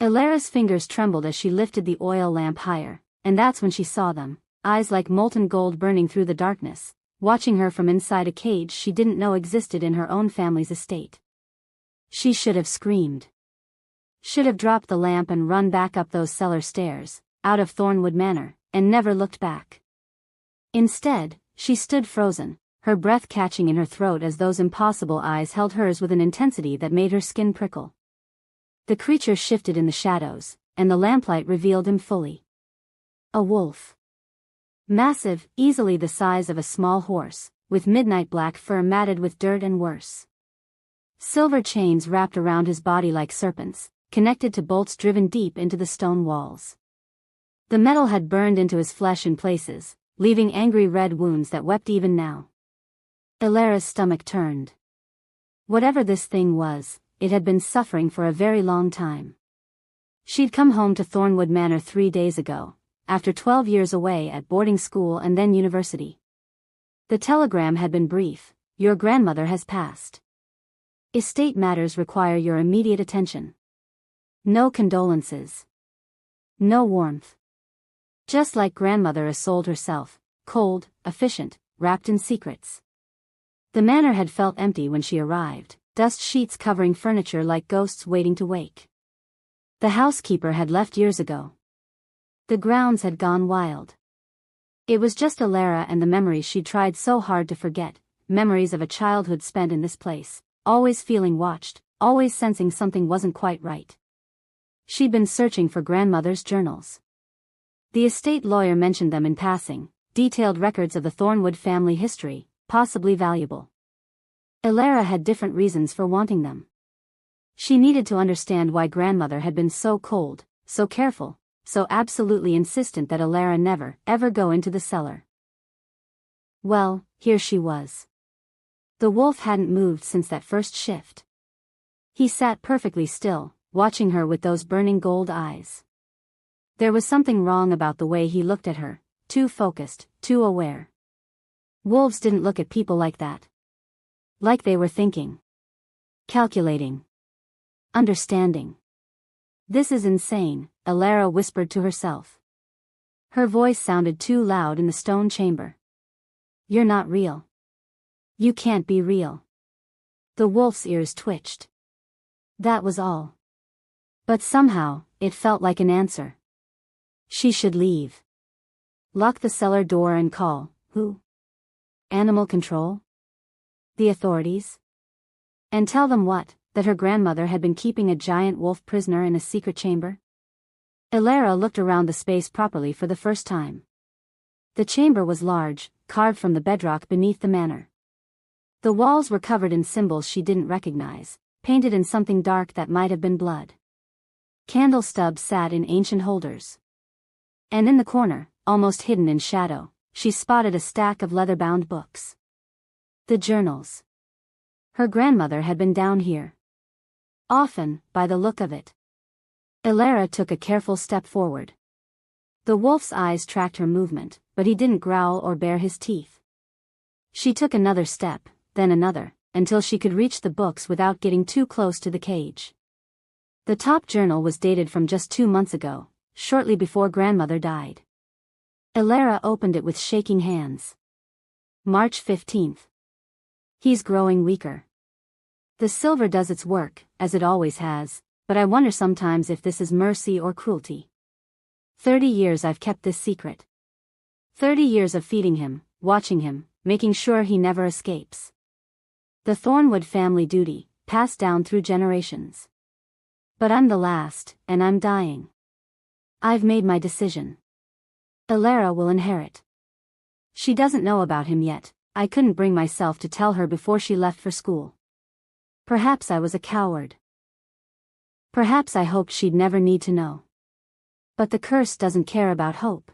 Ilara's fingers trembled as she lifted the oil lamp higher, and that's when she saw them, eyes like molten gold burning through the darkness, watching her from inside a cage she didn't know existed in her own family's estate. She should have screamed. Should have dropped the lamp and run back up those cellar stairs, out of Thornwood Manor, and never looked back. Instead, she stood frozen, her breath catching in her throat as those impossible eyes held hers with an intensity that made her skin prickle. The creature shifted in the shadows, and the lamplight revealed him fully. A wolf. Massive, easily the size of a small horse, with midnight black fur matted with dirt and worse. Silver chains wrapped around his body like serpents, connected to bolts driven deep into the stone walls. The metal had burned into his flesh in places, leaving angry red wounds that wept even now. Ilara's stomach turned. Whatever this thing was, it had been suffering for a very long time. She'd come home to Thornwood Manor 3 days ago, after 12 years away at boarding school and then university. The telegram had been brief: "Your grandmother has passed. Estate matters require your immediate attention. No condolences. No warmth. Just like grandmother Isolde herself, cold, efficient, wrapped in secrets." The manor had felt empty when she arrived, dust sheets covering furniture like ghosts waiting to wake. The housekeeper had left years ago. The grounds had gone wild. It was just Ilara and the memories she'd tried so hard to forget, memories of a childhood spent in this place, always feeling watched, always sensing something wasn't quite right. She'd been searching for grandmother's journals. The estate lawyer mentioned them in passing, detailed records of the Thornwood family history, possibly valuable. Ilara had different reasons for wanting them. She needed to understand why grandmother had been so cold, so careful, so absolutely insistent that Ilara never, ever go into the cellar. Well, here she was. The wolf hadn't moved since that first shift. He sat perfectly still, watching her with those burning gold eyes. There was something wrong about the way he looked at her, too focused, too aware. Wolves didn't look at people like that. Like they were thinking. Calculating. Understanding. "This is insane," Ilara whispered to herself. Her voice sounded too loud in the stone chamber. "You're not real. You can't be real." The wolf's ears twitched. That was all. But somehow, it felt like an answer. She should leave. Lock the cellar door and call, who? Animal control? The authorities? And tell them what? That her grandmother had been keeping a giant wolf prisoner in a secret chamber? Ilara looked around the space properly for the first time. The chamber was large, carved from the bedrock beneath the manor. The walls were covered in symbols she didn't recognize, painted in something dark that might have been blood. Candle stubs sat in ancient holders. And in the corner, almost hidden in shadow, she spotted a stack of leather-bound books. The journals. Her grandmother had been down here. Often, by the look of it. Ilara took a careful step forward. The wolf's eyes tracked her movement, but he didn't growl or bare his teeth. She took another step, then another, until she could reach the books without getting too close to the cage. The top journal was dated from just 2 months ago, shortly before grandmother died. Ilara opened it with shaking hands. March 15th. He's growing weaker. The silver does its work, as it always has, but I wonder sometimes if this is mercy or cruelty. 30 years I've kept this secret. 30 years of feeding him, watching him, making sure he never escapes. The Thornwood family duty, passed down through generations. But I'm the last, and I'm dying. I've made my decision. Ilara will inherit. She doesn't know about him yet. I couldn't bring myself to tell her before she left for school. Perhaps I was a coward. Perhaps I hoped she'd never need to know. But the curse doesn't care about hope.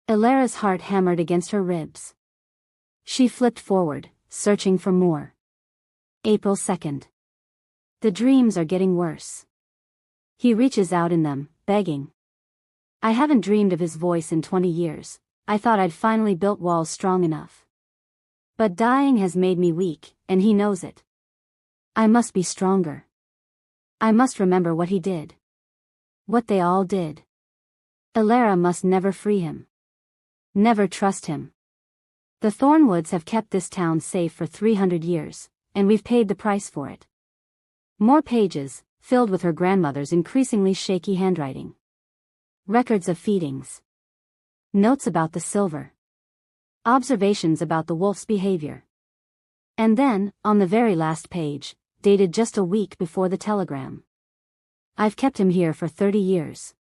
Ilara's heart hammered against her ribs. She flipped forward, searching for more. April 2nd. The dreams are getting worse. He reaches out in them, begging. I haven't dreamed of his voice in 20 years. I thought I'd finally built walls strong enough. But dying has made me weak, and he knows it. I must be stronger. I must remember what he did. What they all did. Elara must never free him. Never trust him. The Thornwoods have kept this town safe for 300 years, and we've paid the price for it. More pages, filled with her grandmother's increasingly shaky handwriting. Records of feedings. Notes about the silver. Observations about the wolf's behavior. And then, on the very last page, dated just a week before the telegram. I've kept him here for 30 years.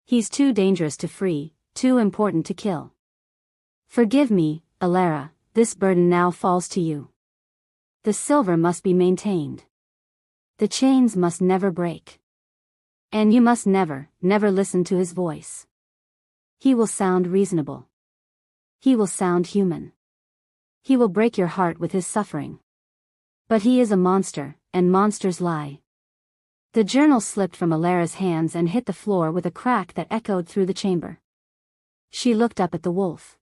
He's too dangerous to free, too important to kill. Forgive me, Elara, this burden now falls to you. The silver must be maintained. The chains must never break. And you must never, never listen to his voice. He will sound reasonable. He will sound human. He will break your heart with his suffering. But he is a monster, and monsters lie. The journal slipped from Elara's hands and hit the floor with a crack that echoed through the chamber. She looked up at the wolf.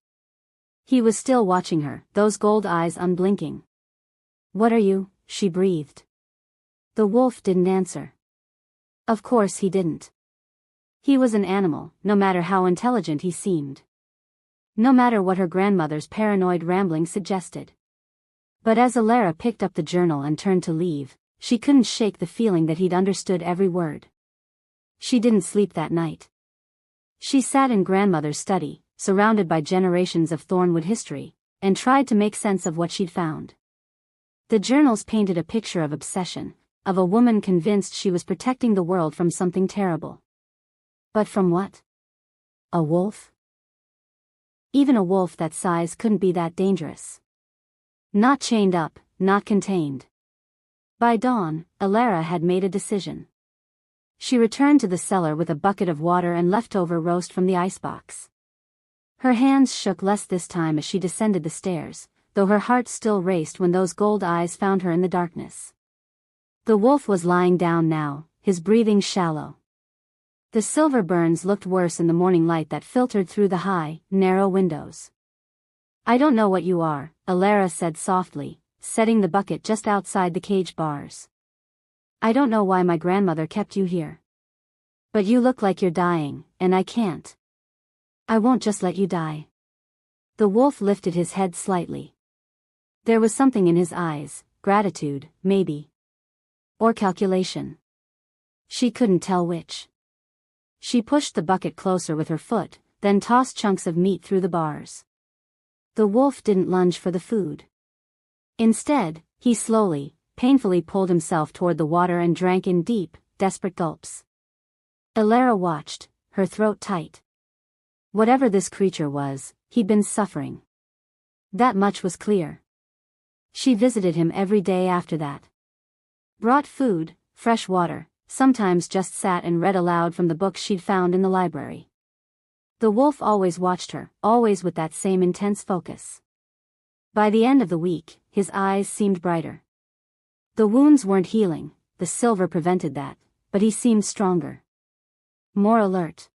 He was still watching her, those gold eyes unblinking. "What are you?" she breathed. The wolf didn't answer. Of course he didn't. He was an animal, no matter how intelligent he seemed. No matter what her grandmother's paranoid rambling suggested. But as Elara picked up the journal and turned to leave, she couldn't shake the feeling that he'd understood every word. She didn't sleep that night. She sat in grandmother's study, surrounded by generations of Thornwood history, and tried to make sense of what she'd found. The journals painted a picture of obsession, of a woman convinced she was protecting the world from something terrible. But from what? A wolf? Even a wolf that size couldn't be that dangerous. Not chained up, not contained. By dawn, Elara had made a decision. She returned to the cellar with a bucket of water and leftover roast from the icebox. Her hands shook less this time as she descended the stairs, though her heart still raced when those gold eyes found her in the darkness. The wolf was lying down now, his breathing shallow. The silver burns looked worse in the morning light that filtered through the high, narrow windows. "I don't know what you are," Elara said softly, setting the bucket just outside the cage bars. "I don't know why my grandmother kept you here. But you look like you're dying, and I can't. I won't just let you die." The wolf lifted his head slightly. There was something in his eyes, gratitude, maybe. Or calculation. She couldn't tell which. She pushed the bucket closer with her foot, then tossed chunks of meat through the bars. The wolf didn't lunge for the food. Instead, he slowly, painfully pulled himself toward the water and drank in deep, desperate gulps. Elara watched, her throat tight. Whatever this creature was, he'd been suffering. That much was clear. She visited him every day after that. Brought food, fresh water, sometimes just sat and read aloud from the books she'd found in the library. The wolf always watched her, always with that same intense focus. By the end of the week, his eyes seemed brighter. The wounds weren't healing, the silver prevented that, but he seemed stronger. More alert.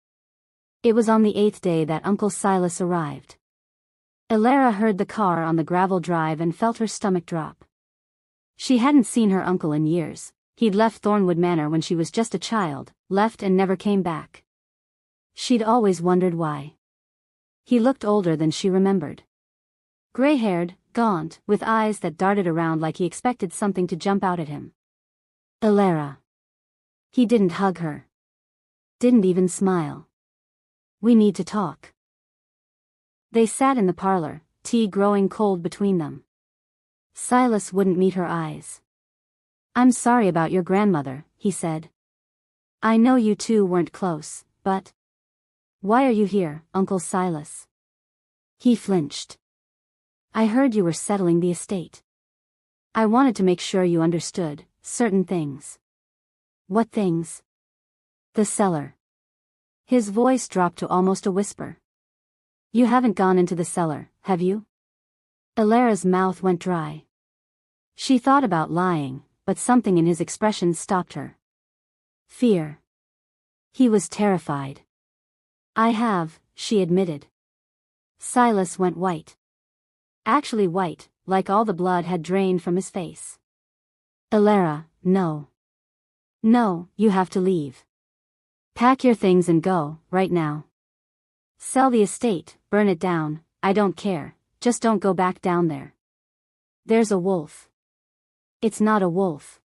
It was on the 8th day that Uncle Silas arrived. Elara heard the car on the gravel drive and felt her stomach drop. She hadn't seen her uncle in years. He'd left Thornwood Manor when she was just a child, left and never came back. She'd always wondered why. He looked older than she remembered. Gray-haired, gaunt, with eyes that darted around like he expected something to jump out at him. Elara. He didn't hug her. Didn't even smile. "We need to talk." They sat in the parlor, tea growing cold between them. Silas wouldn't meet her eyes. "I'm sorry about your grandmother," he said. "I know you two weren't close, but... Why are you here, Uncle Silas?" He flinched. "I heard you were settling the estate. I wanted to make sure you understood certain things." "What things?" "The cellar." His voice dropped to almost a whisper. "You haven't gone into the cellar, have you?" Elara's mouth went dry. She thought about lying, but something in his expression stopped her. Fear. He was terrified. "I have," she admitted. Silas went white. Actually white, like all the blood had drained from his face. "Elara, no. No, you have to leave." Pack your things and go, right now. Sell the estate, burn it down, I don't care, just don't go back down there. There's a wolf. It's not a wolf.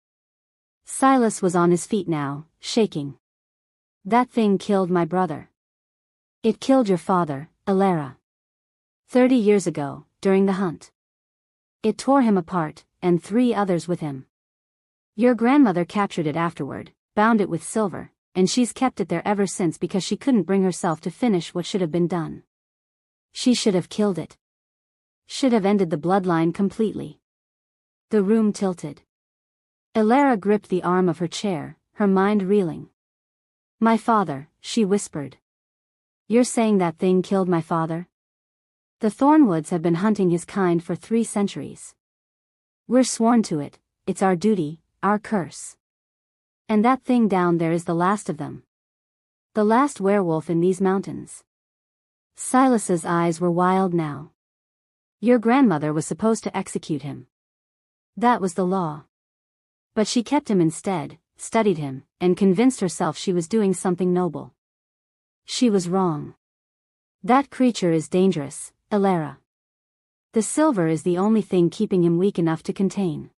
Silas was on his feet now, shaking. That thing killed my brother. It killed your father, Elara. 30 years ago, during the hunt. It tore him apart, and 3 others with him. Your grandmother captured it afterward, bound it with silver, and she's kept it there ever since because she couldn't bring herself to finish what should have been done. She should have killed it. Should have ended the bloodline completely. The room tilted. Elara gripped the arm of her chair, her mind reeling. My father, she whispered. You're saying that thing killed my father? The Thornwoods have been hunting his kind for 3 centuries. We're sworn to it, it's our duty, our curse. And that thing down there is the last of them. The last werewolf in these mountains. Silas's eyes were wild now. Your grandmother was supposed to execute him. That was the law. But she kept him instead, studied him, and convinced herself she was doing something noble. She was wrong. That creature is dangerous, Elara. The silver is the only thing keeping him weak enough to contain.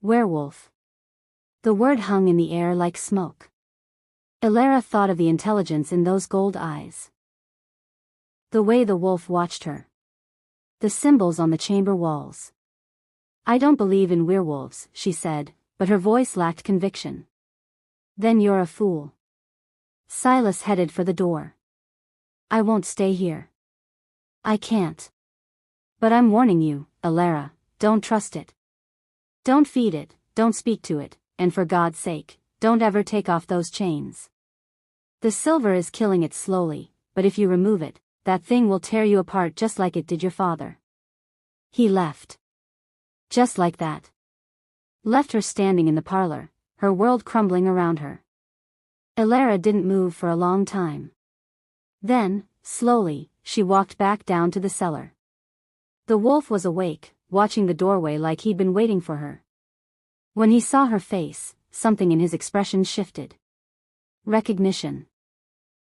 Werewolf. The word hung in the air like smoke. Elara thought of the intelligence in those gold eyes. The way the wolf watched her. The symbols on the chamber walls. I don't believe in werewolves, she said, but her voice lacked conviction. Then you're a fool. Silas headed for the door. I won't stay here. I can't. But I'm warning you, Elara, don't trust it. Don't feed it, don't speak to it, and for God's sake, don't ever take off those chains. The silver is killing it slowly, but if you remove it, that thing will tear you apart just like it did your father. He left. Just like that. Left her standing in the parlor, her world crumbling around her. Elara didn't move for a long time. Then, slowly, she walked back down to the cellar. The wolf was awake, watching the doorway like he'd been waiting for her. When he saw her face, something in his expression shifted. Recognition.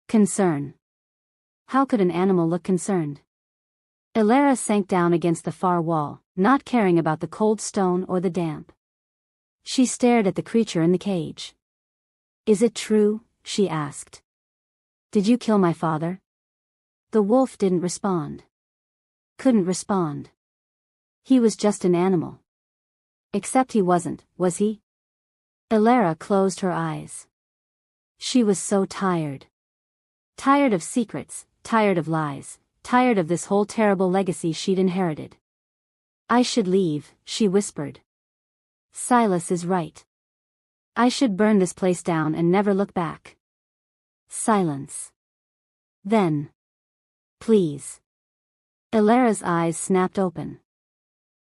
Concern. How could an animal look concerned? Elara sank down against the far wall, not caring about the cold stone or the damp. She stared at the creature in the cage. Is it true? She asked. Did you kill my father? The wolf didn't respond. Couldn't respond. He was just an animal. Except he wasn't, was he? Elara closed her eyes. She was so tired. Tired of secrets, tired of lies, tired of this whole terrible legacy she'd inherited. I should leave, she whispered. Silas is right. I should burn this place down and never look back. Silence. Then. Please. Elara's eyes snapped open.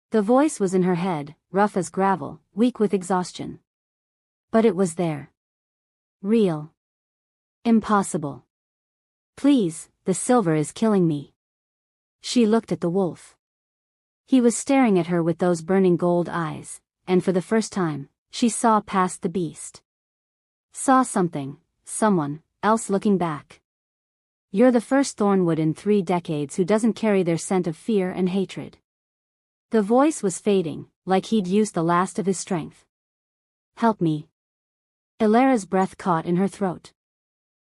The voice was in her head, rough as gravel, weak with exhaustion. But it was there. Real. Impossible. Please, the silver is killing me. She looked at the wolf. He was staring at her with those burning gold eyes, and for the first time, she saw past the beast. Saw something, someone else looking back. You're the first Thornwood in 3 decades who doesn't carry their scent of fear and hatred. The voice was fading, like he'd used the last of his strength. Help me. Elara's breath caught in her throat.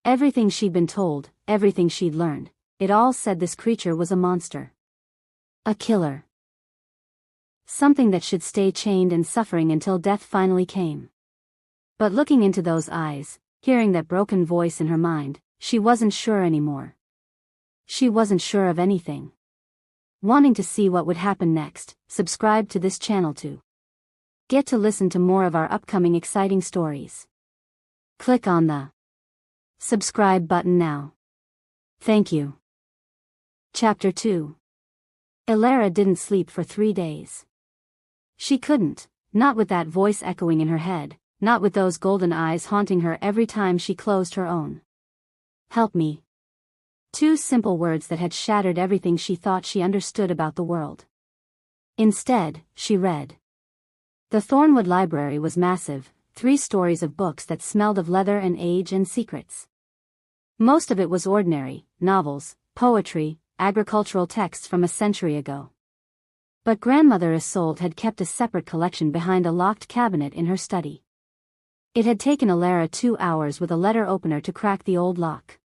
Everything she'd been told, everything she'd learned, it all said this creature was a monster. A killer. Something that should stay chained and suffering until death finally came. But looking into those eyes, hearing that broken voice in her mind, she wasn't sure anymore. She wasn't sure of anything. Wanting to see what would happen next, subscribe to this channel to get to listen to more of our upcoming exciting stories. Click on the subscribe button now. Thank you. Chapter 2. Elara didn't sleep for 3 days. She couldn't, not with that voice echoing in her head, not with those golden eyes haunting her every time she closed her own. Help me. 2 simple words that had shattered everything she thought she understood about the world. Instead, she read. The Thornwood Library was massive, 3 stories of books that smelled of leather and age and secrets. Most of it was ordinary, novels, poetry, agricultural texts from a century ago. But Grandmother Isolde had kept a separate collection behind a locked cabinet in her study. It had taken Alara 2 hours with a letter opener to crack the old lock.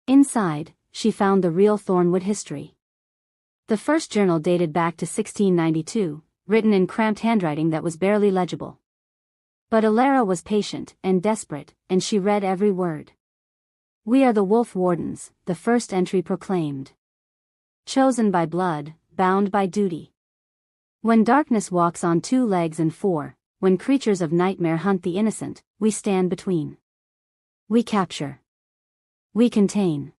Inside, she found the real Thornwood history. The first journal dated back to 1692, written in cramped handwriting that was barely legible. But Alara was patient and desperate, and she read every word. "We are the Wolf Wardens," the first entry proclaimed. "Chosen by blood, bound by duty. When darkness walks on 2 legs and 4, when creatures of nightmare hunt the innocent, we stand between. We capture. We contain.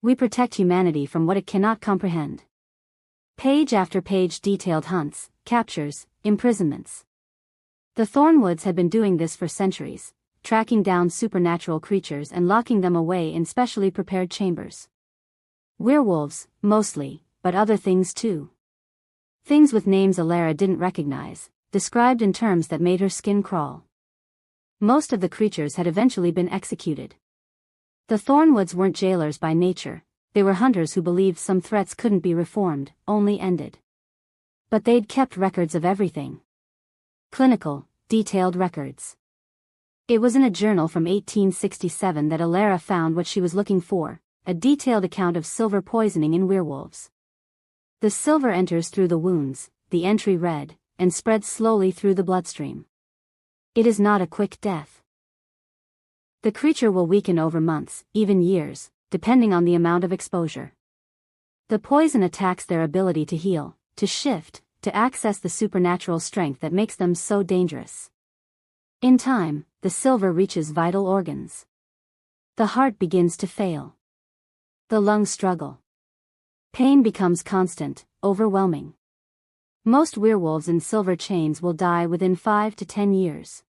We protect humanity from what it cannot comprehend." Page after page detailed hunts, captures, imprisonments. The Thornwoods had been doing this for centuries, tracking down supernatural creatures and locking them away in specially prepared chambers. Werewolves, mostly, but other things too. Things with names Alara didn't recognize, described in terms that made her skin crawl. Most of the creatures had eventually been executed. The Thornwoods weren't jailers by nature, they were hunters who believed some threats couldn't be reformed, only ended. But they'd kept records of everything. Clinical, detailed records. It was in a journal from 1867 that Alara found what she was looking for, a detailed account of silver poisoning in werewolves. The silver enters through the wounds, the entry read, and spreads slowly through the bloodstream. It is not a quick death. The creature will weaken over months, even years, depending on the amount of exposure. The poison attacks their ability to heal, to shift, to access the supernatural strength that makes them so dangerous. In time, the silver reaches vital organs. The heart begins to fail. The lungs struggle. Pain becomes constant, overwhelming. Most werewolves in silver chains will die within 5 to 10 years.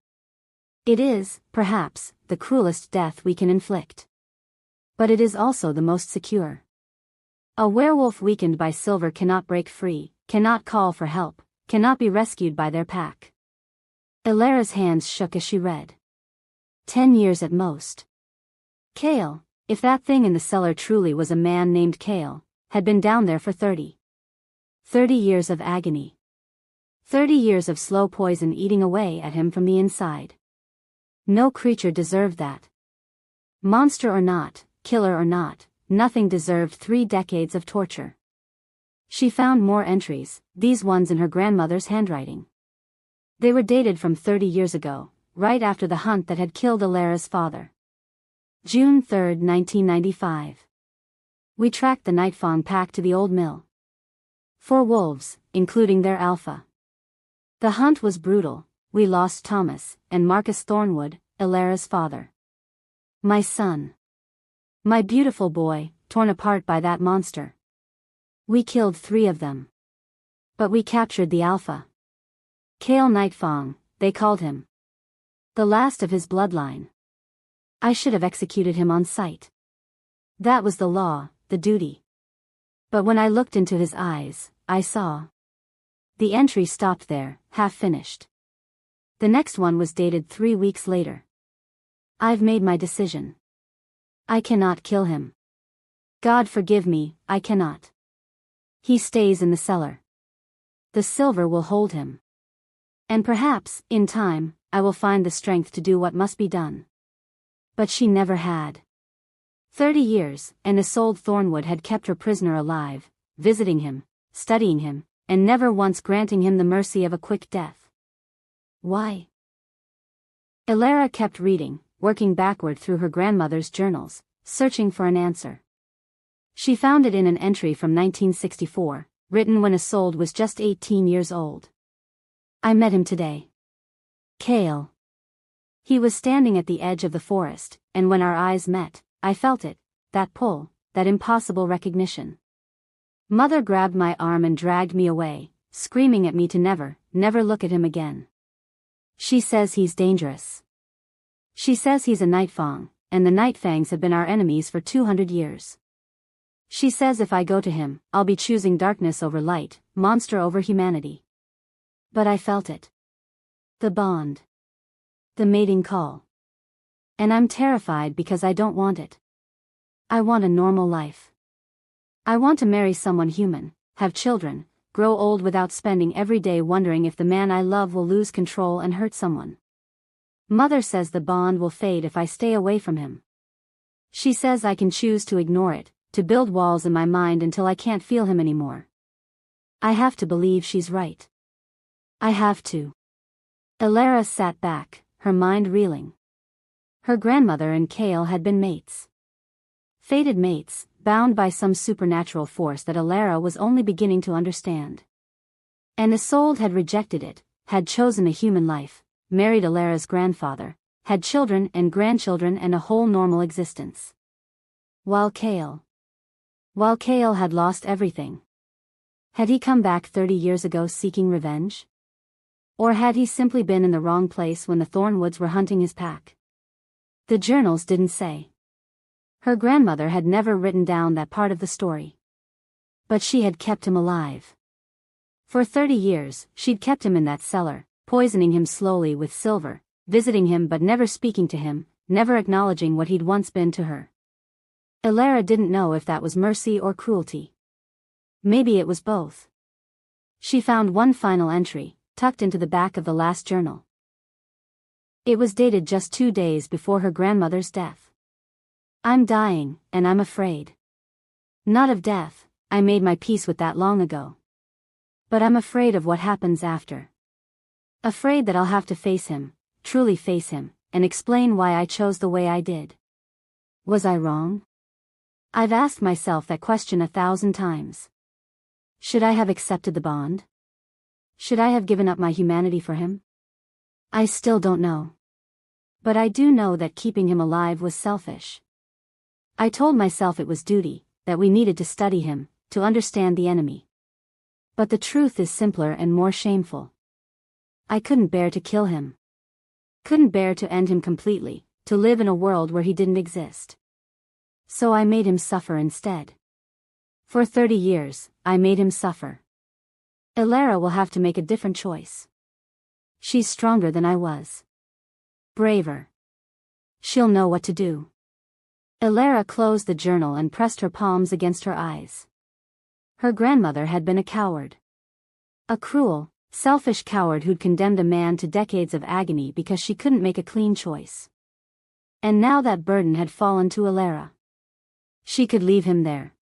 It is, perhaps, the cruelest death we can inflict. But it is also the most secure. A werewolf weakened by silver cannot break free, cannot call for help, cannot be rescued by their pack. Alara's hands shook as she read. 10 years at most. Cale, if that thing in the cellar truly was a man named Cale, had been down there for 30 years of agony. 30 years of slow poison eating away at him from the inside. No creature deserved that. Monster or not, killer or not, nothing deserved 3 decades of torture. She found more entries, these ones in her grandmother's handwriting. They were dated from 30 years ago, right after the hunt that had killed Alara's father. June 3, 1995. We tracked the Nightfang pack to the old mill. 4 wolves, including their alpha. The hunt was brutal. We lost Thomas and Marcus Thornwood, Alara's father. My son. My beautiful boy, torn apart by that monster. We killed 3 of them. But we captured the alpha. Cale Nightfang, they called him. The last of his bloodline. I should have executed him on sight. That was the law, the duty. But when I looked into his eyes, I saw. The entry stopped there, half finished. The next one was dated 3 weeks later. I've made my decision. I cannot kill him. God forgive me, I cannot. He stays in the cellar. The silver will hold him. And perhaps, in time, I will find the strength to do what must be done. But she never had. 30 years, and Isolde Thornwood had kept her prisoner alive, visiting him, studying him, and never once granting him the mercy of a quick death. Why? Alara kept reading, working backward through her grandmother's journals, searching for an answer. She found it in an entry from 1964, written when Isolde was just 18 years old. I met him today. Cale. He was standing at the edge of the forest, and when our eyes met, I felt it, that pull, that impossible recognition. Mother grabbed my arm and dragged me away, screaming at me to never look at him again. She says he's dangerous. She says he's a Nightfang, and the Nightfangs have been our enemies for 200 years. She says if I go to him, I'll be choosing darkness over light, monster over humanity. But I felt it. The bond. The mating call. And I'm terrified because I don't want it. I want a normal life. I want to marry someone human, have children, grow old without spending every day wondering if the man I love will lose control and hurt someone. Mother says the bond will fade if I stay away from him. She says I can choose to ignore it, to build walls in my mind until I can't feel him anymore. I have to believe she's right. I have to. Elara sat back, her mind reeling. Her grandmother and Cale had been mates. Fated mates, bound by some supernatural force that Elara was only beginning to understand. And Isolde had rejected it, had chosen a human life, married Elara's grandfather, had children and grandchildren and a whole normal existence. While Cale had lost everything. Had he come back 30 years ago seeking revenge? Or had he simply been in the wrong place when the Thornwoods were hunting his pack? The journals didn't say. Her grandmother had never written down that part of the story. But she had kept him alive. For 30 years, she'd kept him in that cellar, poisoning him slowly with silver, visiting him but never speaking to him, never acknowledging what he'd once been to her. Elara didn't know if that was mercy or cruelty. Maybe it was both. She found one final entry, tucked into the back of the last journal. It was dated just 2 days before her grandmother's death. I'm dying, and I'm afraid. Not of death, I made my peace with that long ago. But I'm afraid of what happens after. Afraid that I'll have to face him, truly face him, and explain why I chose the way I did. Was I wrong? I've asked myself that question 1,000 times. Should I have accepted the bond? Should I have given up my humanity for him? I still don't know. But I do know that keeping him alive was selfish. I told myself it was duty, that we needed to study him, to understand the enemy. But the truth is simpler and more shameful. I couldn't bear to kill him. Couldn't bear to end him completely, to live in a world where he didn't exist. So I made him suffer instead. For 30 years, I made him suffer. Elara will have to make a different choice. She's stronger than I was. Braver. She'll know what to do. Elara closed the journal and pressed her palms against her eyes. Her grandmother had been a coward. A cruel, selfish coward who'd condemned a man to decades of agony because she couldn't make a clean choice. And now that burden had fallen to Elara. She could leave him there.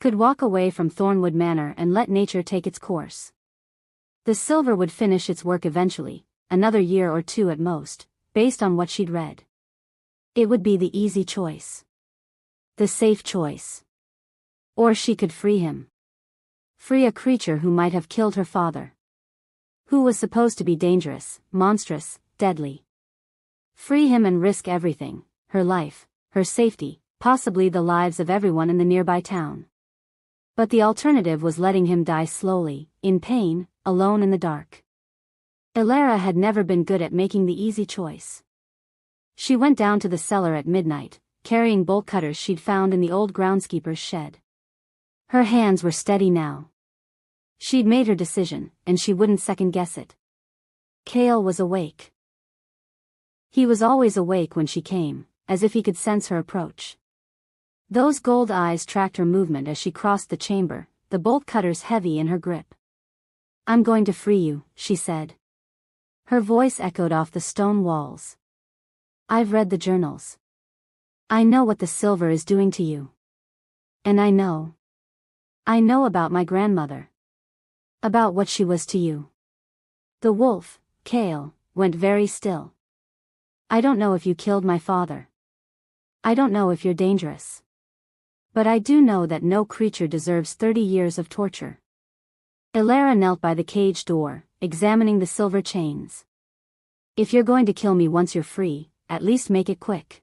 Could walk away from Thornwood Manor and let nature take its course. The silver would finish its work eventually, another year or 2 at most, based on what she'd read. It would be the easy choice. The safe choice. Or she could free him. Free a creature who might have killed her father. Who was supposed to be dangerous, monstrous, deadly. Free him and risk everything, her life, her safety, possibly the lives of everyone in the nearby town. But the alternative was letting him die slowly, in pain, alone in the dark. Elara had never been good at making the easy choice. She went down to the cellar at midnight, carrying bolt cutters she'd found in the old groundskeeper's shed. Her hands were steady now. She'd made her decision, and she wouldn't second-guess it. Cale was awake. He was always awake when she came, as if he could sense her approach. Those gold eyes tracked her movement as she crossed the chamber, the bolt cutters heavy in her grip. I'm going to free you, she said. Her voice echoed off the stone walls. I've read the journals. I know what the silver is doing to you. And I know about my grandmother. About what she was to you. The wolf, Cale, went very still. I don't know if you killed my father. I don't know if you're dangerous. But I do know that no creature deserves 30 years of torture. Elara knelt by the cage door, examining the silver chains. If you're going to kill me once you're free, at least make it quick.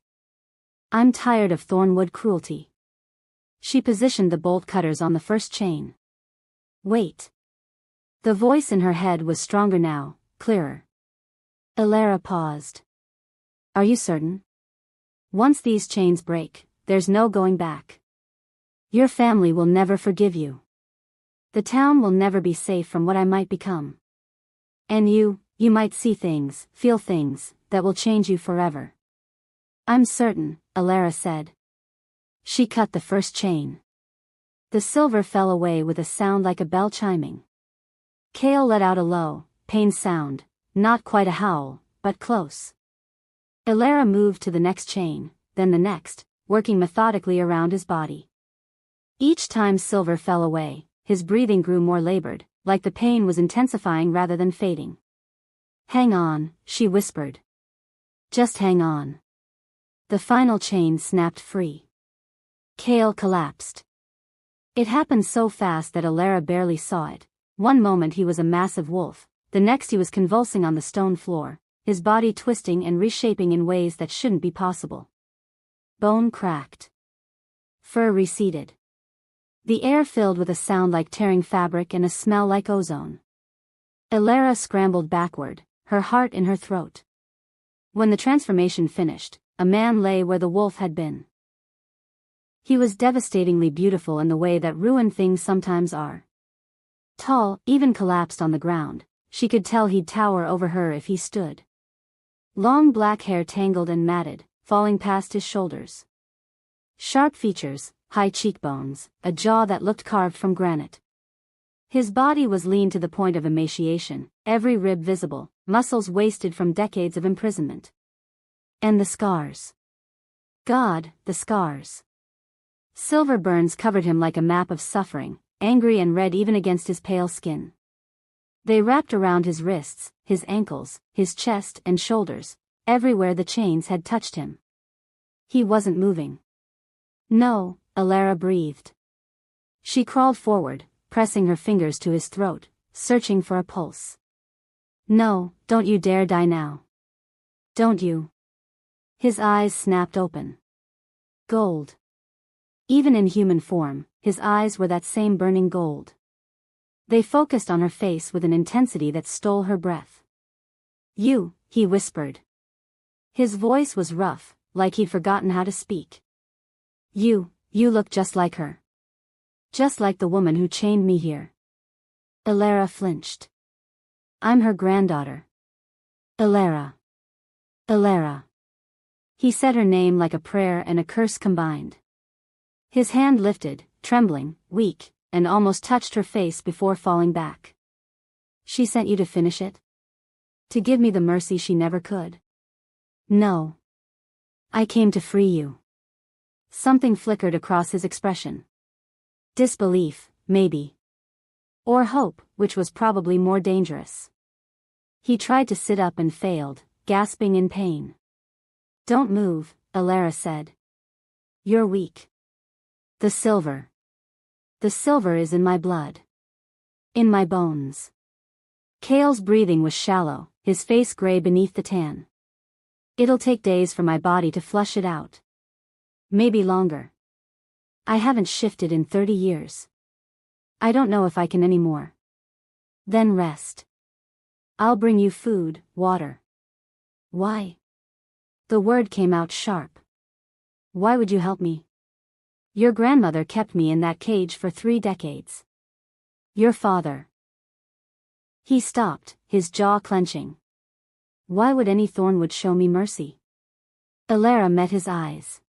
I'm tired of Thornwood cruelty. She positioned the bolt cutters on the first chain. Wait. The voice in her head was stronger now, clearer. Elara paused. Are you certain? Once these chains break, there's no going back. Your family will never forgive you. The town will never be safe from what I might become. And you might see things, feel things, that will change you forever. I'm certain, Elara said. She cut the first chain. The silver fell away with a sound like a bell chiming. Cale let out a low, pained sound, not quite a howl, but close. Elara moved to the next chain, then the next, working methodically around his body. Each time silver fell away, his breathing grew more labored, like the pain was intensifying rather than fading. "Hang on," she whispered. "Just hang on." The final chain snapped free. Cale collapsed. It happened so fast that Elara barely saw it. One moment he was a massive wolf, the next he was convulsing on the stone floor, his body twisting and reshaping in ways that shouldn't be possible. Bone cracked. Fur receded. The air filled with a sound like tearing fabric and a smell like ozone. Elara scrambled backward, her heart in her throat. When the transformation finished, a man lay where the wolf had been. He was devastatingly beautiful in the way that ruined things sometimes are. Tall, even collapsed on the ground, she could tell he'd tower over her if he stood. Long black hair tangled and matted, falling past his shoulders. Sharp features, high cheekbones, a jaw that looked carved from granite. His body was lean to the point of emaciation, every rib visible, muscles wasted from decades of imprisonment. And the scars. God, the scars. Silver burns covered him like a map of suffering, angry and red even against his pale skin. They wrapped around his wrists, his ankles, his chest and shoulders, everywhere the chains had touched him. He wasn't moving. "No," Elara breathed. She crawled forward, pressing her fingers to his throat, searching for a pulse. "No, don't you dare die now. Don't you." His eyes snapped open. Gold. Even in human form, his eyes were that same burning gold. They focused on her face with an intensity that stole her breath. "You," he whispered. His voice was rough, like he'd forgotten how to speak. You look just like her. Just like the woman who chained me here." Elara flinched. "I'm her granddaughter. Elara. Elara." He said her name like a prayer and a curse combined. His hand lifted, trembling, weak, and almost touched her face before falling back. "She sent you to finish it? To give me the mercy she never could?" "No. I came to free you." Something flickered across his expression. Disbelief, maybe. Or hope, which was probably more dangerous. He tried to sit up and failed, gasping in pain. "Don't move," Elara said. "You're weak. The silver. The silver is in my blood. In my bones." Cale's breathing was shallow, his face gray beneath the tan. "It'll take days for my body to flush it out. Maybe longer. I haven't shifted in 30 years. I don't know if I can anymore." "Then rest. I'll bring you food, water." "Why?" The word came out sharp. "Why would you help me? Your grandmother kept me in that cage for 3 decades. Your father." He stopped, his jaw clenching. "Why would any Thornwood show me mercy?" Elara met his eyes.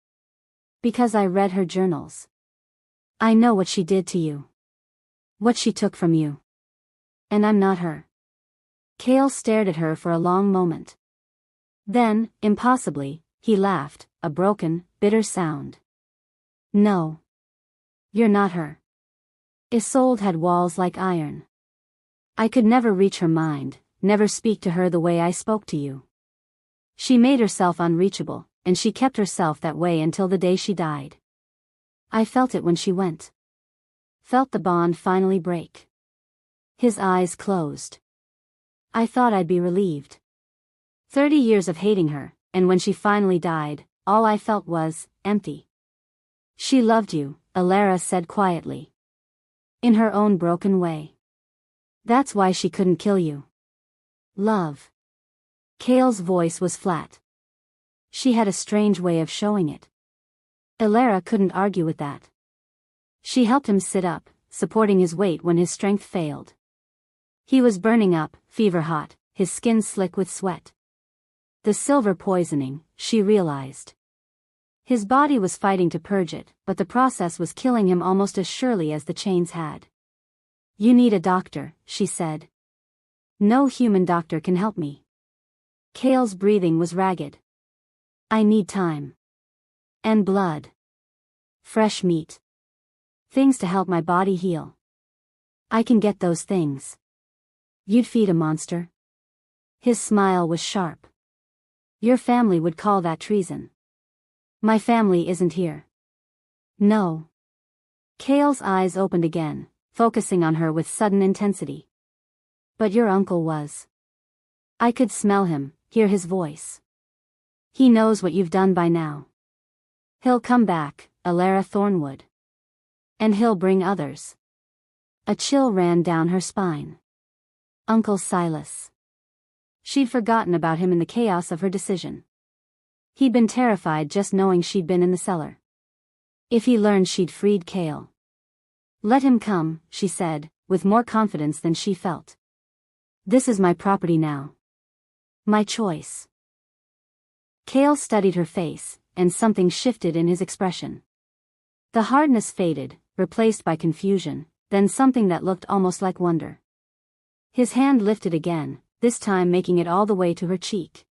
"Because I read her journals. I know what she did to you. What she took from you. And I'm not her." Cale stared at her for a long moment. Then, impossibly, he laughed, a broken, bitter sound. "No. You're not her. Isolde had walls like iron. I could never reach her mind, never speak to her the way I spoke to you. She made herself unreachable, and she kept herself that way until the day she died. I felt it when she went. Felt the bond finally break." His eyes closed. "I thought I'd be relieved. 30 years of hating her, and when she finally died, all I felt was empty." "She loved you," Elara said quietly. "In her own broken way. That's why she couldn't kill you. Love." Cale's voice was flat. She had a strange way of showing it. Elara couldn't argue with that. She helped him sit up, supporting his weight when his strength failed. He was burning up, fever-hot, his skin slick with sweat. The silver poisoning, she realized. His body was fighting to purge it, but the process was killing him almost as surely as the chains had. "You need a doctor," she said. "No human doctor can help me." Cale's breathing was ragged. "I need time. And blood. Fresh meat. Things to help my body heal. I can get those things." "You'd feed a monster?" His smile was sharp. "Your family would call that treason." "My family isn't here." "No." Cale's eyes opened again, focusing on her with sudden intensity. "But your uncle was." I could smell him, hear his voice. "He knows what you've done by now. He'll come back, Alara Thornwood. And he'll bring others." A chill ran down her spine. Uncle Silas. She'd forgotten about him in the chaos of her decision. He'd been terrified just knowing she'd been in the cellar. If he learned she'd freed Cale. "Let him come," she said, with more confidence than she felt. "This is my property now. My choice." Cale studied her face, and something shifted in his expression. The hardness faded, replaced by confusion, then something that looked almost like wonder. His hand lifted again, this time making it all the way to her cheek.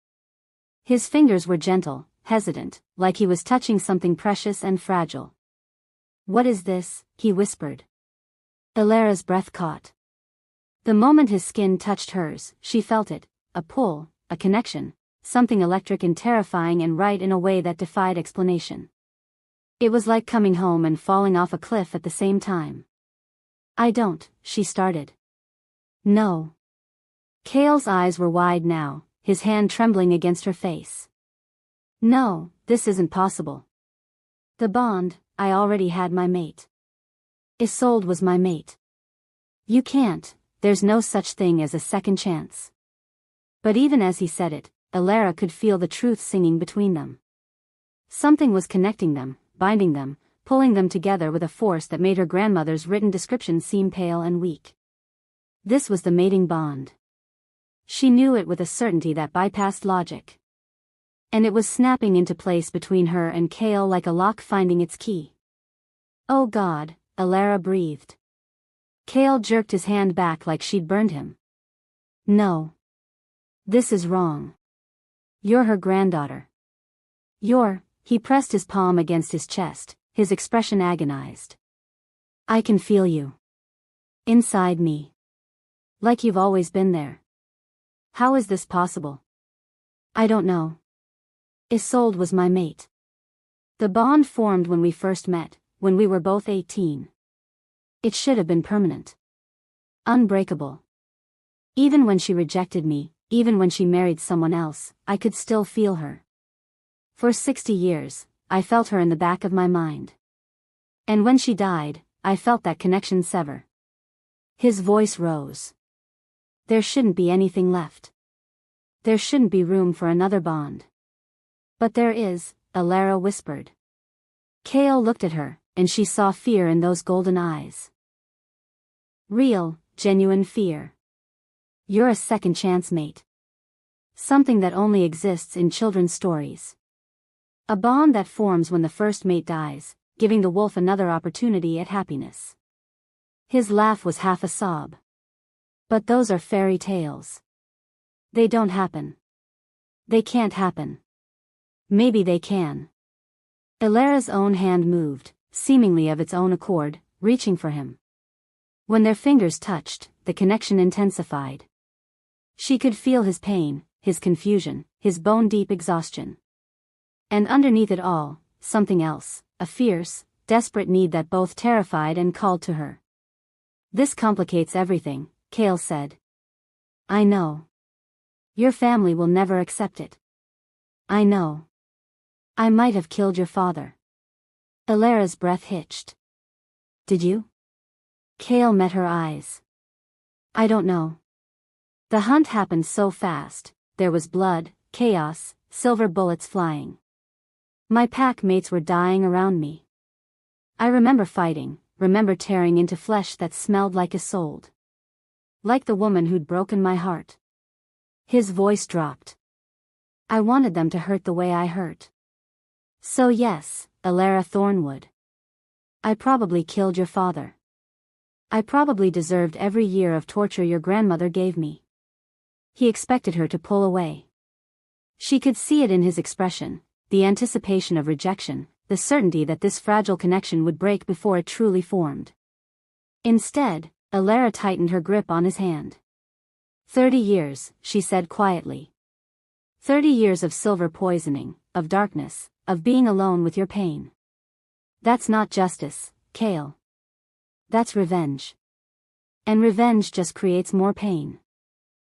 His fingers were gentle, hesitant, like he was touching something precious and fragile. "What is this?" he whispered. Alara's breath caught. The moment his skin touched hers, she felt it, a pull, a connection, something electric and terrifying and right in a way that defied explanation. It was like coming home and falling off a cliff at the same time. "I don't," she started. "No." Cale's eyes were wide now, his hand trembling against her face. "No, this isn't possible. The bond, I already had my mate. Isolde was my mate. You can't, there's no such thing as a second chance." But even as he said it, Alara could feel the truth singing between them. Something was connecting them, binding them, pulling them together with a force that made her grandmother's written description seem pale and weak. This was the mating bond. She knew it with a certainty that bypassed logic. And it was snapping into place between her and Cale like a lock finding its key. "Oh God," Alara breathed. Cale jerked his hand back like she'd burned him. "No. This is wrong. You're her granddaughter. He pressed his palm against his chest, his expression agonized. "I can feel you. Inside me. Like you've always been there. How is this possible?" "I don't know. Isolde was my mate. The bond formed when we first met, when we were both 18. It should have been permanent. Unbreakable. Even when she rejected me, even when she married someone else, I could still feel her. For 60 years, I felt her in the back of my mind. And when she died, I felt that connection sever." His voice rose. "There shouldn't be anything left. There shouldn't be room for another bond." "But there is," Alara whispered. Cale looked at her, and she saw fear in those golden eyes. Real, genuine fear. "You're a second chance mate. Something that only exists in children's stories. A bond that forms when the first mate dies, giving the wolf another opportunity at happiness." His laugh was half a sob. "But those are fairy tales. They don't happen. They can't happen. Maybe they can." Alara's own hand moved, seemingly of its own accord, reaching for him. When their fingers touched, the connection intensified. She could feel his pain, his confusion, his bone-deep exhaustion. And underneath it all, something else, a fierce, desperate need that both terrified and called to her. "This complicates everything," Cale said. "I know. Your family will never accept it. I know. I might have killed your father." Alara's breath hitched. "Did you?" Cale met her eyes. "I don't know. The hunt happened so fast, there was blood, chaos, silver bullets flying. My pack mates were dying around me. I remember fighting, remember tearing into flesh that smelled like Isolde. Like the woman who'd broken my heart." His voice dropped. "I wanted them to hurt the way I hurt. So yes, Elara Thornwood. I probably killed your father. I probably deserved every year of torture your grandmother gave me. He expected her to pull away. She could see it in his expression, the anticipation of rejection, the certainty that this fragile connection would break before it truly formed. Instead, Elara tightened her grip on his hand. 30 years, she said quietly. 30 years of silver poisoning, of darkness, of being alone with your pain. That's not justice, Kale. That's revenge. And revenge just creates more pain.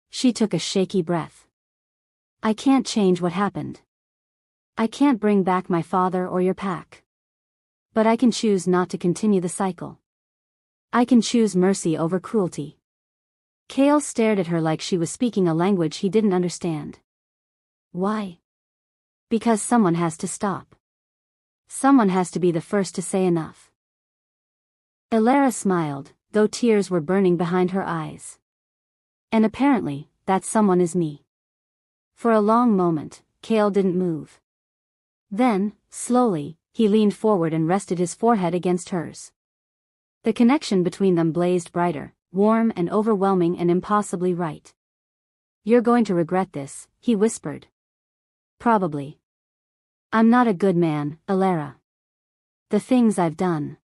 She took a shaky breath. I can't change what happened. I can't bring back my father or your pack. But I can choose not to continue the cycle. I can choose mercy over cruelty. Kale stared at her like she was speaking a language he didn't understand. Why? Because someone has to stop. Someone has to be the first to say enough. Elara smiled, though tears were burning behind her eyes. And apparently, that someone is me. For a long moment, Kale didn't move. Then, slowly, he leaned forward and rested his forehead against hers. The connection between them blazed brighter, warm and overwhelming and impossibly right. You're going to regret this, he whispered. Probably. I'm not a good man, Elara. The things I've done.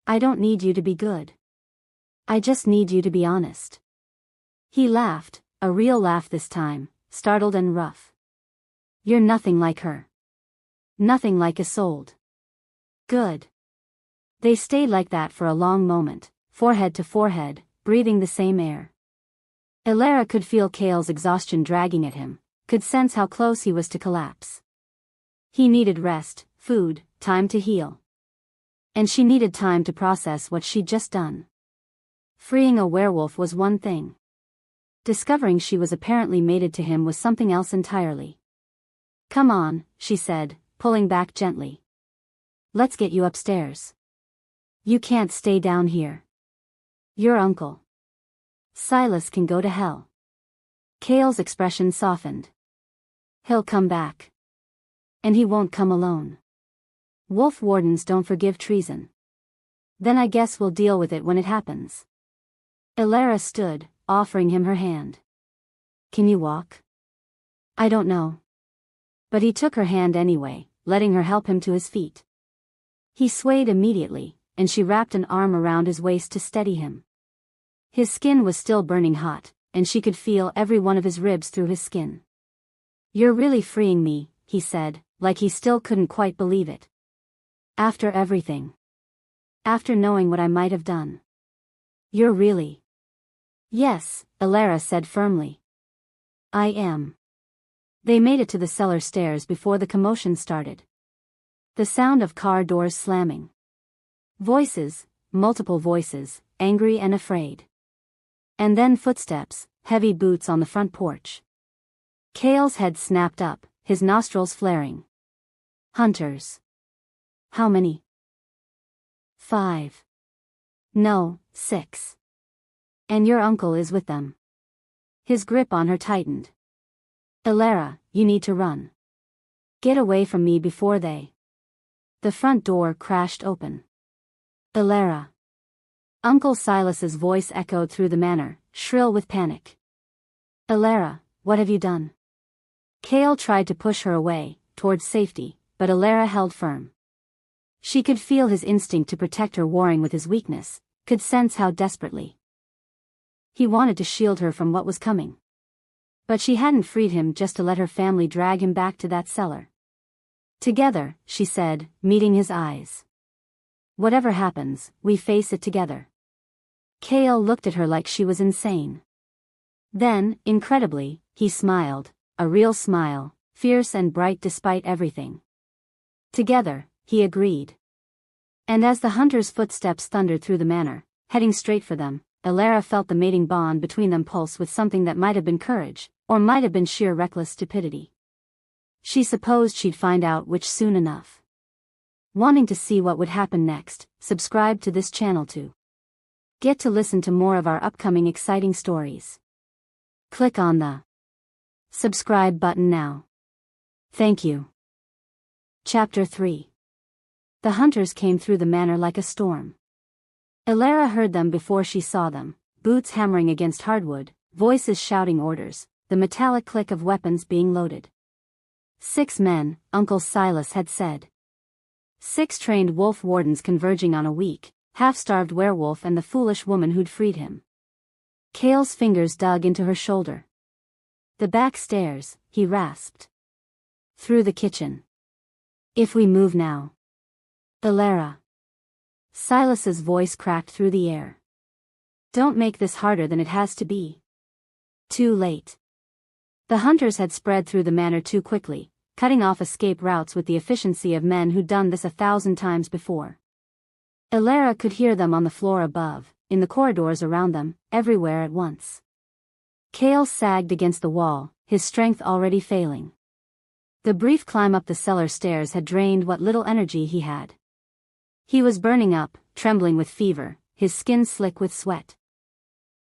I don't need you to be good. I just need you to be honest. He laughed, a real laugh this time, startled and rough. You're nothing like her. Nothing like Isolde. Good. They stayed like that for a long moment, forehead to forehead, breathing the same air. Elara could feel Kale's exhaustion dragging at him, could sense how close he was to collapse. He needed rest, food, time to heal. And she needed time to process what she'd just done. Freeing a werewolf was one thing. Discovering she was apparently mated to him was something else entirely. Come on, she said, pulling back gently. Let's get you upstairs. You can't stay down here. Your uncle. Silas can go to hell. Kale's expression softened. He'll come back. And he won't come alone. Wolf wardens don't forgive treason. Then I guess we'll deal with it when it happens. Elara stood, offering him her hand. Can you walk? I don't know. But he took her hand anyway, letting her help him to his feet. He swayed immediately, and she wrapped an arm around his waist to steady him. His skin was still burning hot, and she could feel every one of his ribs through his skin. You're really freeing me, he said, like he still couldn't quite believe it. After everything. After knowing what I might have done. You're really. Yes, Elara said firmly. I am. They made it to the cellar stairs before the commotion started. The sound of car doors slamming. Voices, multiple voices, angry and afraid. And then footsteps, heavy boots on the front porch. Kale's head snapped up, his nostrils flaring. Hunters. How many? 5. No, 6. And your uncle is with them. His grip on her tightened. Elara, you need to run. Get away from me before they. The front door crashed open. Elara. Uncle Silas's voice echoed through the manor, shrill with panic. Elara, what have you done? Kale tried to push her away, towards safety, but Elara held firm. She could feel his instinct to protect her warring with his weakness, could sense how desperately. He wanted to shield her from what was coming. But she hadn't freed him just to let her family drag him back to that cellar. Together, she said, meeting his eyes. Whatever happens, we face it together. Kale looked at her like she was insane. Then, incredibly, he smiled, a real smile, fierce and bright despite everything. Together, he agreed. And as the hunter's footsteps thundered through the manor, heading straight for them, Elara felt the mating bond between them pulse with something that might have been courage, or might have been sheer reckless stupidity. She supposed she'd find out which soon enough. Wanting to see what would happen next, subscribe to this channel to get to listen to more of our upcoming exciting stories. Click on the subscribe button now. Thank you. Chapter 3. The hunters came through the manor like a storm. Elara heard them before she saw them, boots hammering against hardwood, voices shouting orders, the metallic click of weapons being loaded. 6 men, Uncle Silas had said. 6 trained wolf wardens converging on a weak, half-starved werewolf and the foolish woman who'd freed him. Cale's fingers dug into her shoulder. The back stairs, he rasped. Through the kitchen. If we move now. Elara. Silas's voice cracked through the air. Don't make this harder than it has to be. Too late. The hunters had spread through the manor too quickly, cutting off escape routes with the efficiency of men who'd done this 1,000 times before. Elara could hear them on the floor above, in the corridors around them, everywhere at once. Cale sagged against the wall, his strength already failing. The brief climb up the cellar stairs had drained what little energy he had. He was burning up, trembling with fever, his skin slick with sweat.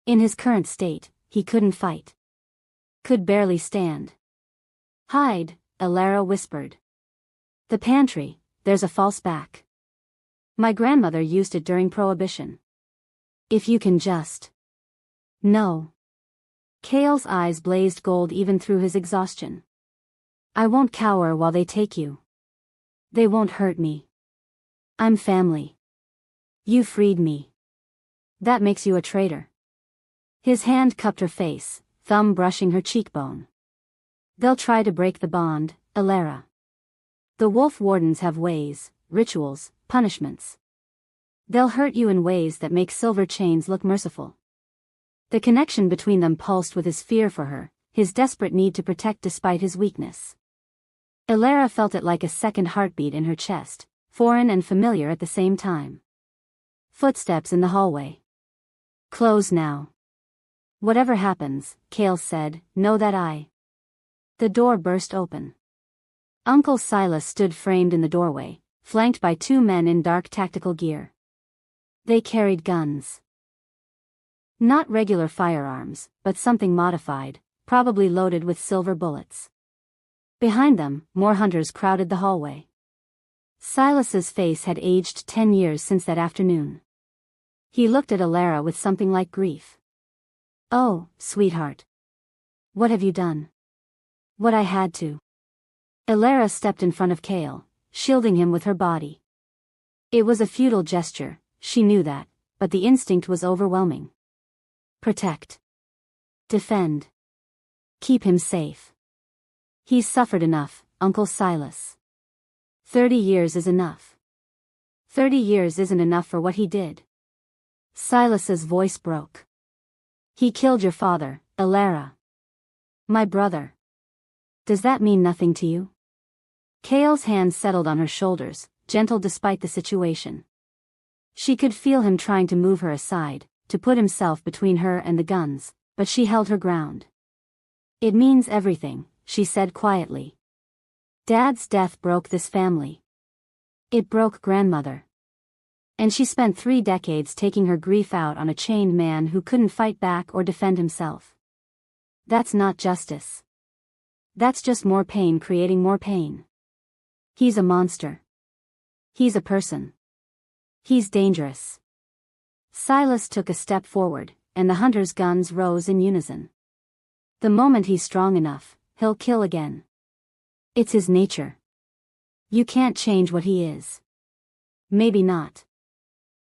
In his current state, he couldn't fight. Could barely stand. Hide, Elara whispered. The pantry, there's a false back. My grandmother used it during Prohibition. If you can just. No. Cale's eyes blazed gold even through his exhaustion. I won't cower while they take you. They won't hurt me. I'm family. You freed me. That makes you a traitor. His hand cupped her face, thumb brushing her cheekbone. They'll try to break the bond, Elara. The wolf wardens have ways, rituals, punishments. They'll hurt you in ways that make silver chains look merciful. The connection between them pulsed with his fear for her, his desperate need to protect despite his weakness. Elara felt it like a second heartbeat in her chest, foreign and familiar at the same time. Footsteps in the hallway. Close now. Whatever happens, Cale said, know that I. The door burst open. Uncle Silas stood framed in the doorway, flanked by 2 men in dark tactical gear. They carried guns. Not regular firearms, but something modified, probably loaded with silver bullets. Behind them, more hunters crowded the hallway. Silas's face had aged 10 years since that afternoon. He looked at Elara with something like grief. Oh, sweetheart. What have you done? What I had to. Elara stepped in front of Cale, shielding him with her body. It was a futile gesture, she knew that, but the instinct was overwhelming. Protect. Defend. Keep him safe. He's suffered enough, Uncle Silas. 30 years is enough. 30 years isn't enough for what he did. Silas's voice broke. He killed your father, Elara. My brother. Does that mean nothing to you? Cale's hand settled on her shoulders, gentle despite the situation. She could feel him trying to move her aside, to put himself between her and the guns, but she held her ground. It means everything, she said quietly. Dad's death broke this family. It broke grandmother. And she spent 3 decades taking her grief out on a chained man who couldn't fight back or defend himself. That's not justice. That's just more pain creating more pain. He's a monster. He's a person. He's dangerous. Silas took a step forward, and the hunter's guns rose in unison. The moment he's strong enough, he'll kill again. It's his nature. You can't change what he is. Maybe not.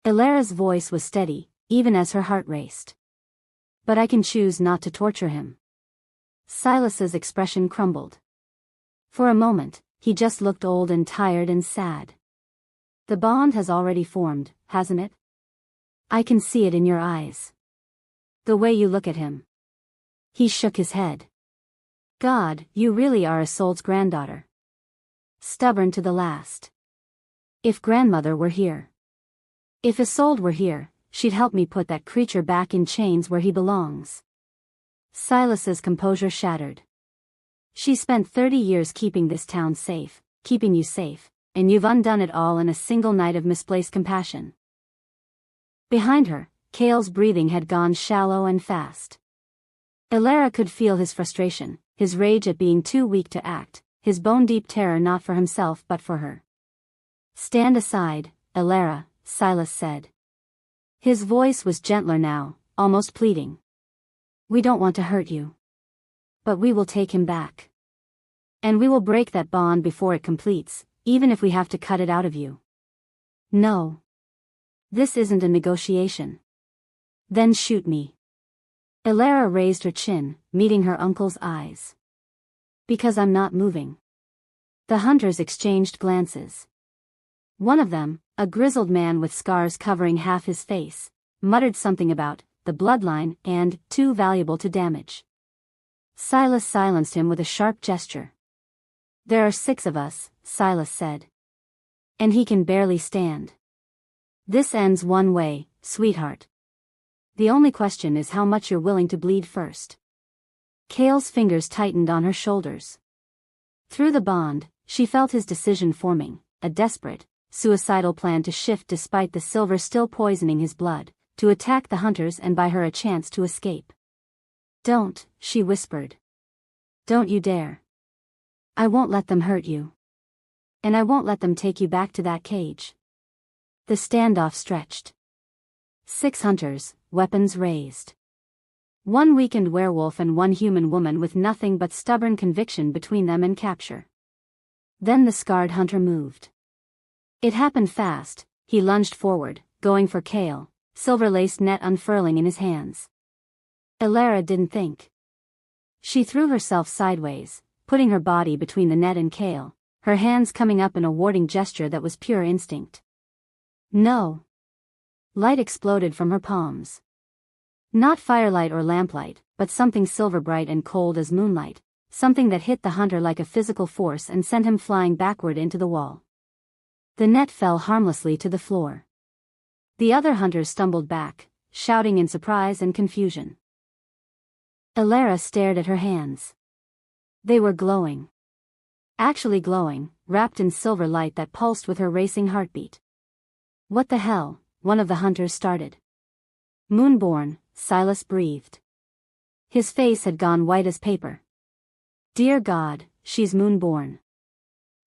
Elara's voice was steady, even as her heart raced. But I can choose not to torture him. Silas's expression crumbled. For a moment, he just looked old and tired and sad. The bond has already formed, hasn't it? I can see it in your eyes. The way you look at him. He shook his head. God, you really are Isolde's granddaughter. Stubborn to the last. If grandmother were here. If Isolde were here, she'd help me put that creature back in chains where he belongs. Silas's composure shattered. She spent 30 years keeping this town safe, keeping you safe, and you've undone it all in a single night of misplaced compassion. Behind her, Cale's breathing had gone shallow and fast. Elara could feel his frustration, his rage at being too weak to act, his bone-deep terror not for himself but for her. "Stand aside, Elara," Silas said. His voice was gentler now, almost pleading. "We don't want to hurt you. But we will take him back. And we will break that bond before it completes, even if we have to cut it out of you." "No. This isn't a negotiation." "Then shoot me." Elara raised her chin, meeting her uncle's eyes. "Because I'm not moving." The hunters exchanged glances. One of them, a grizzled man with scars covering half his face, muttered something about the bloodline and too valuable to damage. Silas silenced him with a sharp gesture. "There are 6 of us," Silas said. "And he can barely stand. This ends one way, sweetheart. The only question is how much you're willing to bleed first." Cale's fingers tightened on her shoulders. Through the bond, she felt his decision forming, a desperate, suicidal plan to shift despite the silver still poisoning his blood, to attack the hunters and buy her a chance to escape. "Don't," she whispered. "Don't you dare. I won't let them hurt you. And I won't let them take you back to that cage." The standoff stretched. 6 hunters, weapons raised. 1 weakened werewolf and 1 human woman with nothing but stubborn conviction between them and capture. Then the scarred hunter moved. It happened fast. He lunged forward, going for Cale, silver-laced net unfurling in his hands. Elara didn't think. She threw herself sideways, putting her body between the net and Cale, her hands coming up in a warding gesture that was pure instinct. "No." Light exploded from her palms. Not firelight or lamplight, but something silver bright and cold as moonlight, something that hit the hunter like a physical force and sent him flying backward into the wall. The net fell harmlessly to the floor. The other hunters stumbled back, shouting in surprise and confusion. Elara stared at her hands. They were glowing. Actually glowing, wrapped in silver light that pulsed with her racing heartbeat. "What the hell?" one of the hunters started. "Moonborn," Silas breathed. His face had gone white as paper. "Dear God, she's moonborn."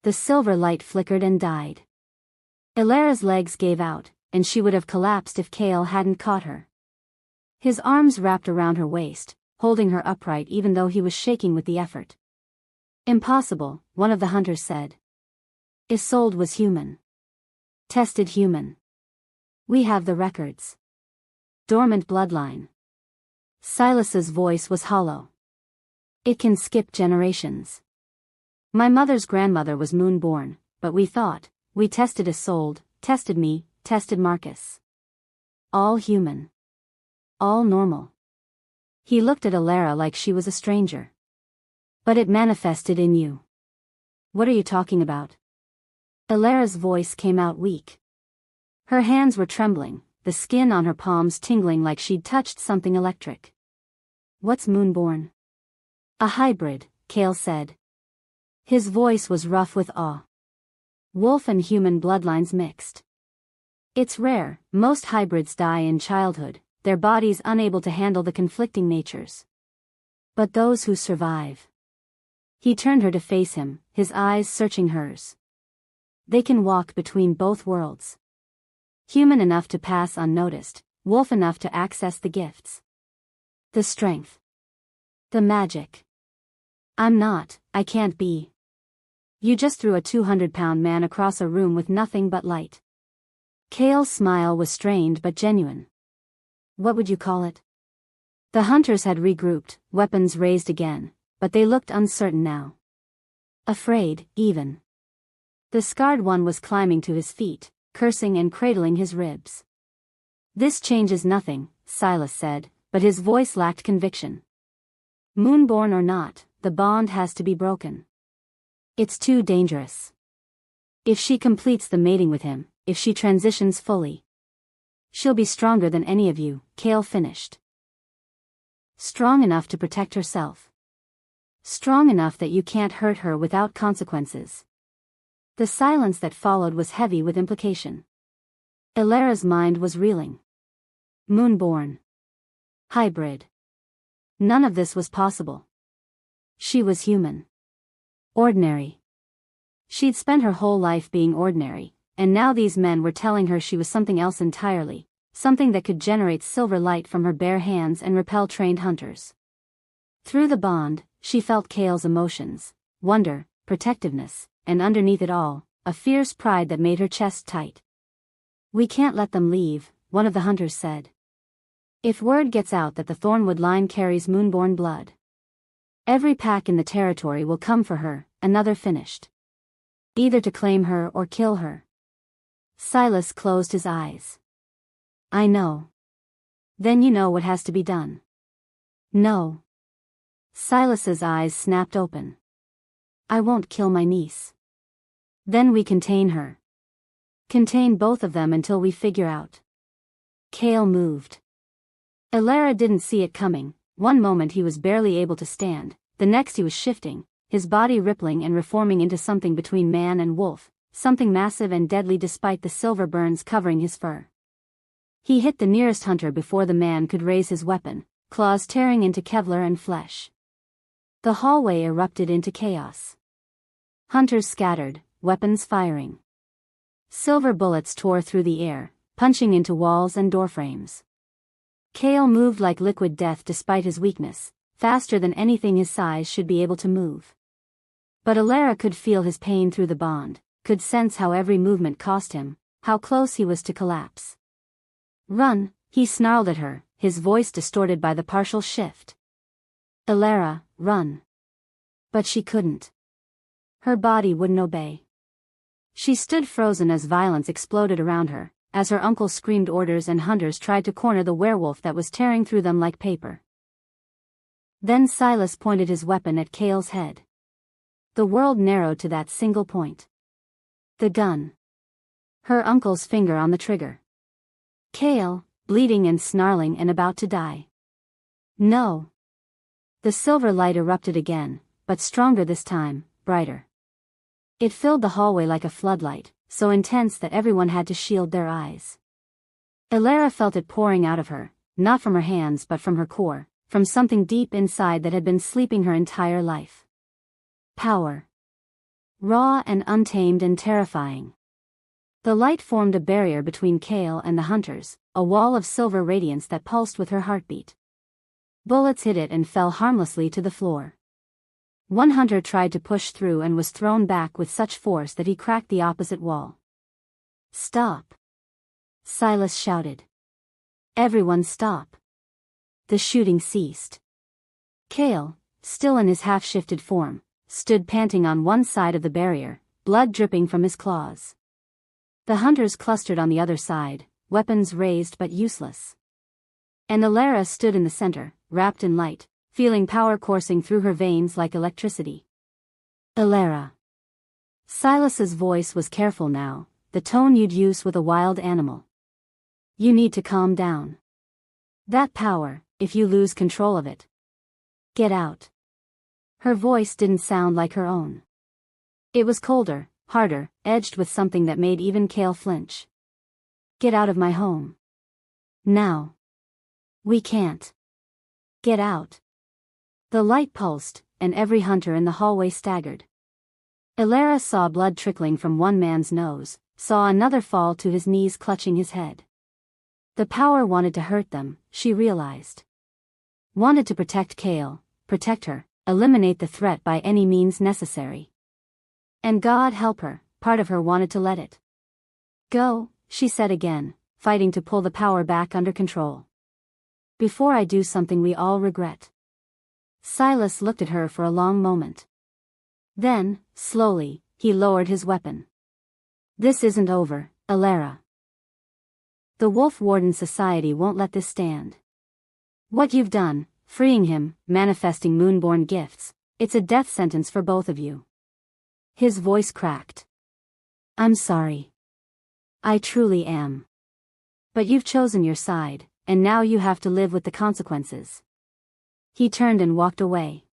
The silver light flickered and died. Elara's legs gave out, and she would have collapsed if Cale hadn't caught her. His arms wrapped around her waist, holding her upright even though he was shaking with the effort. "Impossible," one of the hunters said. "Isolde was human. Tested human. We have the records. Dormant bloodline." Silas's voice was hollow. "It can skip generations. My mother's grandmother was moonborn, but we tested Isolde, tested me, tested Marcus. All human. All normal." He looked at Elara like she was a stranger. "But it manifested in you." "What are you talking about?" Elara's voice came out weak. Her hands were trembling, the skin on her palms tingling like she'd touched something electric. "What's moonborn?" "A hybrid," Cale said. His voice was rough with awe. "Wolf and human bloodlines mixed. It's rare, most hybrids die in childhood, their bodies unable to handle the conflicting natures. But those who survive." He turned her to face him, his eyes searching hers. "They can walk between both worlds. Human enough to pass unnoticed, wolf enough to access the gifts. The strength. The magic. I can't be. You just threw a 200-pound man across a room with nothing but light." Cale's smile was strained but genuine. "What would you call it?" The hunters had regrouped, weapons raised again, but they looked uncertain now. Afraid, even. The scarred one was climbing to his feet, cursing and cradling his ribs. "This changes nothing," Silas said, but his voice lacked conviction. "Moonborn or not, the bond has to be broken. It's too dangerous. If she completes the mating with him, if she transitions fully, she'll be stronger than any of you," Cale finished. "Strong enough to protect herself. Strong enough that you can't hurt her without consequences." The silence that followed was heavy with implication. Elara's mind was reeling. Moonborn. Hybrid. None of this was possible. She was human. Ordinary. She'd spent her whole life being ordinary, and now these men were telling her she was something else entirely, something that could generate silver light from her bare hands and repel trained hunters. Through the bond, she felt Cale's emotions, wonder, protectiveness, and underneath it all, a fierce pride that made her chest tight. "We can't let them leave," one of the hunters said. "If word gets out that the Thornwood line carries Moonborn blood, every pack in the territory will come for her," another finished. "Either to claim her or kill her." Silas closed his eyes. "I know." "Then you know what has to be done." "No." Silas's eyes snapped open. "I won't kill my niece." "Then we contain her. Contain both of them until we figure out." Cale moved. Elara didn't see it coming. One moment he was barely able to stand, the next he was shifting, his body rippling and reforming into something between man and wolf, something massive and deadly despite the silver burns covering his fur. He hit the nearest hunter before the man could raise his weapon, claws tearing into Kevlar and flesh. The hallway erupted into chaos. Hunters scattered, weapons firing. Silver bullets tore through the air, punching into walls and doorframes. Cale moved like liquid death despite his weakness, faster than anything his size should be able to move. But Elara could feel his pain through the bond, could sense how every movement cost him, how close he was to collapse. "Run," he snarled at her, his voice distorted by the partial shift. "Elara, run." But she couldn't. Her body wouldn't obey. She stood frozen as violence exploded around her, as her uncle screamed orders and hunters tried to corner the werewolf that was tearing through them like paper. Then Silas pointed his weapon at Cale's head. The world narrowed to that single point. The gun. Her uncle's finger on the trigger. Cale, bleeding and snarling and about to die. "No." The silver light erupted again, but stronger this time, brighter. It filled the hallway like a floodlight, so intense that everyone had to shield their eyes. Elara felt it pouring out of her, not from her hands but from her core, from something deep inside that had been sleeping her entire life. Power. Raw and untamed and terrifying. The light formed a barrier between Cale and the hunters, a wall of silver radiance that pulsed with her heartbeat. Bullets hit it and fell harmlessly to the floor. One hunter tried to push through and was thrown back with such force that he cracked the opposite wall. "Stop!" Silas shouted. "Everyone stop!" The shooting ceased. Cale, still in his half-shifted form, stood panting on one side of the barrier, blood dripping from his claws. The hunters clustered on the other side, weapons raised but useless. And Elara stood in the center, wrapped in light, feeling power coursing through her veins like electricity. "Elara." Silas's voice was careful now, the tone you'd use with a wild animal. "You need to calm down. That power, if you lose control of it. Get out." Her voice didn't sound like her own. It was colder, harder, edged with something that made even Cale flinch. "Get out of my home. Now." "We can't." "Get out." The light pulsed, and every hunter in the hallway staggered. Elara saw blood trickling from one man's nose, saw another fall to his knees clutching his head. The power wanted to hurt them, she realized. Wanted to protect Cale, protect her, eliminate the threat by any means necessary. And God help her, part of her wanted to let it go, she said again, fighting to pull the power back under control. "Before I do something we all regret." Silas looked at her for a long moment. Then, slowly, he lowered his weapon. "This isn't over, Elara. The Wolf Warden Society won't let this stand. What you've done, freeing him, manifesting Moonborn gifts, it's a death sentence for both of you." His voice cracked. "I'm sorry. I truly am. But you've chosen your side, and now you have to live with the consequences." He turned and walked away.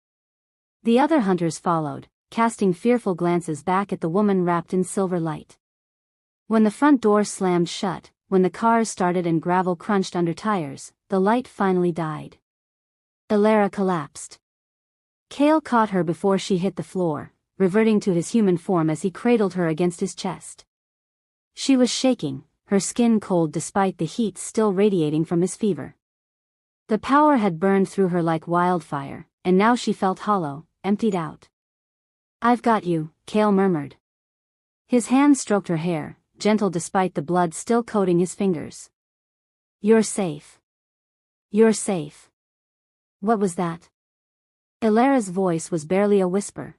The other hunters followed, casting fearful glances back at the woman wrapped in silver light. When the front door slammed shut, when the cars started and gravel crunched under tires, the light finally died. Elara collapsed. Cale caught her before she hit the floor, reverting to his human form as he cradled her against his chest. She was shaking, her skin cold despite the heat still radiating from his fever. The power had burned through her like wildfire, and now she felt hollow, emptied out. "I've got you," Cale murmured. His hand stroked her hair, gentle despite the blood still coating his fingers. "You're safe. You're safe." What was that? Illyra's voice was barely a whisper.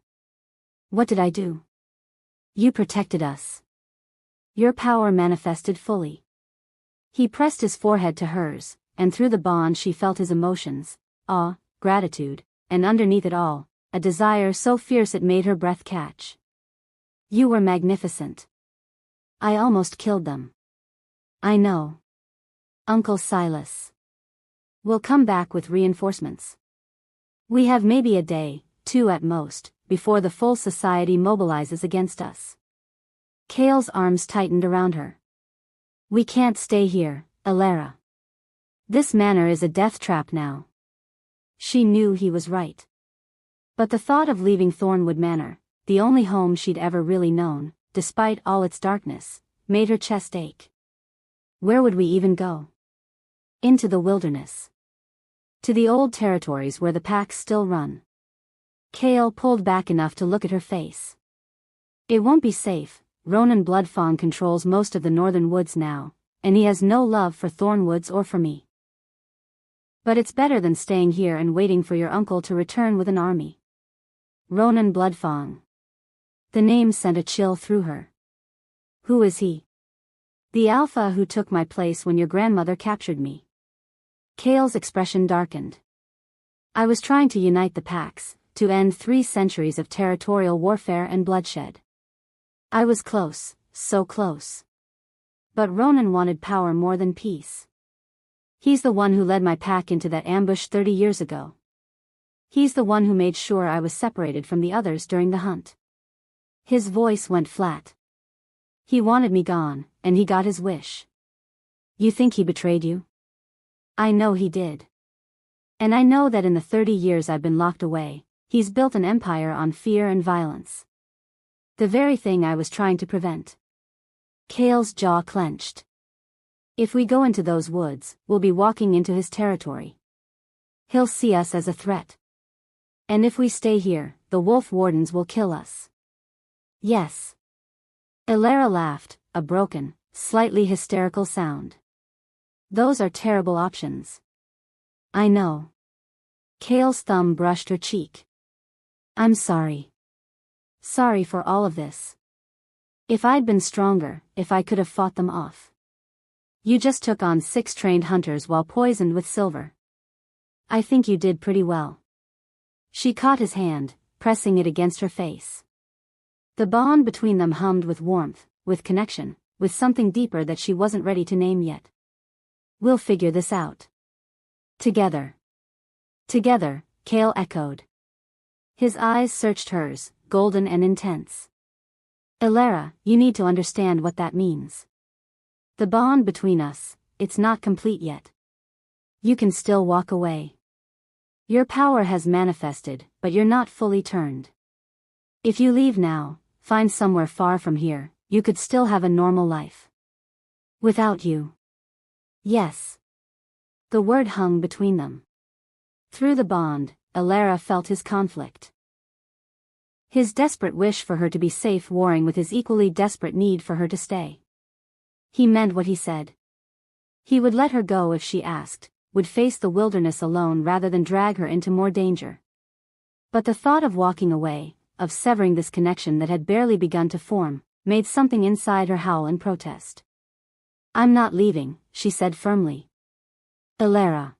"What did I do?" "You protected us. Your power manifested fully." He pressed his forehead to hers, and through the bond she felt his emotions, awe, gratitude, and underneath it all, a desire so fierce it made her breath catch. "You were magnificent. I almost killed them." "I know. Uncle Silas. We'll come back with reinforcements. We have maybe a day, 2 at most, before the full society mobilizes against us." Cale's arms tightened around her. "We can't stay here, Illyra. This manor is a death trap now." She knew he was right. But the thought of leaving Thornwood Manor, the only home she'd ever really known, despite all its darkness, made her chest ache. Where would we even go? Into the wilderness. To the old territories where the packs still run. Cale pulled back enough to look at her face. "It won't be safe. Ronan Bloodfawn controls most of the northern woods now, and he has no love for Thornwoods or for me. But it's better than staying here and waiting for your uncle to return with an army." Ronan Bloodfawn. The name sent a chill through her. "Who is he?" "The Alpha who took my place when your grandmother captured me." Cale's expression darkened. "I was trying to unite the packs, to end 3 centuries of territorial warfare and bloodshed. I was close, so close. But Ronan wanted power more than peace. He's the one who led my pack into that ambush 30 years ago. He's the one who made sure I was separated from the others during the hunt." His voice went flat. "He wanted me gone, and he got his wish." "You think he betrayed you?" "I know he did. And I know that in the 30 years I've been locked away, he's built an empire on fear and violence. The very thing I was trying to prevent." Cale's jaw clenched. "If we go into those woods, we'll be walking into his territory. He'll see us as a threat. And if we stay here, the wolf wardens will kill us." "Yes." Illyra laughed, a broken, slightly hysterical sound. "Those are terrible options." "I know." Cale's thumb brushed her cheek. "I'm sorry. Sorry for all of this. If I'd been stronger, if I could have fought them off. You just took on 6 trained hunters while poisoned with silver. I think you did pretty well." She caught his hand, pressing it against her face. The bond between them hummed with warmth, with connection, with something deeper that she wasn't ready to name yet. "We'll figure this out. Together." "Together," Cale echoed. His eyes searched hers, golden and intense. "Illyra, you need to understand what that means. The bond between us, it's not complete yet. You can still walk away. Your power has manifested, but you're not fully turned. If you leave now, find somewhere far from here, you could still have a normal life. Without you." "Yes." The word hung between them. Through the bond, Illyra felt his conflict. His desperate wish for her to be safe warring with his equally desperate need for her to stay. He meant what he said. He would let her go if she asked, would face the wilderness alone rather than drag her into more danger. But the thought of walking away, of severing this connection that had barely begun to form, made something inside her howl in protest. "I'm not leaving," she said firmly. "Illyra.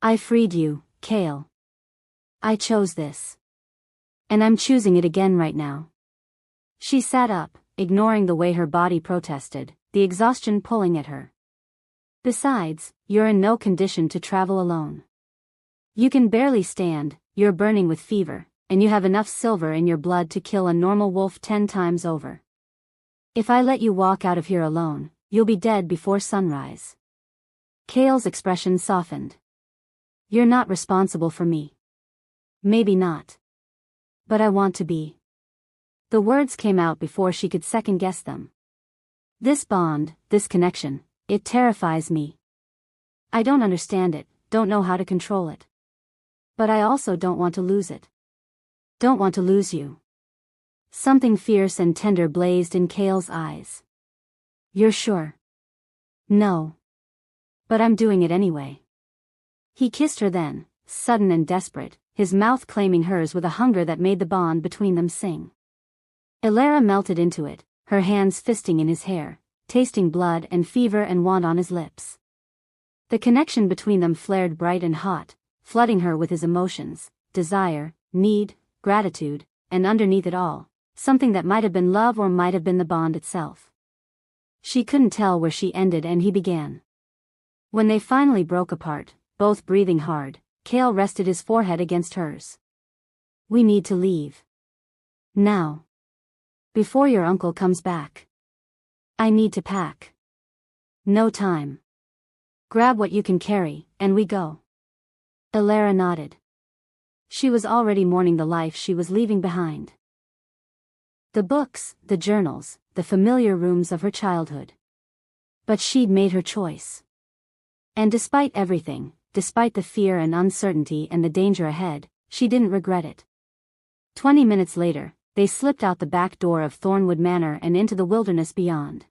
I freed you, Cale. I chose this. And I'm choosing it again right now." She sat up, ignoring the way her body protested, the exhaustion pulling at her. "Besides, you're in no condition to travel alone. You can barely stand, you're burning with fever, and you have enough silver in your blood to kill a normal wolf 10 times over. If I let you walk out of here alone, you'll be dead before sunrise." Cale's expression softened. "You're not responsible for me." "Maybe not. But I want to be." The words came out before she could second-guess them. This bond, this connection, it terrifies me. I don't understand it, don't know how to control it. But I also don't want to lose it. Don't want to lose you. Something fierce and tender blazed in Cale's eyes. You're sure? No. But I'm doing it anyway. He kissed her then, sudden and desperate, his mouth claiming hers with a hunger that made the bond between them sing. Elara melted into it, her hands fisting in his hair, tasting blood and fever and want on his lips. The connection between them flared bright and hot, flooding her with his emotions, desire, need, gratitude, and underneath it all, something that might have been love or might have been the bond itself. She couldn't tell where she ended and he began. When they finally broke apart, both breathing hard, Cale rested his forehead against hers. We need to leave. Now. Before your uncle comes back. I need to pack. No time. Grab what you can carry, and we go. Elara nodded. She was already mourning the life she was leaving behind. The books, the journals, the familiar rooms of her childhood. But she'd made her choice. And despite everything, despite the fear and uncertainty and the danger ahead, she didn't regret it. 20 minutes later, they slipped out the back door of Thornwood Manor and into the wilderness beyond.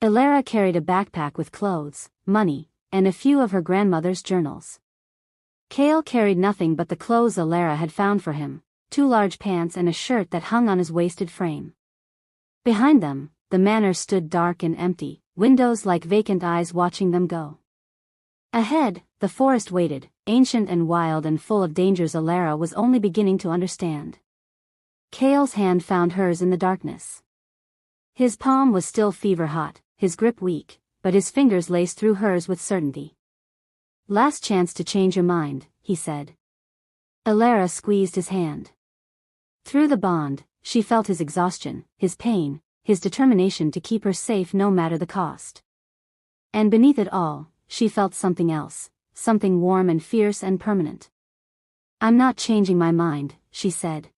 Elara carried a backpack with clothes, money, and a few of her grandmother's journals. Cale carried nothing but the clothes Elara had found for him, 2 large pants and a shirt that hung on his wasted frame. Behind them, the manor stood dark and empty, windows like vacant eyes watching them go. Ahead, the forest waited, ancient and wild and full of dangers Elara was only beginning to understand. Cale's hand found hers in the darkness. His palm was still fever-hot, his grip weak, but his fingers laced through hers with certainty. Last chance to change your mind, he said. Elara squeezed his hand. Through the bond, she felt his exhaustion, his pain, his determination to keep her safe no matter the cost. And beneath it all, she felt something else, something warm and fierce and permanent. I'm not changing my mind, she said.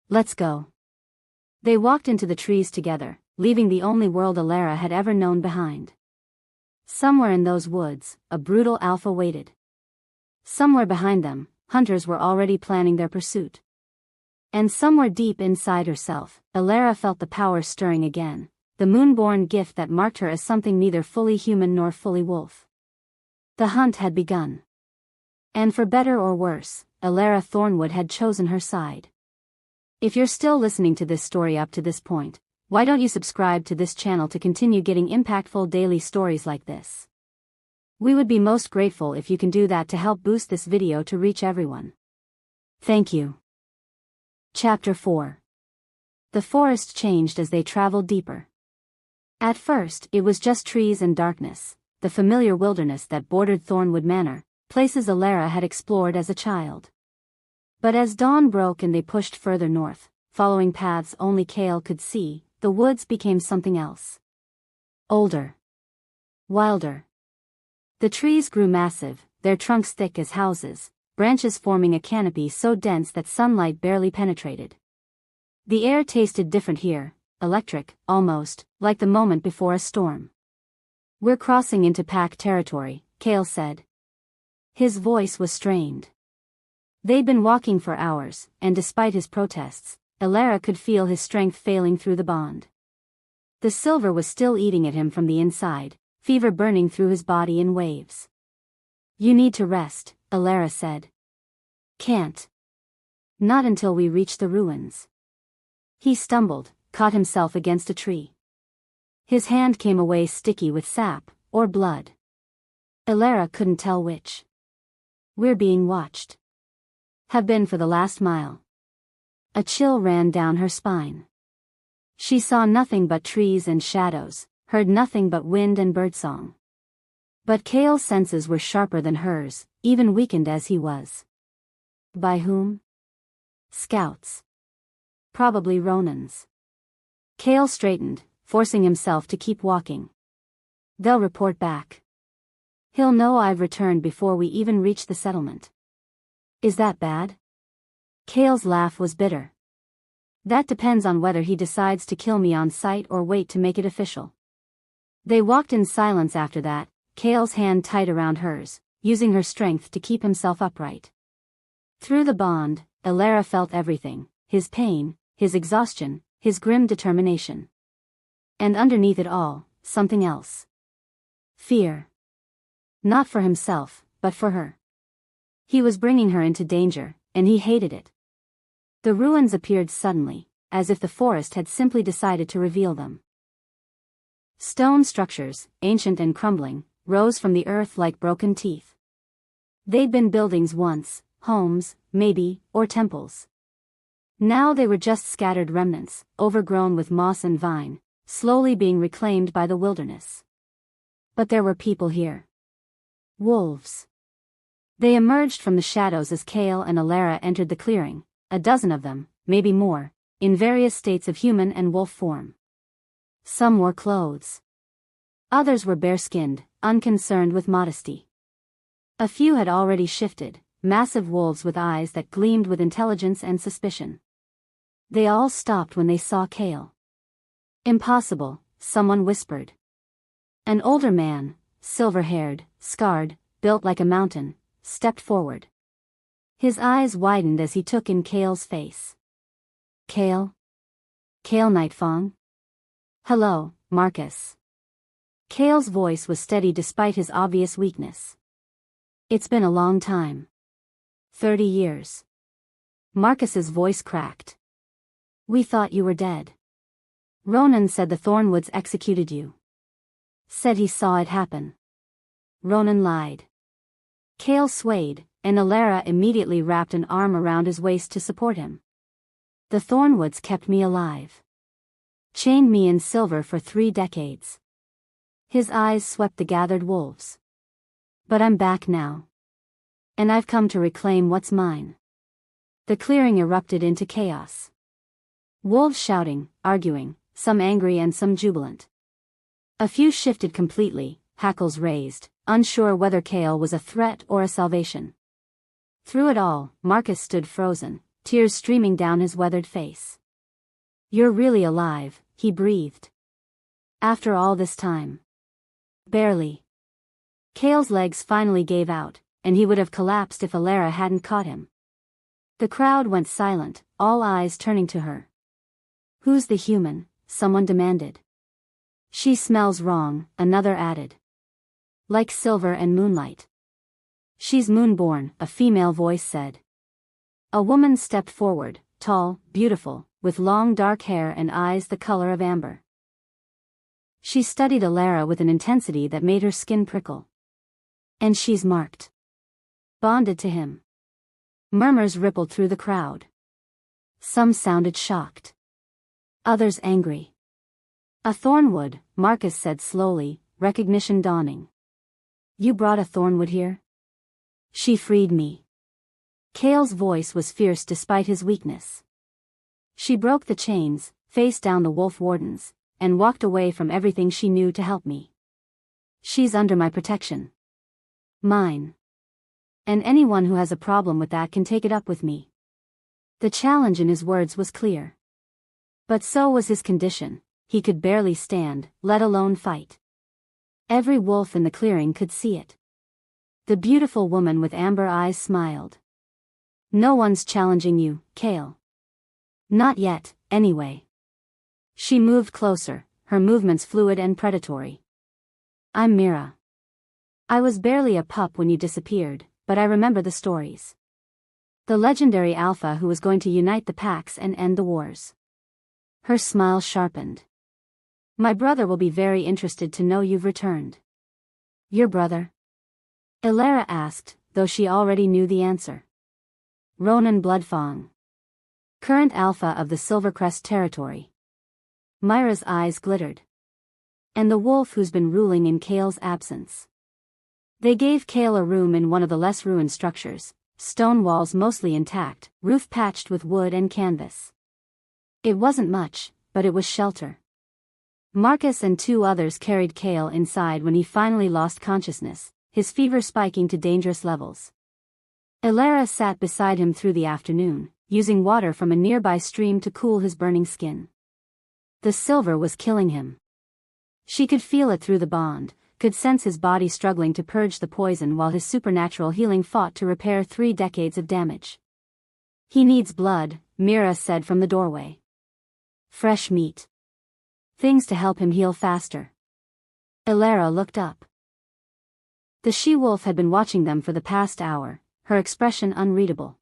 Let's go. They walked into the trees together, leaving the only world Elara had ever known behind. Somewhere in those woods, a brutal alpha waited. Somewhere behind them, hunters were already planning their pursuit. And somewhere deep inside herself, Elara felt the power stirring again, the moonborn gift that marked her as something neither fully human nor fully wolf. The hunt had begun. And for better or worse, Elara Thornwood had chosen her side. If you're still listening to this story up to this point, why don't you subscribe to this channel to continue getting impactful daily stories like this? We would be most grateful if you can do that to help boost this video to reach everyone. Thank you. Chapter 4. The forest changed as they traveled deeper. At first, it was just trees and darkness, the familiar wilderness that bordered Thornwood Manor, places Elara had explored as a child. But as dawn broke and they pushed further north, following paths only Cale could see, the woods became something else. Older. Wilder. The trees grew massive, their trunks thick as houses, branches forming a canopy so dense that sunlight barely penetrated. The air tasted different here, electric, almost, like the moment before a storm. We're crossing into pack territory, Cale said. His voice was strained. They'd been walking for hours, and despite his protests, Elara could feel his strength failing through the bond. The silver was still eating at him from the inside, fever burning through his body in waves. You need to rest, Elara said. Can't. Not until we reach the ruins. He stumbled, caught himself against a tree. His hand came away sticky with sap, or blood. Elara couldn't tell which. We're being watched. Have been for the last mile. A chill ran down her spine. She saw nothing but trees and shadows, heard nothing but wind and birdsong. But Cale's senses were sharper than hers, even weakened as he was. By whom? Scouts. Probably Ronans. Cale straightened, forcing himself to keep walking. They'll report back. He'll know I've returned before we even reach the settlement. Is that bad? Cale's laugh was bitter. That depends on whether he decides to kill me on sight or wait to make it official. They walked in silence after that, Cale's hand tight around hers, using her strength to keep himself upright. Through the bond, Elara felt everything, his pain, his exhaustion, his grim determination. And underneath it all, something else. Fear. Not for himself, but for her. He was bringing her into danger, and he hated it. The ruins appeared suddenly, as if the forest had simply decided to reveal them. Stone structures, ancient and crumbling, rose from the earth like broken teeth. They'd been buildings once, homes, maybe, or temples. Now they were just scattered remnants, overgrown with moss and vine, slowly being reclaimed by the wilderness. But there were people here. Wolves. They emerged from the shadows as Cale and Elara entered the clearing, a dozen of them, maybe more, in various states of human and wolf form. Some wore clothes. Others were bare-skinned, unconcerned with modesty. A few had already shifted, massive wolves with eyes that gleamed with intelligence and suspicion. They all stopped when they saw Cale. Impossible, someone whispered. An older man, silver-haired, scarred, built like a mountain, stepped forward. His eyes widened as he took in Cale's face. Cale? Cale Nightfang? Hello, Marcus. Cale's voice was steady despite his obvious weakness. It's been a long time. 30 years. Marcus's voice cracked. We thought you were dead. Ronan said the Thornwoods executed you. Said he saw it happen. Ronan lied. Cale swayed, and Elara immediately wrapped an arm around his waist to support him. The Thornwoods kept me alive. Chained me in silver for 3 decades. His eyes swept the gathered wolves. But I'm back now. And I've come to reclaim what's mine. The clearing erupted into chaos. Wolves shouting, arguing, some angry and some jubilant. A few shifted completely, hackles raised, unsure whether Cale was a threat or a salvation. Through it all, Marcus stood frozen, tears streaming down his weathered face. You're really alive, he breathed. After all this time. Barely. Cale's legs finally gave out, and he would have collapsed if Elara hadn't caught him. The crowd went silent, all eyes turning to her. Who's the human? Someone demanded. She smells wrong, another added. Like silver and moonlight. She's moonborn, a female voice said. A woman stepped forward, tall, beautiful, with long dark hair and eyes the color of amber. She studied Elara with an intensity that made her skin prickle. And she's marked. Bonded to him. Murmurs rippled through the crowd. Some sounded shocked. Others angry. A Thornwood, Marcus said slowly, recognition dawning. You brought a Thornwood here? She freed me. Cale's voice was fierce despite his weakness. She broke the chains, faced down the wolf wardens, and walked away from everything she knew to help me. She's under my protection. Mine. And anyone who has a problem with that can take it up with me. The challenge in his words was clear. But so was his condition. He could barely stand, let alone fight. Every wolf in the clearing could see it. The beautiful woman with amber eyes smiled. No one's challenging you, Cale. Not yet, anyway. She moved closer, her movements fluid and predatory. I'm Mira. I was barely a pup when you disappeared, but I remember the stories. The legendary Alpha who was going to unite the packs and end the wars. Her smile sharpened. My brother will be very interested to know you've returned. Your brother? Elara asked, though she already knew the answer. Ronan Bloodfang. Current Alpha of the Silvercrest territory. Myra's eyes glittered. And the wolf who's been ruling in Cale's absence. They gave Cale a room in one of the less ruined structures, stone walls mostly intact, roof patched with wood and canvas. It wasn't much, but it was shelter. Marcus and 2 others carried Cale inside when he finally lost consciousness, his fever spiking to dangerous levels. Elara sat beside him through the afternoon, using water from a nearby stream to cool his burning skin. The silver was killing him. She could feel it through the bond, could sense his body struggling to purge the poison while his supernatural healing fought to repair 3 decades of damage. He needs blood, Mira said from the doorway. Fresh meat. Things to help him heal faster. Elara looked up. The she-wolf had been watching them for the past hour, her expression unreadable.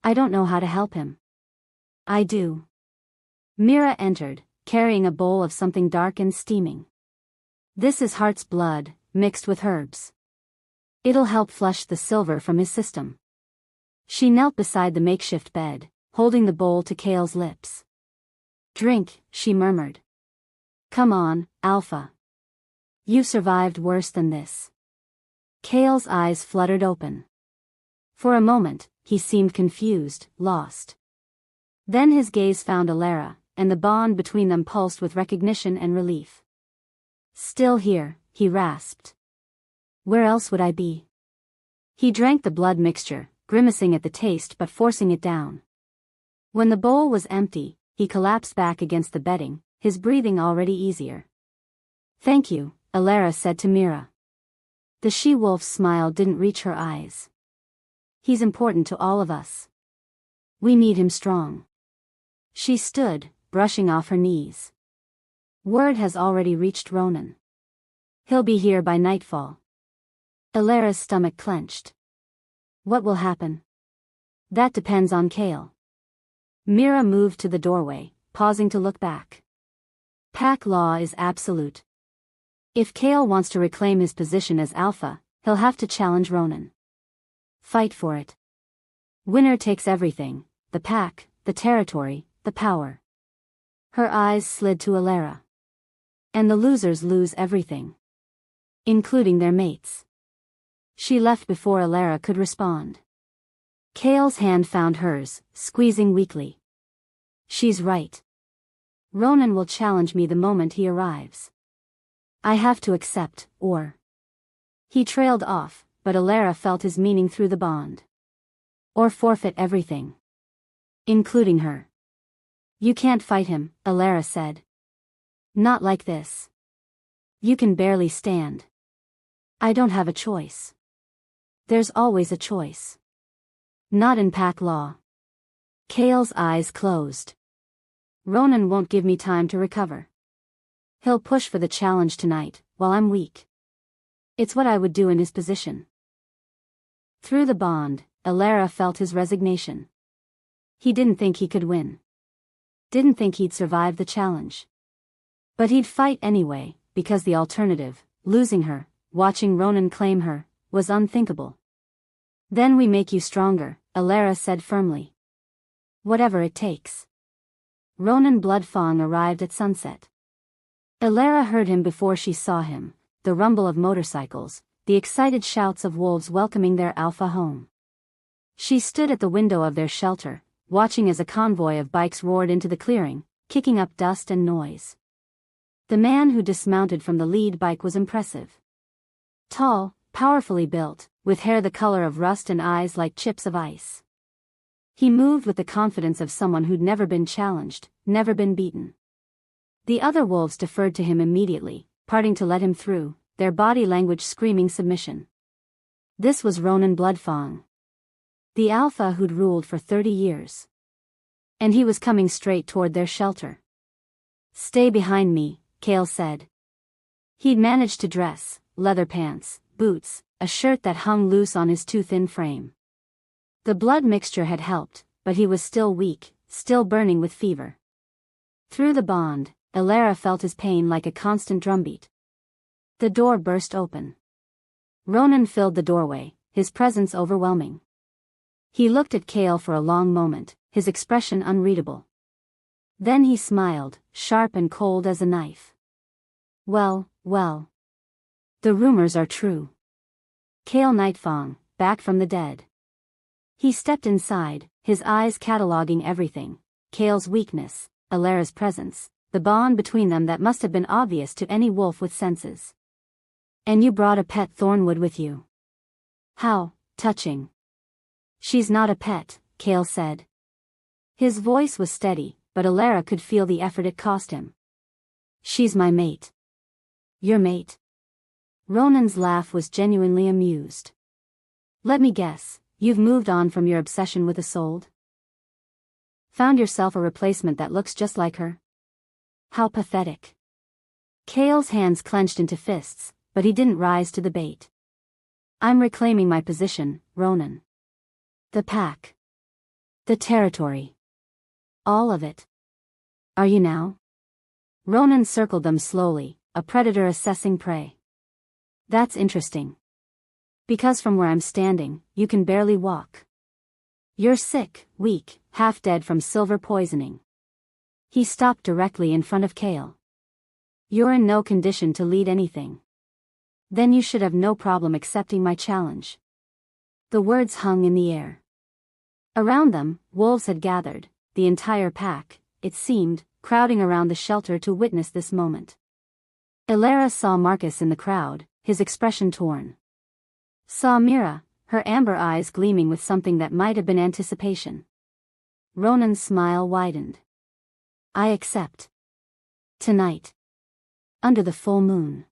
I don't know how to help him. I do. Mira entered, carrying a bowl of something dark and steaming. This is heart's blood, mixed with herbs. It'll help flush the silver from his system. She knelt beside the makeshift bed, holding the bowl to Kale's lips. Drink, she murmured. Come on, Alpha. You survived worse than this. Kale's eyes fluttered open. For a moment, he seemed confused, lost. Then his gaze found Elara, and the bond between them pulsed with recognition and relief. Still here, he rasped. Where else would I be? He drank the blood mixture, grimacing at the taste but forcing it down. When the bowl was empty, he collapsed back against the bedding, his breathing already easier. Thank you, Elara said to Mira. The she-wolf's smile didn't reach her eyes. He's important to all of us. We need him strong. She stood, brushing off her knees. Word has already reached Ronan. He'll be here by nightfall. Elara's stomach clenched. What will happen? That depends on Kale. Mira moved to the doorway, pausing to look back. Pack law is absolute. If Kale wants to reclaim his position as Alpha, he'll have to challenge Ronan. Fight for it. Winner takes everything, the pack, the territory, the power. Her eyes slid to Elara. And the losers lose everything. Including their mates. She left before Elara could respond. Kale's hand found hers, squeezing weakly. She's right. Ronan will challenge me the moment he arrives. I have to accept, or... He trailed off, but Elara felt his meaning through the bond. Or forfeit everything. Including her. You can't fight him, Elara said. Not like this. You can barely stand. I don't have a choice. There's always a choice. Not in pack law. Kale's eyes closed. Ronan won't give me time to recover. He'll push for the challenge tonight, while I'm weak. It's what I would do in his position. Through the bond, Elara felt his resignation. He didn't think he could win. Didn't think he'd survive the challenge. But he'd fight anyway, because the alternative, losing her, watching Ronan claim her, was unthinkable. Then we make you stronger, Elara said firmly. Whatever it takes. Ronan Bloodfang arrived at sunset. Elara heard him before she saw him, the rumble of motorcycles, the excited shouts of wolves welcoming their alpha home. She stood at the window of their shelter, watching as a convoy of bikes roared into the clearing, kicking up dust and noise. The man who dismounted from the lead bike was impressive. Tall, powerfully built, with hair the color of rust and eyes like chips of ice. He moved with the confidence of someone who'd never been challenged, never been beaten. The other wolves deferred to him immediately, parting to let him through, their body language screaming submission. This was Ronan Bloodfang. The alpha who'd ruled for 30 years. And he was coming straight toward their shelter. Stay behind me, Kale said. He'd managed to dress, leather pants, boots, a shirt that hung loose on his too thin frame. The blood mixture had helped, but he was still weak, still burning with fever. Through the bond, Elara felt his pain like a constant drumbeat. The door burst open. Ronan filled the doorway, his presence overwhelming. He looked at Kale for a long moment, his expression unreadable. Then he smiled, sharp and cold as a knife. Well, well. The rumors are true. Kale Nightfang, back from the dead. He stepped inside, his eyes cataloging everything. Kale's weakness, Elara's presence, the bond between them that must have been obvious to any wolf with senses. And you brought a pet Thornwood with you. How touching. She's not a pet, Kale said. His voice was steady, but Elara could feel the effort it cost him. She's my mate. Your mate? Ronan's laugh was genuinely amused. Let me guess, you've moved on from your obsession with Isolde? Found yourself a replacement that looks just like her? How pathetic. Kael's hands clenched into fists, but he didn't rise to the bait. I'm reclaiming my position, Ronan. The pack. The territory. All of it. Are you now? Ronan circled them slowly, a predator assessing prey. That's interesting. Because from where I'm standing, you can barely walk. You're sick, weak, half dead from silver poisoning. He stopped directly in front of Kael. You're in no condition to lead anything. Then you should have no problem accepting my challenge. The words hung in the air. Around them, wolves had gathered, the entire pack, it seemed, crowding around the shelter to witness this moment. Elara saw Marcus in the crowd, his expression torn. Saw Mira, her amber eyes gleaming with something that might have been anticipation. Ronan's smile widened. I accept. Tonight. Under the full moon.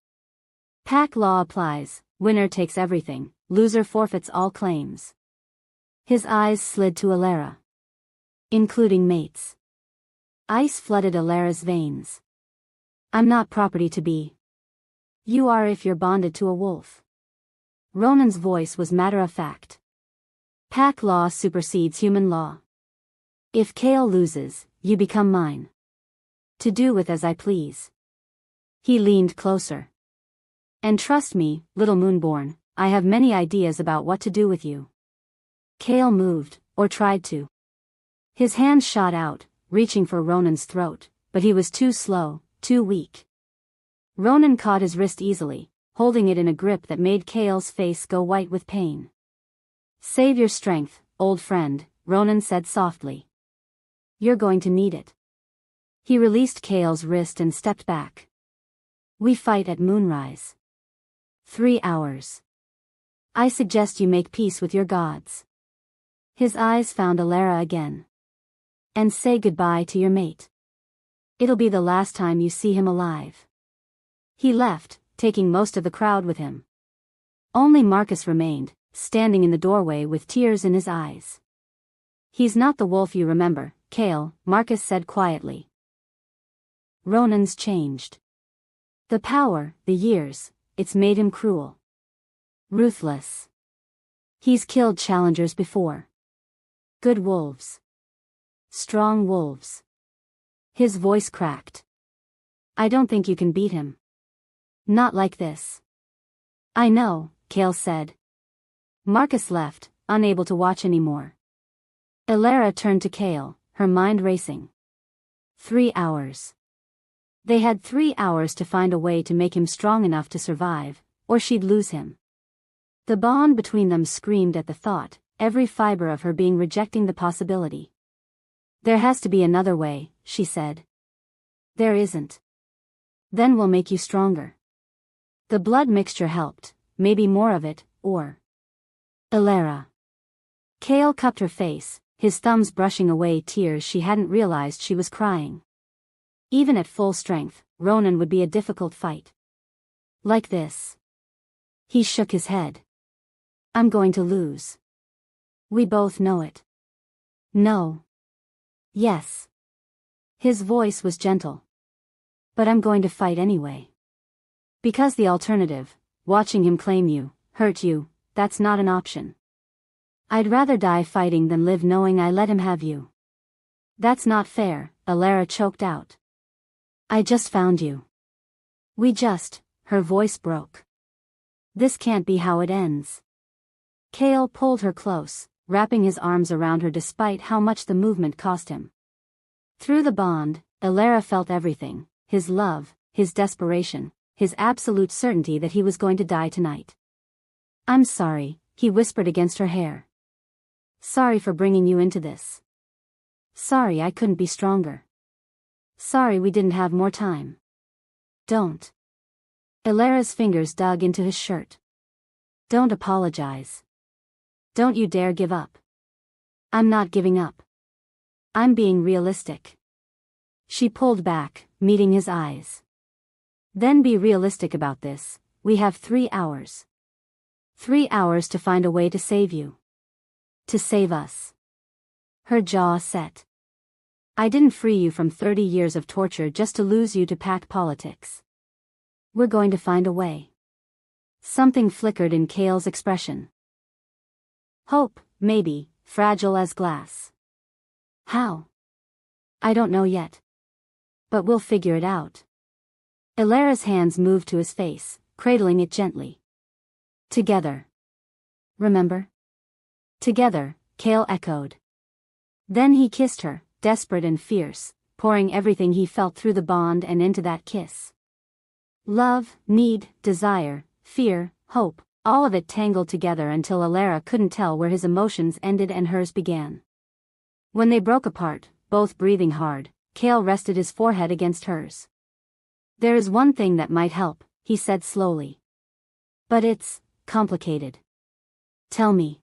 Pack law applies, winner takes everything, loser forfeits all claims. His eyes slid to Elara. Including mates. Ice flooded Alara's veins. I'm not property to be. You are if you're bonded to a wolf. Ronan's voice was matter-of-fact. Pack law supersedes human law. If Kael loses, you become mine. To do with as I please. He leaned closer. And trust me, little Moonborn, I have many ideas about what to do with you. Kael moved, or tried to. His hand shot out, reaching for Ronan's throat, but he was too slow, too weak. Ronan caught his wrist easily, holding it in a grip that made Kael's face go white with pain. Save your strength, old friend, Ronan said softly. You're going to need it. He released Kael's wrist and stepped back. We fight at moonrise. 3 hours. I suggest you make peace with your gods. His eyes found Elara again. And say goodbye to your mate. It'll be the last time you see him alive. He left, taking most of the crowd with him. Only Marcus remained, standing in the doorway with tears in his eyes. He's not the wolf you remember, Kael, Marcus said quietly. Ronan's changed. The power, the years, it's made him cruel. Ruthless. He's killed challengers before. Good wolves. Strong wolves. His voice cracked. I don't think you can beat him. Not like this. I know, Kael said. Marcus left, unable to watch anymore. Elara turned to Kael, her mind racing. 3 hours. They had 3 hours to find a way to make him strong enough to survive, or she'd lose him. The bond between them screamed at the thought, every fiber of her being rejecting the possibility. There has to be another way, she said. There isn't. Then we'll make you stronger. The blood mixture helped, maybe more of it, or... Elara. Kael cupped her face, his thumbs brushing away tears she hadn't realized she was crying. Even at full strength, Ronan would be a difficult fight. Like this. He shook his head. I'm going to lose. We both know it. No. Yes. His voice was gentle. But I'm going to fight anyway. Because the alternative, watching him claim you, hurt you, that's not an option. I'd rather die fighting than live knowing I let him have you. That's not fair, Elara choked out. I just found you. Her voice broke. This can't be how it ends. Kael pulled her close, wrapping his arms around her despite how much the movement cost him. Through the bond, Elara felt everything, his love, his desperation, his absolute certainty that he was going to die tonight. I'm sorry, he whispered against her hair. Sorry for bringing you into this. Sorry I couldn't be stronger. Sorry we didn't have more time. Don't. Elara's fingers dug into his shirt. Don't apologize. Don't you dare give up. I'm not giving up. I'm being realistic. She pulled back, meeting his eyes. Then be realistic about this. We have 3 hours. 3 hours to find a way to save you. To save us. Her jaw set. I didn't free you from 30 years of torture just to lose you to pack politics. We're going to find a way. Something flickered in Cale's expression. Hope, maybe, fragile as glass. How? I don't know yet. But we'll figure it out. Ilara's hands moved to his face, cradling it gently. Together. Remember? Together, Cale echoed. Then he kissed her, desperate and fierce, pouring everything he felt through the bond and into that kiss. Love, need, desire, fear, hope, all of it tangled together until Ilara couldn't tell where his emotions ended and hers began. When they broke apart, both breathing hard, Cale rested his forehead against hers. There is one thing that might help, he said slowly. But it's complicated. Tell me.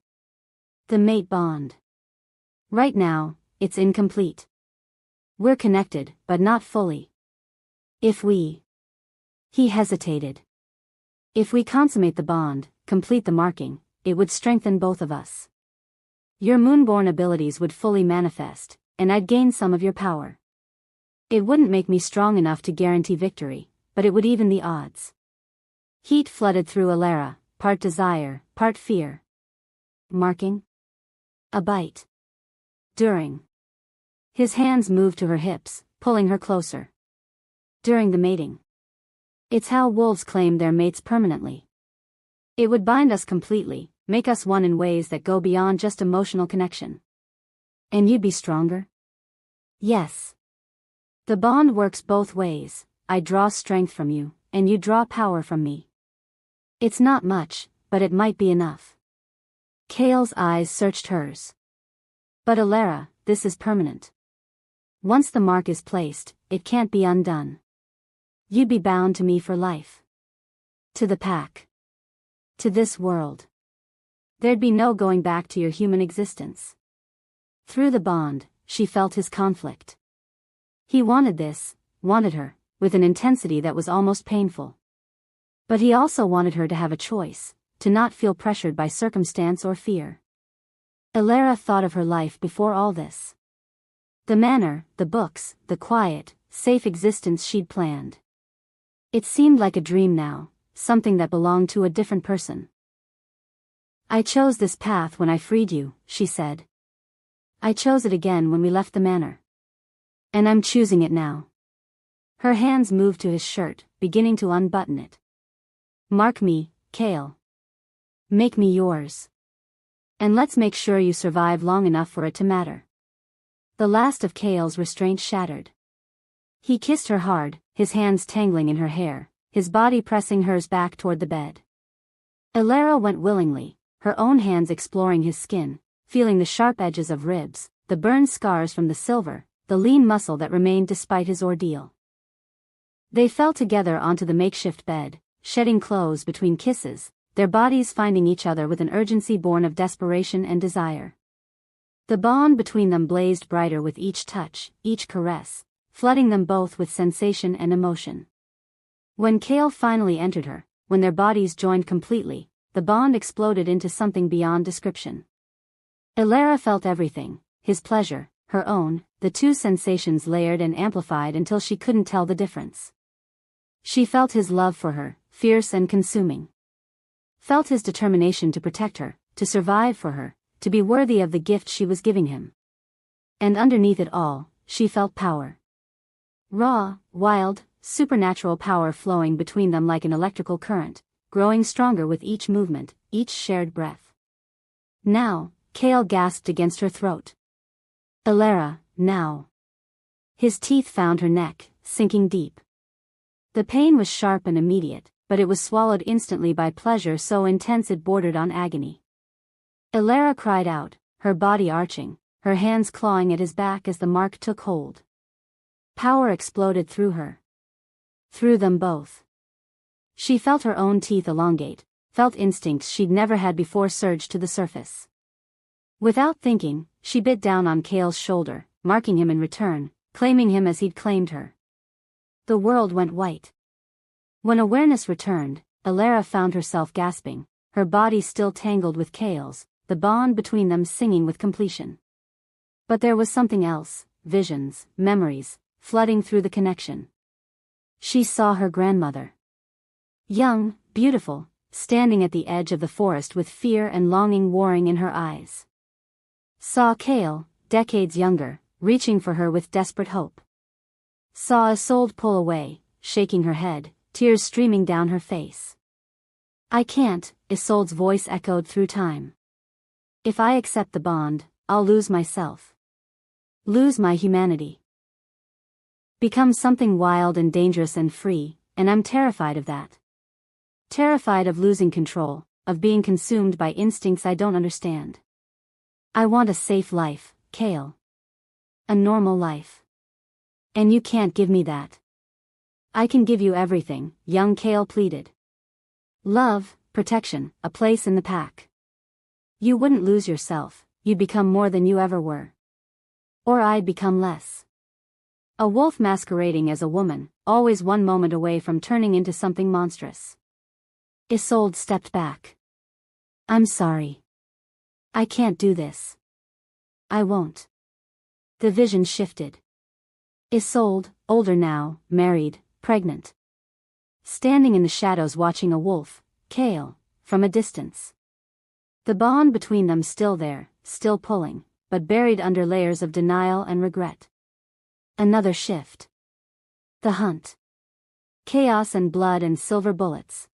The mate bond. Right now, it's incomplete. We're connected, but not fully. If we... He hesitated. If we consummate the bond, complete the marking, it would strengthen both of us. Your moonborn abilities would fully manifest, and I'd gain some of your power. It wouldn't make me strong enough to guarantee victory, but it would even the odds. Heat flooded through Ilara, part desire, part fear. Marking? A bite. During. His hands moved to her hips, pulling her closer. During the mating. It's how wolves claim their mates permanently. It would bind us completely, make us one in ways that go beyond just emotional connection. And you'd be stronger? Yes. The bond works both ways. I draw strength from you, and you draw power from me. It's not much, but it might be enough. Cale's eyes searched hers. But Ilara, this is permanent. Once the mark is placed, it can't be undone. You'd be bound to me for life. To the pack. To this world. There'd be no going back to your human existence. Through the bond, she felt his conflict. He wanted this, wanted her, with an intensity that was almost painful. But he also wanted her to have a choice, to not feel pressured by circumstance or fear. Ilara thought of her life before all this. The manor, the books, the quiet, safe existence she'd planned. It seemed like a dream now, something that belonged to a different person. I chose this path when I freed you, she said. I chose it again when we left the manor. And I'm choosing it now. Her hands moved to his shirt, beginning to unbutton it. Mark me, Cale. Make me yours. And let's make sure you survive long enough for it to matter. The last of Cale's restraint shattered. He kissed her hard, his hands tangling in her hair, his body pressing hers back toward the bed. Ilara went willingly, her own hands exploring his skin, feeling the sharp edges of ribs, the burned scars from the silver, the lean muscle that remained despite his ordeal. They fell together onto the makeshift bed, shedding clothes between kisses, their bodies finding each other with an urgency born of desperation and desire. The bond between them blazed brighter with each touch, each caress, flooding them both with sensation and emotion. When Cale finally entered her, when their bodies joined completely, the bond exploded into something beyond description. Ilara felt everything, his pleasure, her own, the two sensations layered and amplified until she couldn't tell the difference. She felt his love for her, fierce and consuming. Felt his determination to protect her, to survive for her, to be worthy of the gift she was giving him. And underneath it all, she felt power. Raw, wild, supernatural power flowing between them like an electrical current, growing stronger with each movement, each shared breath. Now, Cale gasped against her throat. Ilara, now. His teeth found her neck, sinking deep. The pain was sharp and immediate, but it was swallowed instantly by pleasure so intense it bordered on agony. Ilara cried out, her body arching, her hands clawing at his back as the mark took hold. Power exploded through her. Through them both. She felt her own teeth elongate, felt instincts she'd never had before surge to the surface. Without thinking, she bit down on Cale's shoulder, marking him in return, claiming him as he'd claimed her. The world went white. When awareness returned, Elara found herself gasping, her body still tangled with Cale's, the bond between them singing with completion. But there was something else, visions, memories, flooding through the connection. She saw her grandmother. Young, beautiful, standing at the edge of the forest with fear and longing warring in her eyes. Saw Cale, decades younger, reaching for her with desperate hope. Saw Isolde pull away, shaking her head, tears streaming down her face. I can't, Isolde's voice echoed through time. If I accept the bond, I'll lose myself. Lose my humanity. Become something wild and dangerous and free, and I'm terrified of that. Terrified of losing control, of being consumed by instincts I don't understand. I want a safe life, Cale. A normal life. And you can't give me that. I can give you everything, young Cale pleaded. Love, protection, a place in the pack. You wouldn't lose yourself, you'd become more than you ever were. Or I'd become less. A wolf masquerading as a woman, always one moment away from turning into something monstrous. Isolde stepped back. I'm sorry. I can't do this. I won't. The vision shifted. Isolde, older now, married, pregnant. Standing in the shadows watching a wolf, Cale, from a distance. The bond between them still there, still pulling, but buried under layers of denial and regret. Another shift. The hunt. Chaos and blood and silver bullets.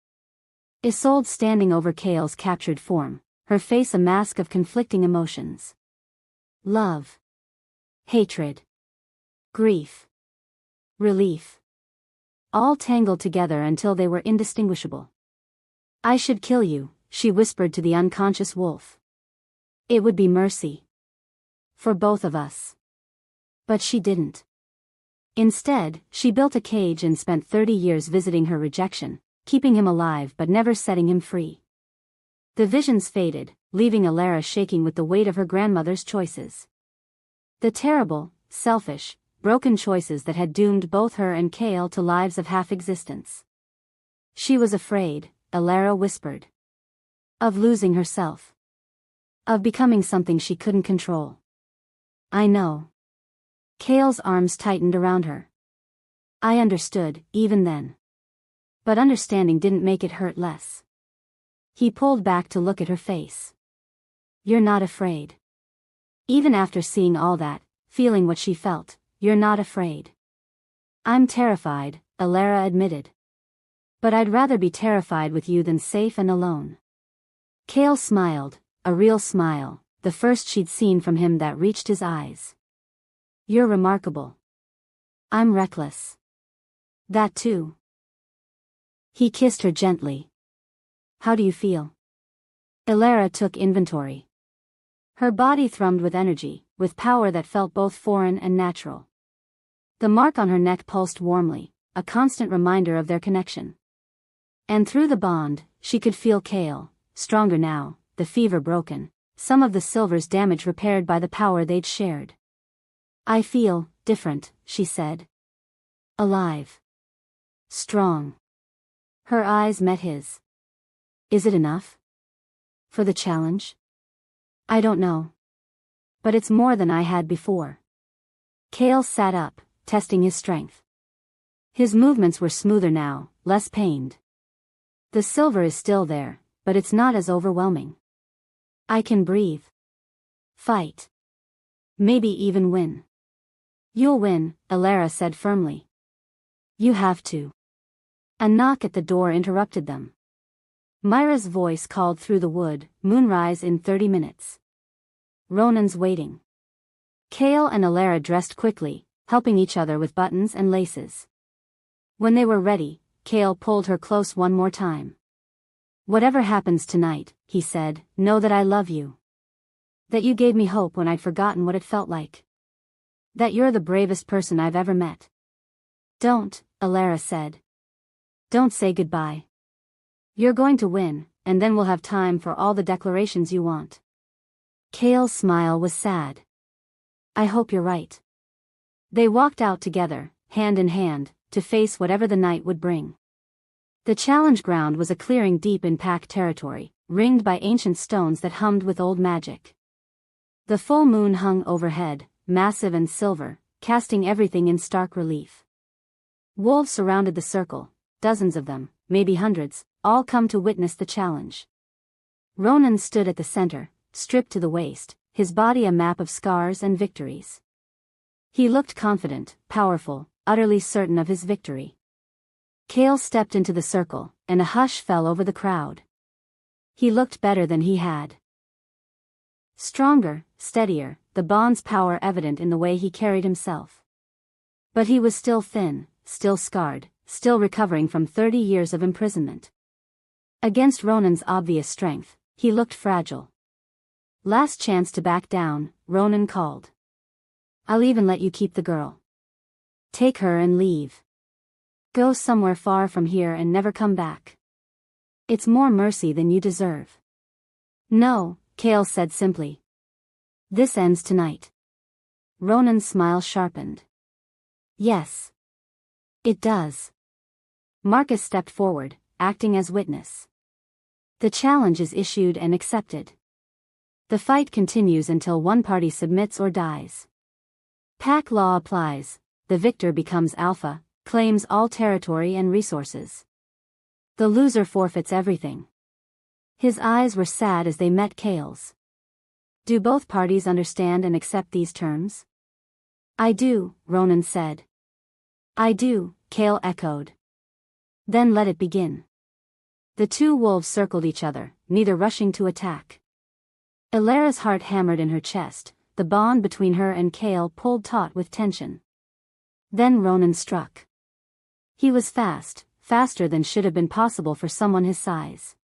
Isolde standing over Cale's captured form, her face a mask of conflicting emotions. Love. Hatred. Grief. Relief. All tangled together until they were indistinguishable. I should kill you, she whispered to the unconscious wolf. It would be mercy. For both of us. But she didn't. Instead, she built a cage and spent 30 years visiting her rejection, keeping him alive but never setting him free. The visions faded, leaving Elara shaking with the weight of her grandmother's choices. The terrible, selfish, broken choices that had doomed both her and Cale to lives of half-existence. She was afraid, Elara whispered. Of losing herself. Of becoming something she couldn't control. I know. Cale's arms tightened around her. I understood, even then. But understanding didn't make it hurt less. He pulled back to look at her face. You're not afraid. Even after seeing all that, feeling what she felt, you're not afraid. I'm terrified, Elara admitted. But I'd rather be terrified with you than safe and alone. Cale smiled, a real smile, the first she'd seen from him that reached his eyes. You're remarkable. I'm reckless. That too. He kissed her gently. How do you feel? Elara took inventory. Her body thrummed with energy, with power that felt both foreign and natural. The mark on her neck pulsed warmly, a constant reminder of their connection. And through the bond, she could feel Cale, stronger now, the fever broken, some of the silver's damage repaired by the power they'd shared. I feel different, she said. Alive. Strong. Her eyes met his. Is it enough? For the challenge? I don't know. But it's more than I had before. Cale sat up, testing his strength. His movements were smoother now, less pained. The silver is still there, but it's not as overwhelming. I can breathe. Fight. Maybe even win. You'll win, Elara said firmly. You have to. A knock at the door interrupted them. Myra's voice called through the wood, moonrise in 30 minutes. Ronan's waiting. Cale and Elara dressed quickly, helping each other with buttons and laces. When they were ready, Cale pulled her close one more time. Whatever happens tonight, he said, know that I love you. That you gave me hope when I'd forgotten what it felt like. That you're the bravest person I've ever met. Don't, Elara said. Don't say goodbye. You're going to win, and then we'll have time for all the declarations you want. Cale's smile was sad. I hope you're right. They walked out together, hand in hand, to face whatever the night would bring. The challenge ground was a clearing deep in Pack territory, ringed by ancient stones that hummed with old magic. The full moon hung overhead, massive and silver, casting everything in stark relief. Wolves surrounded the circle, dozens of them, maybe hundreds, all come to witness the challenge. Ronan stood at the center, stripped to the waist, his body a map of scars and victories. He looked confident, powerful, utterly certain of his victory. Kale stepped into the circle, and a hush fell over the crowd. He looked better than he had. Stronger, steadier, the bond's power evident in the way he carried himself. But he was still thin, still scarred, still recovering from 30 years of imprisonment. Against Ronan's obvious strength, he looked fragile. Last chance to back down, Ronan called. I'll even let you keep the girl. Take her and leave. Go somewhere far from here and never come back. It's more mercy than you deserve. No, Kale said simply. This ends tonight. Ronan's smile sharpened. Yes. It does. Marcus stepped forward, acting as witness. The challenge is issued and accepted. The fight continues until one party submits or dies. Pack law applies, the victor becomes alpha, claims all territory and resources. The loser forfeits everything. His eyes were sad as they met Kale's. Do both parties understand and accept these terms? I do, Ronan said. I do, Kale echoed. Then let it begin. The two wolves circled each other, neither rushing to attack. Elara's heart hammered in her chest, the bond between her and Kale pulled taut with tension. Then Ronan struck. He was fast, faster than should have been possible for someone his size.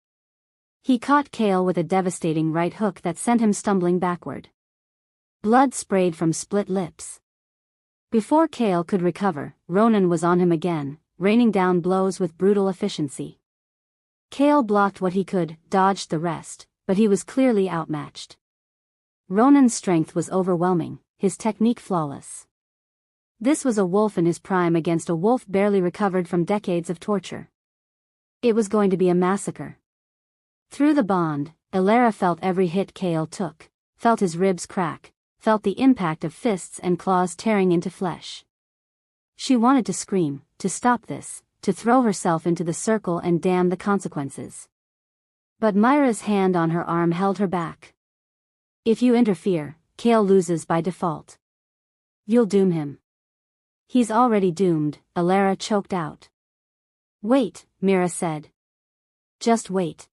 He caught Kale with a devastating right hook that sent him stumbling backward. Blood sprayed from split lips. Before Kale could recover, Ronan was on him again, raining down blows with brutal efficiency. Kale blocked what he could, dodged the rest, but he was clearly outmatched. Ronan's strength was overwhelming, his technique flawless. This was a wolf in his prime against a wolf barely recovered from decades of torture. It was going to be a massacre. Through the bond, Elara felt every hit Kale took, felt his ribs crack, felt the impact of fists and claws tearing into flesh. She wanted to scream, to stop this, to throw herself into the circle and damn the consequences. But Myra's hand on her arm held her back. If you interfere, Kale loses by default. You'll doom him. He's already doomed, Elara choked out. Wait, Myra said. Just wait.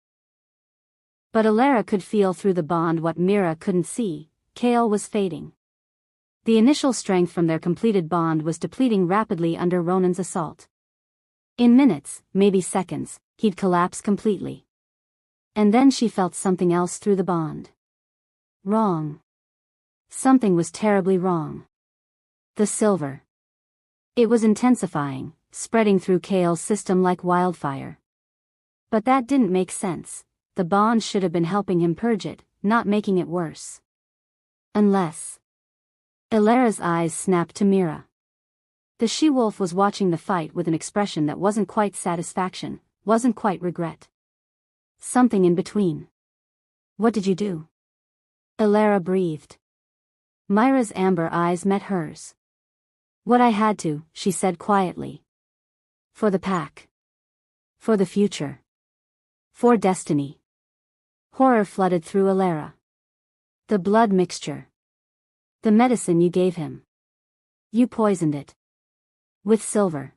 But Elara could feel through the bond what Myra couldn't see. Kale was fading. The initial strength from their completed bond was depleting rapidly under Ronan's assault. In minutes, maybe seconds, he'd collapse completely. And then she felt something else through the bond. Wrong. Something was terribly wrong. The silver. It was intensifying, spreading through Kale's system like wildfire. But that didn't make sense. The bond should have been helping him purge it, not making it worse. Unless. Elara's eyes snapped to Myra. The she-wolf was watching the fight with an expression that wasn't quite satisfaction, wasn't quite regret. Something in between. What did you do? Elara breathed. Myra's amber eyes met hers. What I had to, she said quietly. For the pack. For the future. For destiny. Horror flooded through Elara. The blood mixture. The medicine you gave him. You poisoned it. With silver.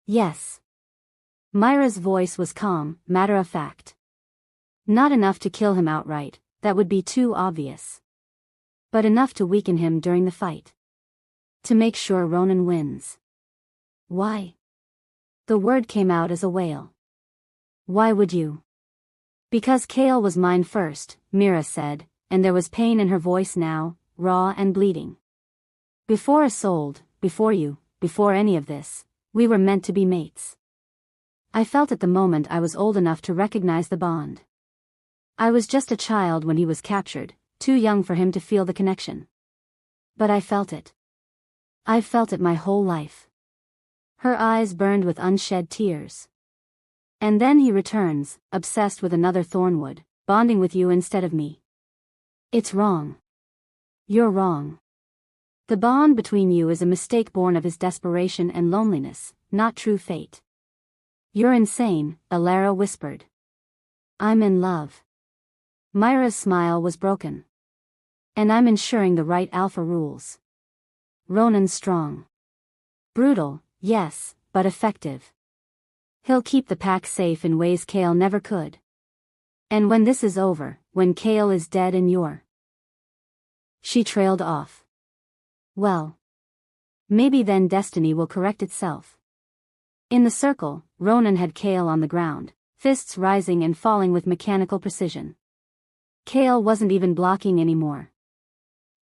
Yes. Myra's voice was calm, matter-of-fact. Not enough to kill him outright, that would be too obvious. But enough to weaken him during the fight. To make sure Ronan wins. Why? The word came out as a wail. Why would you? Because Kale was mine first, Myra said, and there was pain in her voice now, raw and bleeding. Before Isolde, before you, before any of this, we were meant to be mates. I felt at the moment I was old enough to recognize the bond. I was just a child when he was captured, too young for him to feel the connection. But I felt it. I've felt it my whole life. Her eyes burned with unshed tears. And then he returns, obsessed with another Thornwood, bonding with you instead of me. It's wrong. You're wrong. The bond between you is a mistake born of his desperation and loneliness, not true fate. You're insane, Elara whispered. I'm in love. Myra's smile was broken. And I'm ensuring the right alpha rules. Ronan's strong. Brutal, yes, but effective. He'll keep the pack safe in ways Kale never could. And when this is over, when Kale is dead and you're... She trailed off. Well. Maybe then destiny will correct itself. In the circle, Ronan had Kale on the ground, fists rising and falling with mechanical precision. Kale wasn't even blocking anymore.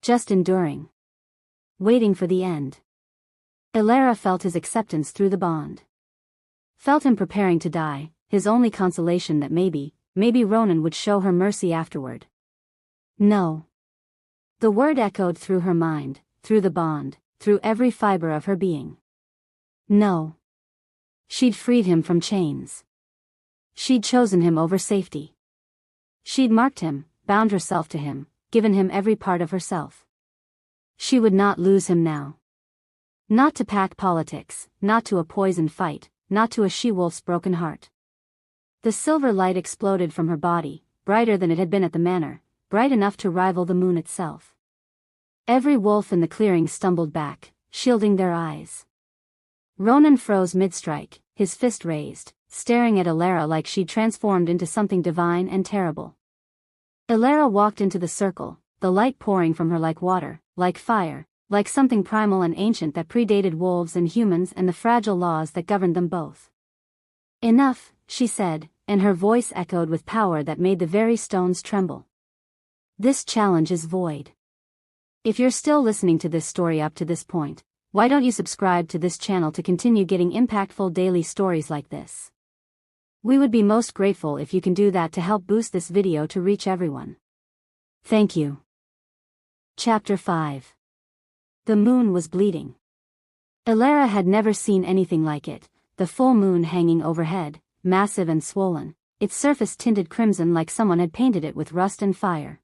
Just enduring. Waiting for the end. Elara felt his acceptance through the bond. Felt him preparing to die, his only consolation that maybe Ronan would show her mercy afterward. No. The word echoed through her mind, through the bond, through every fiber of her being. No. She'd freed him from chains. She'd chosen him over safety. She'd marked him, bound herself to him, given him every part of herself. She would not lose him now. Not to pack politics, not to a poisoned fight, not to a she-wolf's broken heart. The silver light exploded from her body, brighter than it had been at the manor, bright enough to rival the moon itself. Every wolf in the clearing stumbled back, shielding their eyes. Ronan froze mid-strike, his fist raised, staring at Elara like she'd transformed into something divine and terrible. Elara walked into the circle, the light pouring from her like water, like fire, like something primal and ancient that predated wolves and humans and the fragile laws that governed them both. Enough, she said, and her voice echoed with power that made the very stones tremble. This challenge is void. If you're still listening to this story up to this point, why don't you subscribe to this channel to continue getting impactful daily stories like this? We would be most grateful if you can do that to help boost this video to reach everyone. Thank you. Chapter 5. The moon was bleeding. Elara had never seen anything like it, the full moon hanging overhead, massive and swollen, its surface tinted crimson like someone had painted it with rust and fire.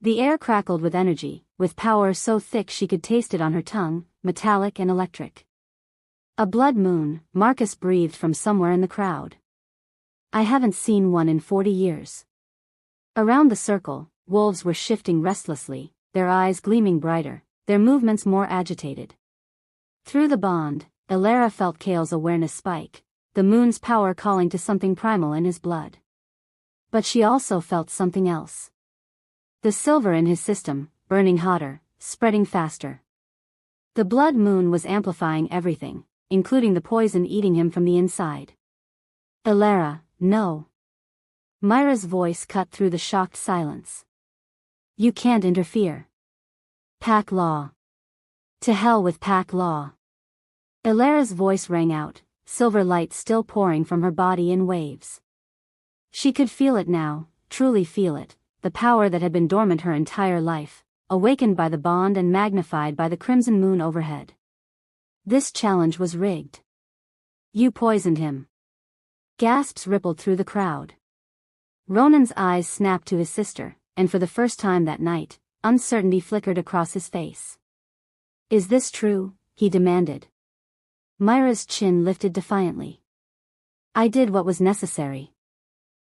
The air crackled with energy, with power so thick she could taste it on her tongue, metallic and electric. A blood moon, Marcus breathed from somewhere in the crowd. I haven't seen one in 40 years. Around the circle, wolves were shifting restlessly, their eyes gleaming brighter, their movements more agitated. Through the bond, Elara felt Kale's awareness spike, the moon's power calling to something primal in his blood. But she also felt something else. The silver in his system, burning hotter, spreading faster. The blood moon was amplifying everything, including the poison eating him from the inside. Elara, no. Myra's voice cut through the shocked silence. You can't interfere. Pack law. To hell with pack law. Elara's voice rang out, silver light still pouring from her body in waves. She could feel it now, truly feel it, the power that had been dormant her entire life, awakened by the bond and magnified by the crimson moon overhead. This challenge was rigged. You poisoned him. Gasps rippled through the crowd. Ronan's eyes snapped to his sister, and for the first time that night, uncertainty flickered across his face. Is this true? He demanded. Myra's chin lifted defiantly. I did what was necessary.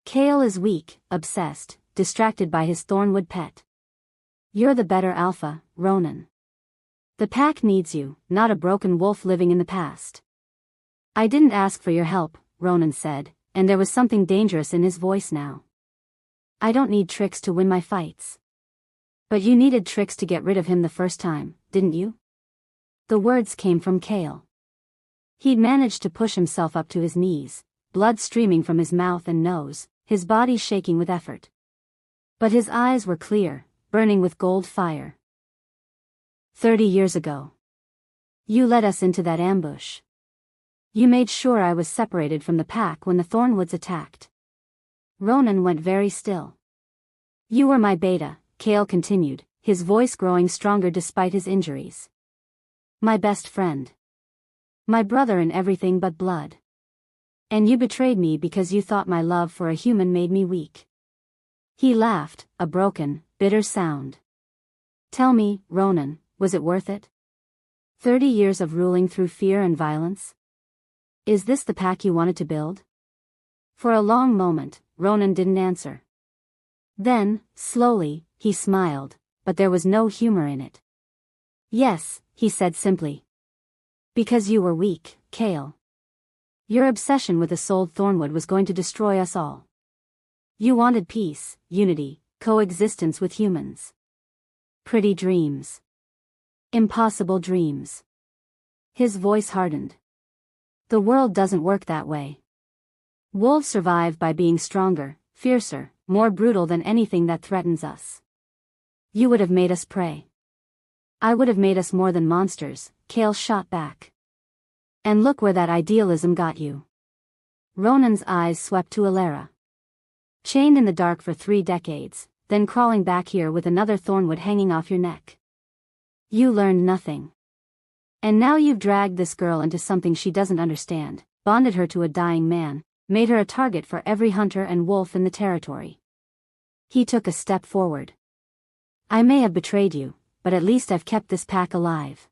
Kale is weak, obsessed, distracted by his Thornwood pet. You're the better alpha, Ronan. The pack needs you, not a broken wolf living in the past. I didn't ask for your help, Ronan said, and there was something dangerous in his voice now. I don't need tricks to win my fights. But you needed tricks to get rid of him the first time, didn't you? The words came from Kale. He'd managed to push himself up to his knees, blood streaming from his mouth and nose, his body shaking with effort. But his eyes were clear, burning with gold fire. 30 years ago. You led us into that ambush. You made sure I was separated from the pack when the Thornwoods attacked. Ronan went very still. You were my beta, Kale continued, his voice growing stronger despite his injuries. My best friend. My brother in everything but blood. And you betrayed me because you thought my love for a human made me weak. He laughed, a broken, bitter sound. Tell me, Ronan, was it worth it? 30 years of ruling through fear and violence? Is this the pack you wanted to build? For a long moment, Ronan didn't answer. Then, slowly, he smiled, but there was no humor in it. Yes, he said simply. Because you were weak, Chaol. Your obsession with Isolde Thornwood was going to destroy us all. You wanted peace, unity, coexistence with humans. Pretty dreams. Impossible dreams. His voice hardened. The world doesn't work that way. Wolves survive by being stronger, fiercer, more brutal than anything that threatens us. You would have made us prey. I would have made us more than monsters, Chaol shot back. And look where that idealism got you. Ronan's eyes swept to Elara. Chained in the dark for 3 decades, then crawling back here with another Thornwood hanging off your neck. You learned nothing. And now you've dragged this girl into something she doesn't understand, bonded her to a dying man, made her a target for every hunter and wolf in the territory. He took a step forward. I may have betrayed you, but at least I've kept this pack alive.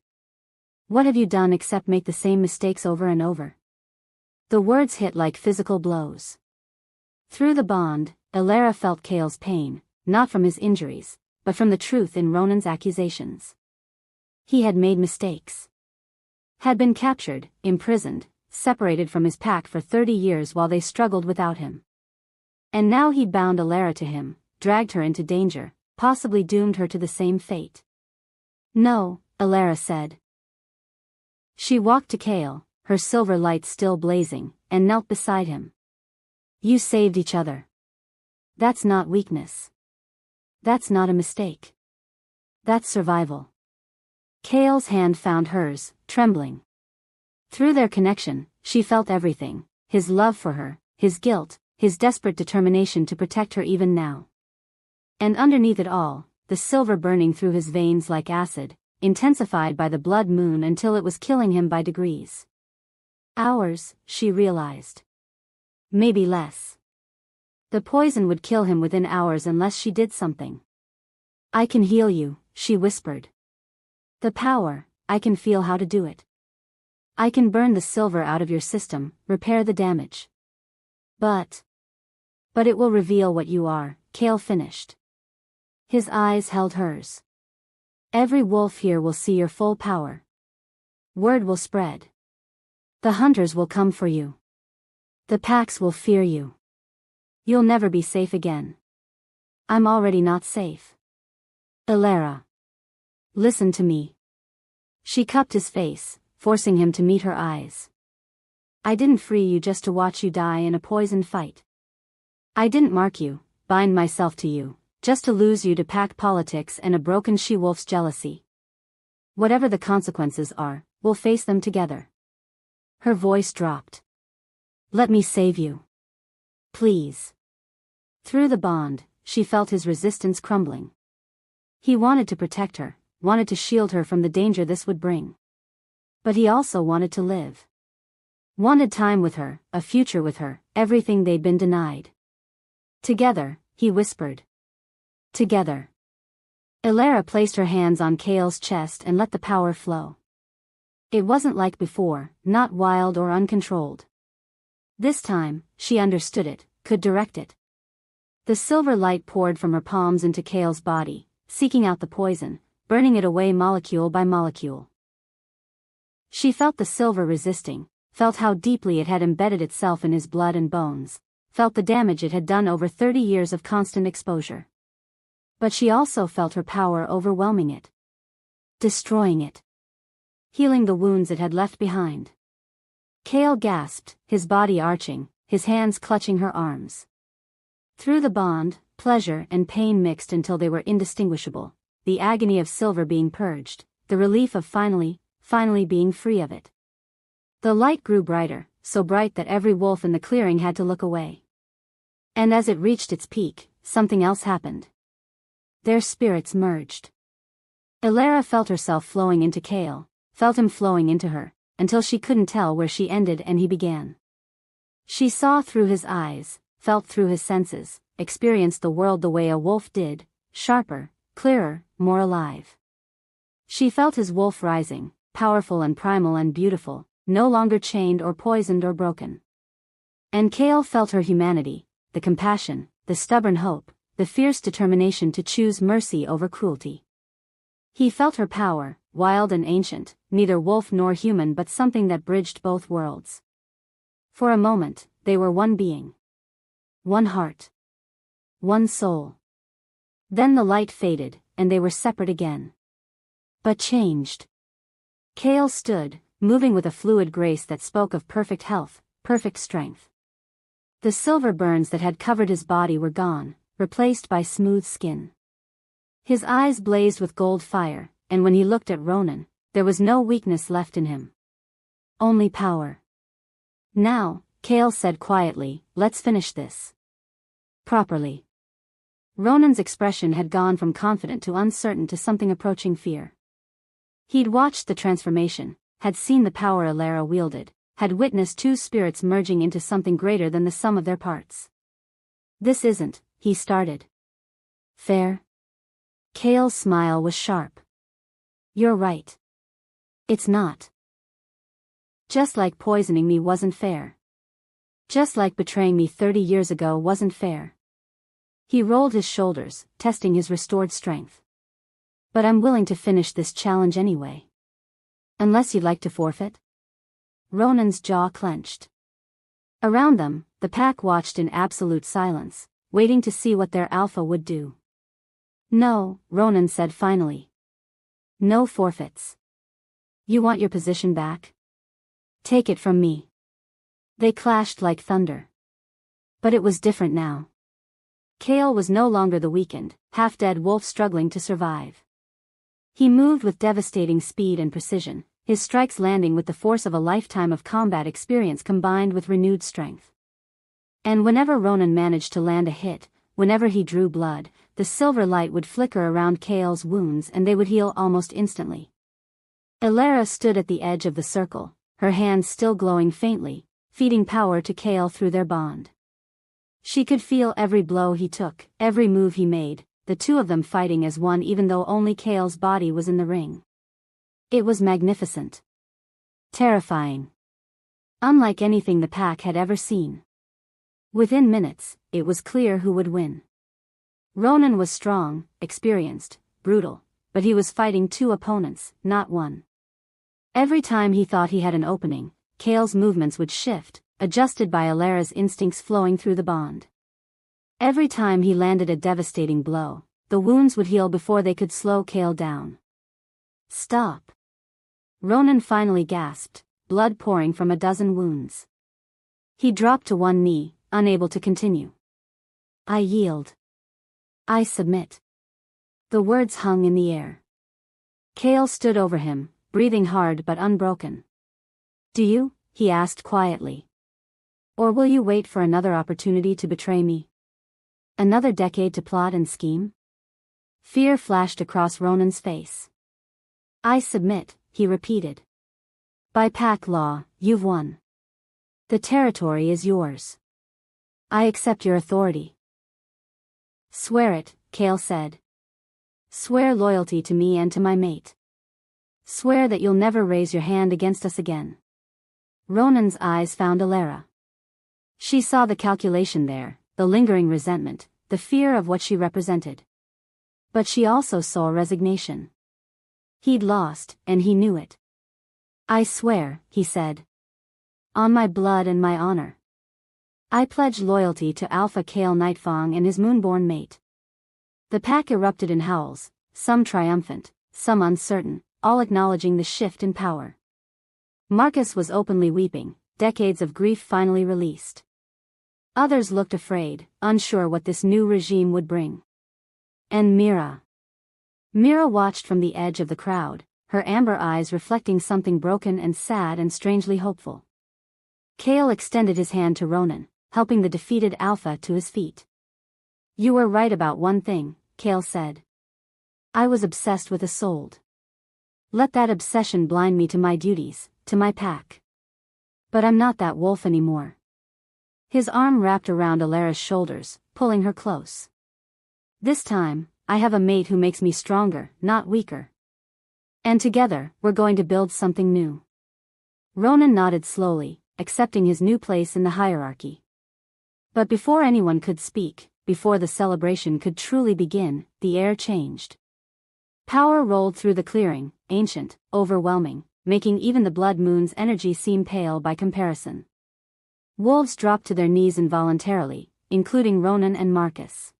What have you done except make the same mistakes over and over? The words hit like physical blows. Through the bond, Elara felt Chaol's pain, not from his injuries, but from the truth in Ronan's accusations. He had made mistakes. Had been captured, imprisoned, separated from his pack for 30 years while they struggled without him. And now he'd bound Elara to him, dragged her into danger, possibly doomed her to the same fate. No, Elara said. She walked to Chaol, her silver light still blazing, and knelt beside him. You saved each other. That's not weakness. That's not a mistake. That's survival. Chaol's hand found hers, trembling. Through their connection, she felt everything, his love for her, his guilt, his desperate determination to protect her even now. And underneath it all, the silver burning through his veins like acid, intensified by the blood moon until it was killing him by degrees. Hours, she realized. Maybe less. The poison would kill him within hours unless she did something. I can heal you, she whispered. The power, I can feel how to do it. I can burn the silver out of your system, repair the damage. But it will reveal what you are, Chaol finished. His eyes held hers. Every wolf here will see your full power. Word will spread. The hunters will come for you. The packs will fear you. You'll never be safe again. I'm already not safe. Elara. Listen to me. She cupped his face, forcing him to meet her eyes. I didn't free you just to watch you die in a poisoned fight. I didn't mark you, bind myself to you, just to lose you to pack politics and a broken she-wolf's jealousy. Whatever the consequences are, we'll face them together. Her voice dropped. Let me save you. Please. Through the bond, she felt his resistance crumbling. He wanted to protect her, wanted to shield her from the danger this would bring. But he also wanted to live. Wanted time with her, a future with her, everything they'd been denied. Together, he whispered. Together. Elara placed her hands on Chaol's chest and let the power flow. It wasn't like before, not wild or uncontrolled. This time, she understood it, could direct it. The silver light poured from her palms into Chaol's body, seeking out the poison, burning it away molecule by molecule. She felt the silver resisting, felt how deeply it had embedded itself in his blood and bones, felt the damage it had done over 30 years of constant exposure. But she also felt her power overwhelming it. Destroying it. Healing the wounds it had left behind. Chaol gasped, his body arching, his hands clutching her arms. Through the bond, pleasure and pain mixed until they were indistinguishable, the agony of silver being purged, the relief of finally being free of it. The light grew brighter, so bright that every wolf in the clearing had to look away. And as it reached its peak, something else happened. Their spirits merged. Elara felt herself flowing into Kale, felt him flowing into her, until she couldn't tell where she ended and he began. She saw through his eyes, felt through his senses, experienced the world the way a wolf did, sharper, clearer, more alive. She felt his wolf rising, powerful and primal and beautiful, no longer chained or poisoned or broken. And Kale felt her humanity, the compassion, the stubborn hope, the fierce determination to choose mercy over cruelty. He felt her power, wild and ancient, neither wolf nor human but something that bridged both worlds. For a moment, they were one being. One heart. One soul. Then the light faded, and they were separate again. But changed. Kale stood, moving with a fluid grace that spoke of perfect health, perfect strength. The silver burns that had covered his body were gone, replaced by smooth skin. His eyes blazed with gold fire, and when he looked at Ronan, there was no weakness left in him. Only power. Now, Kale said quietly, let's finish this. Properly. Ronan's expression had gone from confident to uncertain to something approaching fear. He'd watched the transformation, had seen the power Elara wielded, had witnessed two spirits merging into something greater than the sum of their parts. This isn't, he started. Fair? Kale's smile was sharp. You're right. It's not. Just like poisoning me wasn't fair. Just like betraying me 30 years ago wasn't fair. He rolled his shoulders, testing his restored strength. But I'm willing to finish this challenge anyway. Unless you'd like to forfeit? Ronan's jaw clenched. Around them, the pack watched in absolute silence, waiting to see what their alpha would do. No, Ronan said finally. No forfeits. You want your position back? Take it from me. They clashed like thunder. But it was different now. Kale was no longer the weakened, half-dead wolf struggling to survive. He moved with devastating speed and precision, his strikes landing with the force of a lifetime of combat experience combined with renewed strength. And whenever Ronan managed to land a hit, whenever he drew blood, the silver light would flicker around Kale's wounds and they would heal almost instantly. Elara stood at the edge of the circle, her hands still glowing faintly, feeding power to Kale through their bond. She could feel every blow he took, every move he made, the two of them fighting as one even though only Kale's body was in the ring. It was magnificent. Terrifying. Unlike anything the pack had ever seen. Within minutes, it was clear who would win. Ronan was strong, experienced, brutal, but he was fighting two opponents, not one. Every time he thought he had an opening, Kale's movements would shift, adjusted by Elara's instincts flowing through the bond. Every time he landed a devastating blow, the wounds would heal before they could slow Kale down. Stop. Ronan finally gasped, blood pouring from a dozen wounds. He dropped to one knee, unable to continue. I yield. I submit. The words hung in the air. Kale stood over him, breathing hard but unbroken. Do you? He asked quietly. Or will you wait for another opportunity to betray me? Another decade to plot and scheme? Fear flashed across Ronan's face. I submit, he repeated. By pack law, you've won. The territory is yours. I accept your authority. Swear it, Kale said. Swear loyalty to me and to my mate. Swear that you'll never raise your hand against us again. Ronan's eyes found Elara. She saw the calculation there, the lingering resentment, the fear of what she represented. But she also saw resignation. He'd lost, and he knew it. I swear, he said. On my blood and my honor. I pledge loyalty to Alpha Kale Nightfang and his moonborn mate. The pack erupted in howls, some triumphant, some uncertain, all acknowledging the shift in power. Marcus was openly weeping, decades of grief finally released. Others looked afraid, unsure what this new regime would bring. And Mira. Mira watched from the edge of the crowd, her amber eyes reflecting something broken and sad and strangely hopeful. Kale extended his hand to Ronan, helping the defeated Alpha to his feet. You were right about one thing, Kale said. I was obsessed with Isolde. Let that obsession blind me to my duties, to my pack. But I'm not that wolf anymore. His arm wrapped around Alara's shoulders, pulling her close. This time, I have a mate who makes me stronger, not weaker. And together, we're going to build something new. Ronan nodded slowly, accepting his new place in the hierarchy. But before anyone could speak, before the celebration could truly begin, the air changed. Power rolled through the clearing, ancient, overwhelming, making even the Blood Moon's energy seem pale by comparison. Wolves dropped to their knees involuntarily, including Ronan and Marcus.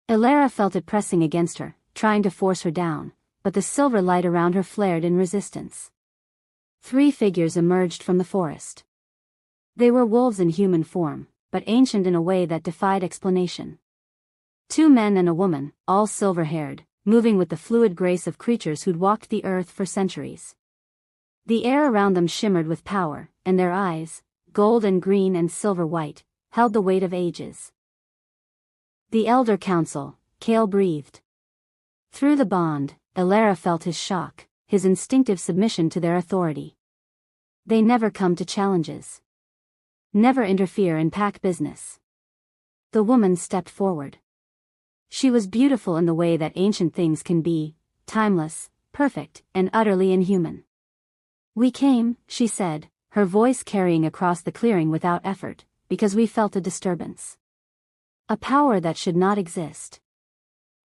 Elara felt it pressing against her, trying to force her down, but the silver light around her flared in resistance. 3 figures emerged from the forest. They were wolves in human form, but ancient in a way that defied explanation. 2 men and a woman, all silver-haired, moving with the fluid grace of creatures who'd walked the earth for centuries. The air around them shimmered with power, and their eyes, gold and green and silver-white, held the weight of ages. The Elder Council, Cale breathed. Through the bond, Elara felt his shock, his instinctive submission to their authority. They never come to challenges. Never interfere in pack business. The woman stepped forward. She was beautiful in the way that ancient things can be, timeless, perfect, and utterly inhuman. We came, she said, her voice carrying across the clearing without effort, because we felt a disturbance. A power that should not exist.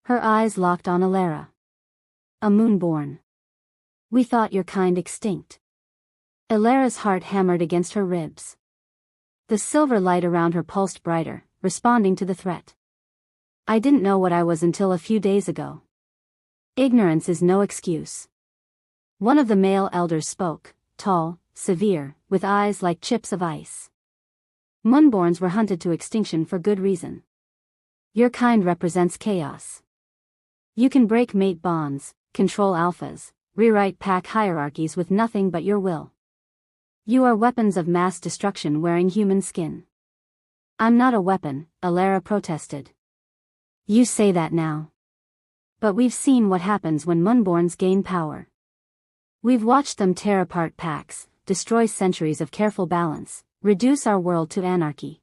Her eyes locked on Elara. A moonborn. We thought your kind extinct. Elara's heart hammered against her ribs. The silver light around her pulsed brighter, responding to the threat. I didn't know what I was until a few days ago. Ignorance is no excuse. One of the male elders spoke, tall, severe, with eyes like chips of ice. Moonborns were hunted to extinction for good reason. Your kind represents chaos. You can break mate bonds, control alphas, rewrite pack hierarchies with nothing but your will. You are weapons of mass destruction wearing human skin. I'm not a weapon, Elara protested. You say that now. But we've seen what happens when Moonborns gain power. We've watched them tear apart packs, destroy centuries of careful balance, reduce our world to anarchy.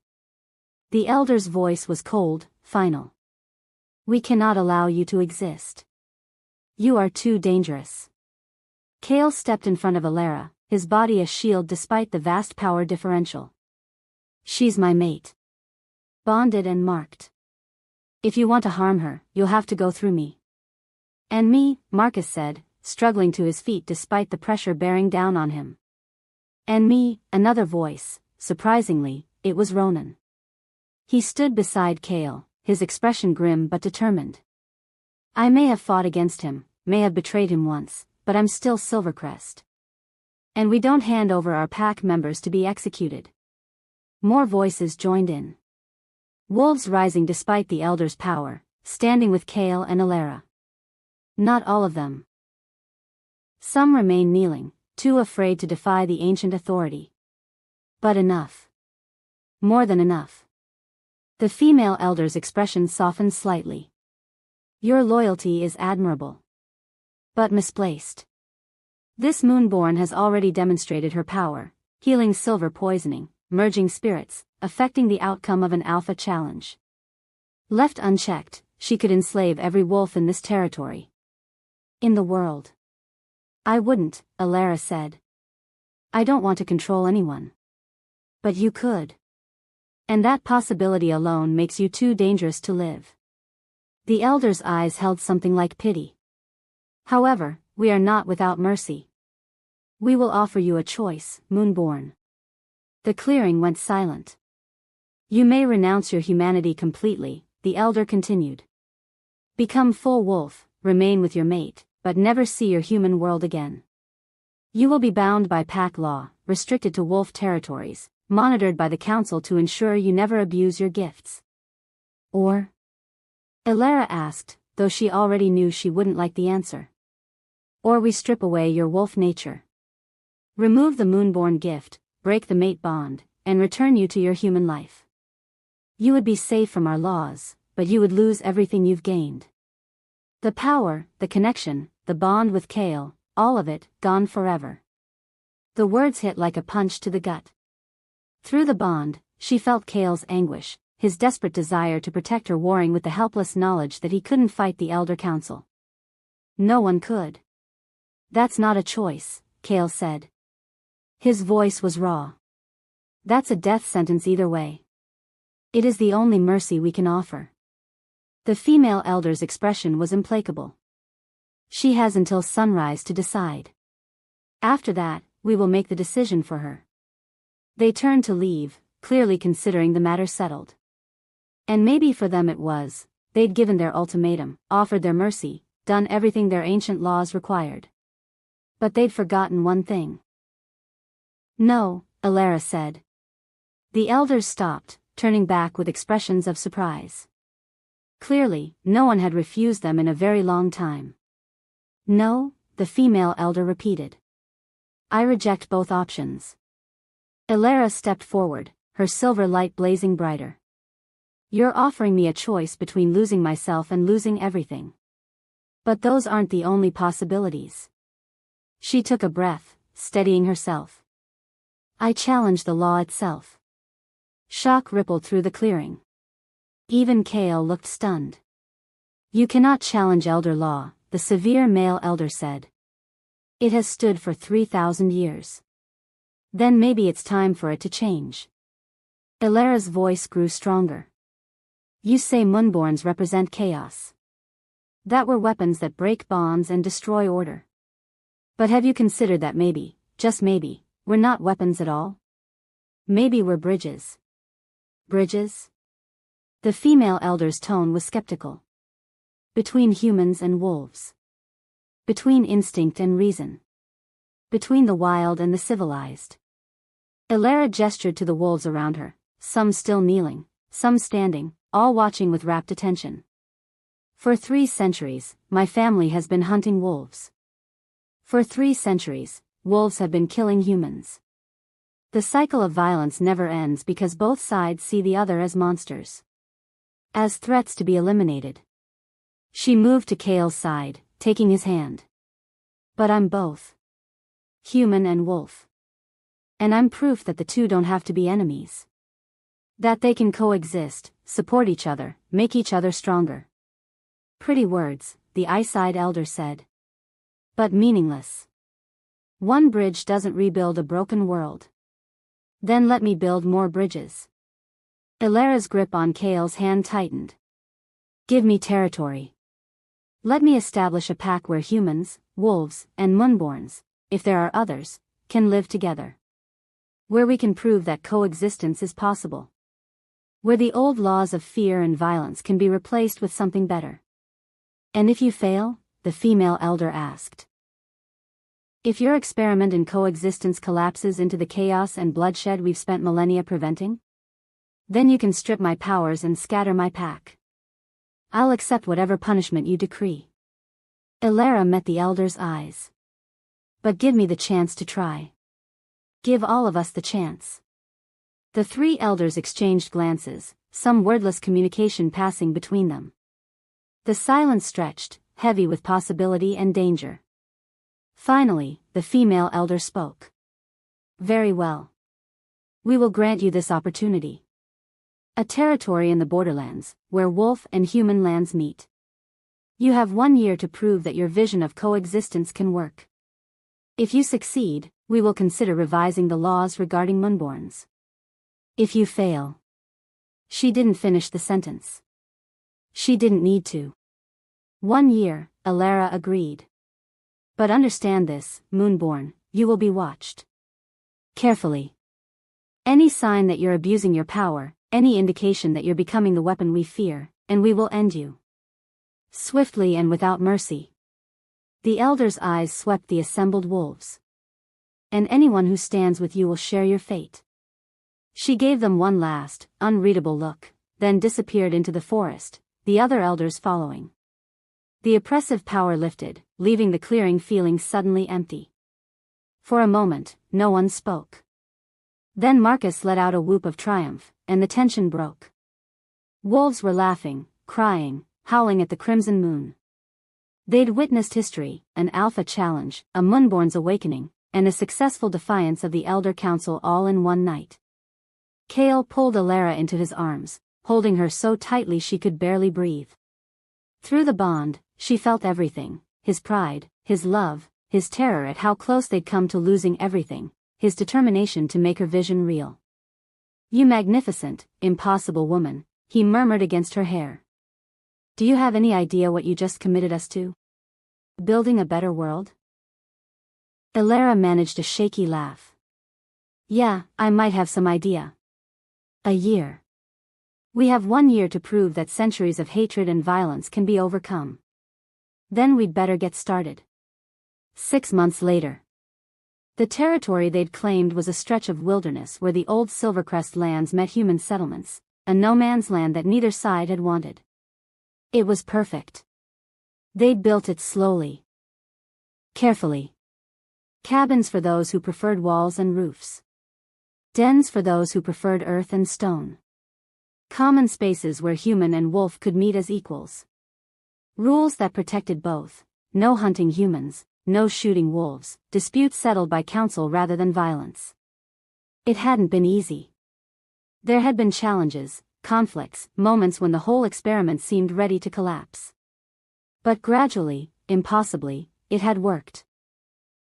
The elder's voice was cold, final. We cannot allow you to exist. You are too dangerous. Cale stepped in front of Elara, his body a shield despite the vast power differential. She's my mate. Bonded and marked. If you want to harm her, you'll have to go through me. And me, Marcus said, struggling to his feet despite the pressure bearing down on him. And me, another voice, surprisingly, it was Ronan. He stood beside Cale, his expression grim but determined. I may have fought against him, may have betrayed him once, but I'm still Silvercrest. And we don't hand over our pack members to be executed. More voices joined in. Wolves rising despite the elder's power, standing with Cale and Elara. Not all of them. Some remain kneeling, too afraid to defy the ancient authority. But enough. More than enough. The female elder's expression softened slightly. Your loyalty is admirable. But misplaced. This moonborn has already demonstrated her power, healing silver poisoning, merging spirits, affecting the outcome of an alpha challenge. Left unchecked, she could enslave every wolf in this territory. In the world. I wouldn't, Elara said. I don't want to control anyone. But you could. And that possibility alone makes you too dangerous to live. The elder's eyes held something like pity. However, we are not without mercy. We will offer you a choice, Moonborn. The clearing went silent. You may renounce your humanity completely, the elder continued. Become full wolf, remain with your mate, but never see your human world again. You will be bound by pack law, restricted to wolf territories, monitored by the council to ensure you never abuse your gifts. Or? Elara asked, though she already knew she wouldn't like the answer. Or we strip away your wolf nature. Remove the moonborn gift, break the mate bond, and return you to your human life. You would be safe from our laws, but you would lose everything you've gained. The power, the connection, the bond with Kale, all of it, gone forever. The words hit like a punch to the gut. Through the bond, she felt Kale's anguish, his desperate desire to protect her warring with the helpless knowledge that he couldn't fight the Elder Council. No one could. That's not a choice, Kale said. His voice was raw. That's a death sentence either way. It is the only mercy we can offer. The female elder's expression was implacable. She has until sunrise to decide. After that, we will make the decision for her. They turned to leave, clearly considering the matter settled. And maybe for them it was. They'd given their ultimatum, offered their mercy, done everything their ancient laws required. But they'd forgotten one thing. No, Elara said. The elders stopped, turning back with expressions of surprise. Clearly, no one had refused them in a very long time. No, the female elder repeated. I reject both options. Elara stepped forward, her silver light blazing brighter. You're offering me a choice between losing myself and losing everything. But those aren't the only possibilities. She took a breath, steadying herself. I challenge the law itself. Shock rippled through the clearing. Even Kale looked stunned. You cannot challenge elder law, the severe male elder said. It has stood for 3,000 years. Then maybe it's time for it to change. Elara's voice grew stronger. You say Moonborns represent chaos. That we're weapons that break bonds and destroy order. But have you considered that maybe, just maybe, we're not weapons at all? Maybe we're bridges. Bridges? The female elder's tone was skeptical. Between humans and wolves. Between instinct and reason. Between the wild and the civilized. Elara gestured to the wolves around her, some still kneeling, some standing, all watching with rapt attention. For 3 centuries, my family has been hunting wolves. For 3 centuries, wolves have been killing humans. The cycle of violence never ends because both sides see the other as monsters. As threats to be eliminated. She moved to Kale's side, taking his hand. But I'm both. Human and wolf. And I'm proof that the two don't have to be enemies. That they can coexist, support each other, make each other stronger. Pretty words, the Ice-Eyed Elder said. But meaningless. One bridge doesn't rebuild a broken world. Then let me build more bridges. Elara's grip on Kale's hand tightened. Give me territory. Let me establish a pack where humans, wolves, and Moonborns, if there are others, can live together. Where we can prove that coexistence is possible. Where the old laws of fear and violence can be replaced with something better. And if you fail? The female elder asked. If your experiment in coexistence collapses into the chaos and bloodshed we've spent millennia preventing? Then you can strip my powers and scatter my pack. I'll accept whatever punishment you decree. Elara met the elder's eyes. But give me the chance to try. Give all of us the chance. The 3 elders exchanged glances, some wordless communication passing between them. The silence stretched, heavy with possibility and danger. Finally, the female elder spoke. Very well. We will grant you this opportunity. A territory in the borderlands, where wolf and human lands meet. You have 1 year to prove that your vision of coexistence can work. If you succeed, we will consider revising the laws regarding Moonborns. If you fail. She didn't finish the sentence. She didn't need to. 1 year, Elara agreed. But understand this, Moonborn, you will be watched. Carefully. Any sign that you're abusing your power, any indication that you're becoming the weapon we fear, and we will end you. Swiftly and without mercy. The elder's eyes swept the assembled wolves. And anyone who stands with you will share your fate. She gave them one last, unreadable look, then disappeared into the forest, the other elders following. The oppressive power lifted, leaving the clearing feeling suddenly empty. For a moment, no one spoke. Then Marcus let out a whoop of triumph, and the tension broke. Wolves were laughing, crying, howling at the crimson moon. They'd witnessed history, an Alpha challenge, a Moonborn's awakening, and a successful defiance of the Elder Council all in one night. Kale pulled Alara into his arms, holding her so tightly she could barely breathe. Through the bond, she felt everything, his pride, his love, his terror at how close they'd come to losing everything, his determination to make her vision real. "You magnificent, impossible woman," he murmured against her hair. "Do you have any idea what you just committed us to? Building a better world?" Alara managed a shaky laugh. "Yeah, I might have some idea. A year. We have 1 year to prove that centuries of hatred and violence can be overcome. Then we'd better get started." 6 months later. The territory they'd claimed was a stretch of wilderness where the old Silvercrest lands met human settlements, a no-man's land that neither side had wanted. It was perfect. They'd built it slowly, carefully. Cabins for those who preferred walls and roofs. Dens for those who preferred earth and stone. Common spaces where human and wolf could meet as equals. Rules that protected both: no hunting humans, no shooting wolves, disputes settled by council rather than violence. It hadn't been easy. There had been challenges, conflicts, moments when the whole experiment seemed ready to collapse. But gradually, impossibly, it had worked.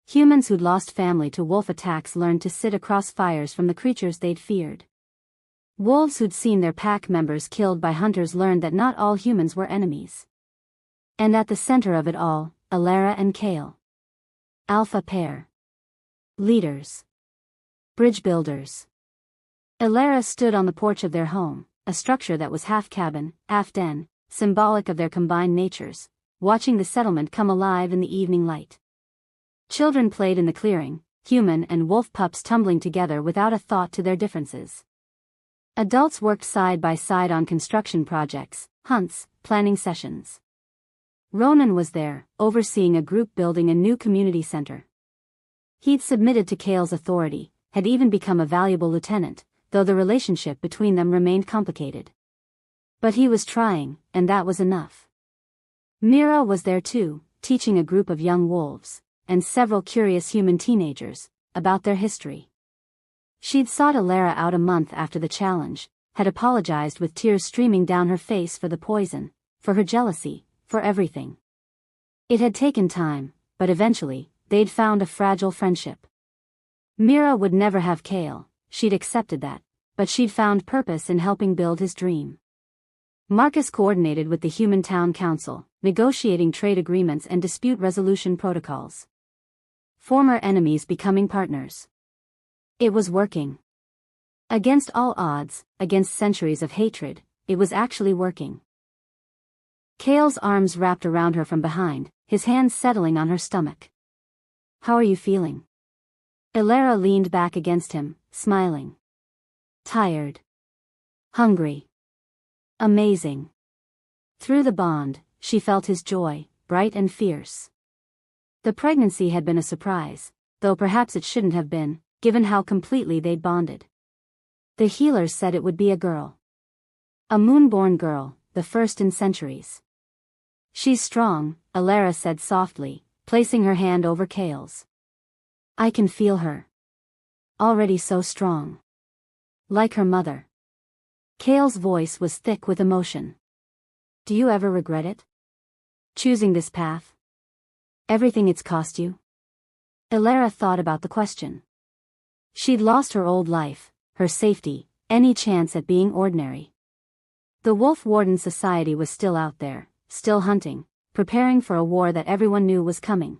Humans who'd lost family to wolf attacks learned to sit across fires from the creatures they'd feared. Wolves who'd seen their pack members killed by hunters learned that not all humans were enemies. And at the center of it all, Alara and Kale. Alpha pair. Leaders. Bridge builders. Alara stood on the porch of their home, a structure that was half cabin, half den, symbolic of their combined natures, watching the settlement come alive in the evening light. Children played in the clearing, human and wolf pups tumbling together without a thought to their differences. Adults worked side by side on construction projects, hunts, planning sessions. Ronan was there, overseeing a group building a new community center. He'd submitted to Kale's authority, had even become a valuable lieutenant, though the relationship between them remained complicated. But he was trying, and that was enough. Mira was there too, teaching a group of young wolves, and several curious human teenagers, about their history. She'd sought Alara out a month after the challenge, had apologized with tears streaming down her face for the poison, for her jealousy, for everything. It had taken time, but eventually, they'd found a fragile friendship. Mira would never have Kale, she'd accepted that, but she'd found purpose in helping build his dream. Marcus coordinated with the Human Town Council, negotiating trade agreements and dispute resolution protocols. Former enemies becoming partners. It was working. Against all odds, against centuries of hatred, it was actually working. Kale's arms wrapped around her from behind, his hands settling on her stomach. "How are you feeling?" Alara leaned back against him, smiling. "Tired. Hungry. Amazing." Through the bond, she felt his joy, bright and fierce. The pregnancy had been a surprise, though perhaps it shouldn't have been, given how completely they'd bonded. The healers said it would be a girl. A moonborn girl, the first in centuries. "She's strong," Alara said softly, placing her hand over Kale's. "I can feel her. Already so strong. Like her mother." Kale's voice was thick with emotion. "Do you ever regret it? Choosing this path? Everything it's cost you?" Alara thought about the question. She'd lost her old life, her safety, any chance at being ordinary. The Wolf Warden Society was still out there, still hunting, preparing for a war that everyone knew was coming.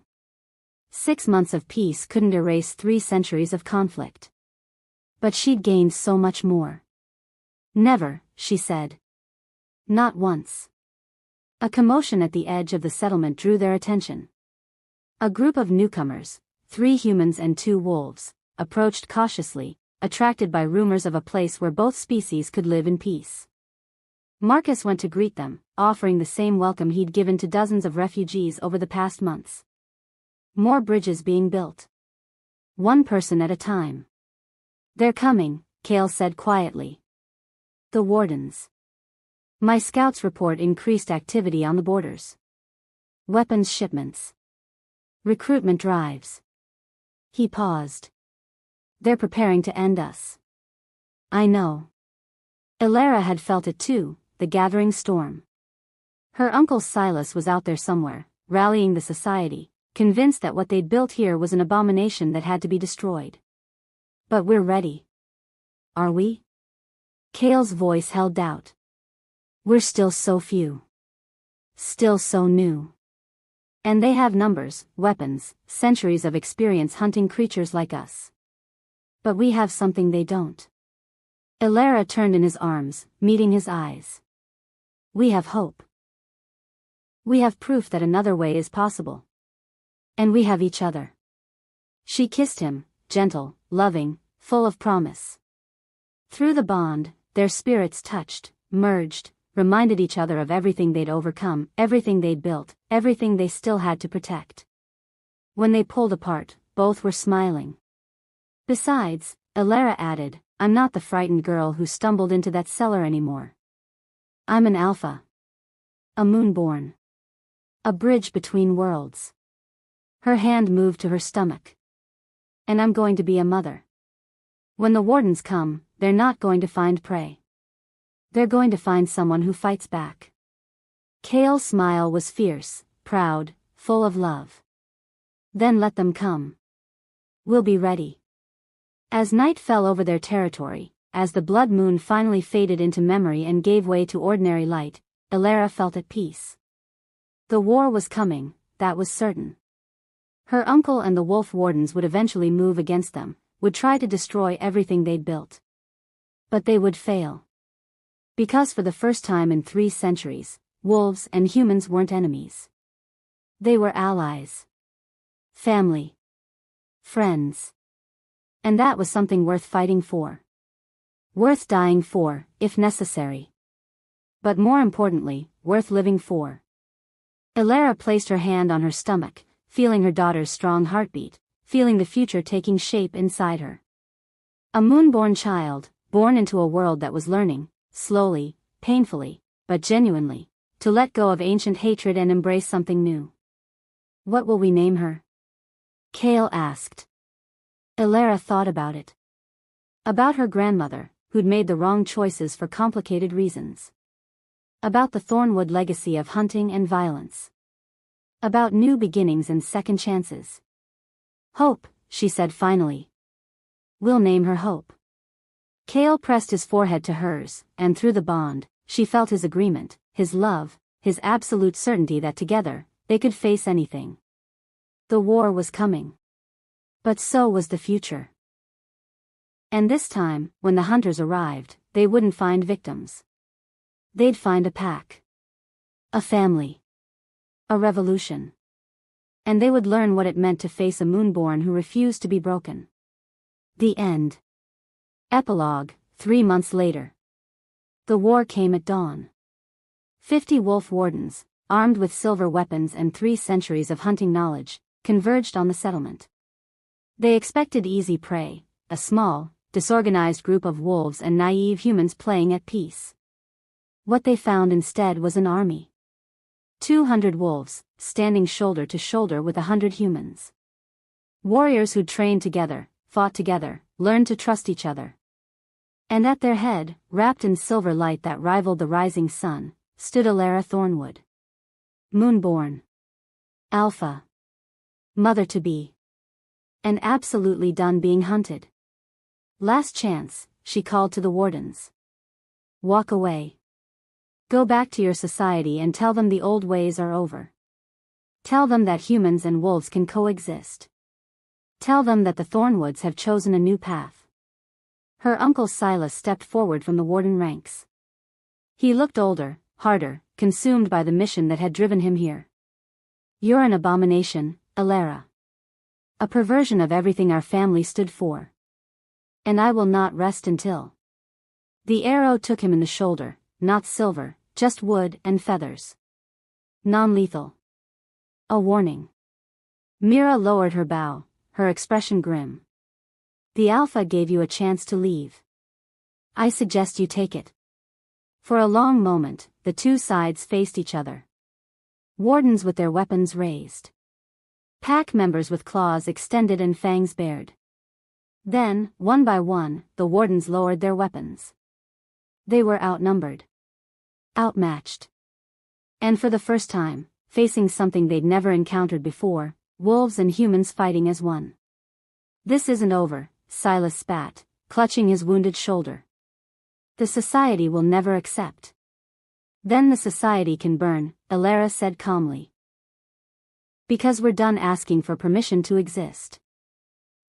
6 months of peace couldn't erase 3 centuries of conflict. But she'd gained so much more. "Never," she said. "Not once." A commotion at the edge of the settlement drew their attention. A group of newcomers, 3 humans and 2 wolves, approached cautiously, attracted by rumors of a place where both species could live in peace. Marcus went to greet them, offering the same welcome he'd given to dozens of refugees over the past months. More bridges being built. 1 person at a time. "They're coming," Kale said quietly. "The wardens. My scouts report increased activity on the borders." Weapons shipments. Recruitment drives. He paused. They're preparing to end us. I know. Elara had felt it too, the gathering storm. Her uncle Silas was out there somewhere, rallying the society, convinced that what they'd built here was an abomination that had to be destroyed. But we're ready. Are we? Cale's voice held doubt. We're still so few. Still so new. And they have numbers, weapons, centuries of experience hunting creatures like us. But we have something they don't. Elara turned in his arms, meeting his eyes. We have hope. We have proof that another way is possible. And we have each other. She kissed him, gentle, loving, full of promise. Through the bond, their spirits touched, merged, reminded each other of everything they'd overcome, everything they'd built, everything they still had to protect. When they pulled apart, both were smiling. Besides, Elara added, I'm not the frightened girl who stumbled into that cellar anymore. I'm an alpha. A moonborn. A bridge between worlds. Her hand moved to her stomach. And I'm going to be a mother. When the wardens come, they're not going to find prey. They're going to find someone who fights back. Cale's smile was fierce, proud, full of love. Then let them come. We'll be ready. As night fell over their territory, as the blood moon finally faded into memory and gave way to ordinary light, Elara felt at peace. The war was coming, that was certain. Her uncle and the wolf wardens would eventually move against them, would try to destroy everything they'd built. But they would fail. Because for the first time in 3 centuries, wolves and humans weren't enemies. They were allies. Family. Friends. And that was something worth fighting for. Worth dying for, if necessary. But more importantly, worth living for. Elara placed her hand on her stomach, feeling her daughter's strong heartbeat, feeling the future taking shape inside her. A moonborn child, born into a world that was learning, slowly, painfully, but genuinely, to let go of ancient hatred and embrace something new. What will we name her? Cale asked. Elara thought about it. About her grandmother, who'd made the wrong choices for complicated reasons. About the Thornwood legacy of hunting and violence. About new beginnings and second chances. Hope, she said finally. We'll name her Hope. Cale pressed his forehead to hers, and through the bond, she felt his agreement, his love, his absolute certainty that together, they could face anything. The war was coming. But so was the future. And this time, when the hunters arrived, they wouldn't find victims. They'd find a pack. A family. A revolution. And they would learn what it meant to face a moonborn who refused to be broken. The end. Epilogue, 3 months later. The war came at dawn. 50 wolf wardens, armed with silver weapons and 3 centuries of hunting knowledge, converged on the settlement. They expected easy prey, a small, disorganized group of wolves and naive humans playing at peace. What they found instead was an army. 200 wolves, standing shoulder to shoulder with 100 humans. Warriors who'd trained together, fought together, learned to trust each other. And at their head, wrapped in silver light that rivaled the rising sun, stood Elara Thornwood. Moonborn. Alpha. Mother-to-be. And absolutely done being hunted. Last chance, she called to the wardens. Walk away. Go back to your society and tell them the old ways are over. Tell them that humans and wolves can coexist. Tell them that the Thornwoods have chosen a new path. Her uncle Silas stepped forward from the warden ranks. He looked older, harder, consumed by the mission that had driven him here. You're an abomination, Elara. A perversion of everything our family stood for. And I will not rest until. The arrow took him in the shoulder, not silver, just wood and feathers. Non-lethal. A warning. Mira lowered her bow, her expression grim. The Alpha gave you a chance to leave. I suggest you take it. For a long moment, the two sides faced each other. Wardens with their weapons raised. Pack members with claws extended and fangs bared. Then, one by one, the wardens lowered their weapons. They were outnumbered. Outmatched. And for the first time, facing something they'd never encountered before, wolves and humans fighting as one. "This isn't over," Silas spat, clutching his wounded shoulder. "The society will never accept." "Then the society can burn," Elara said calmly. "Because we're done asking for permission to exist.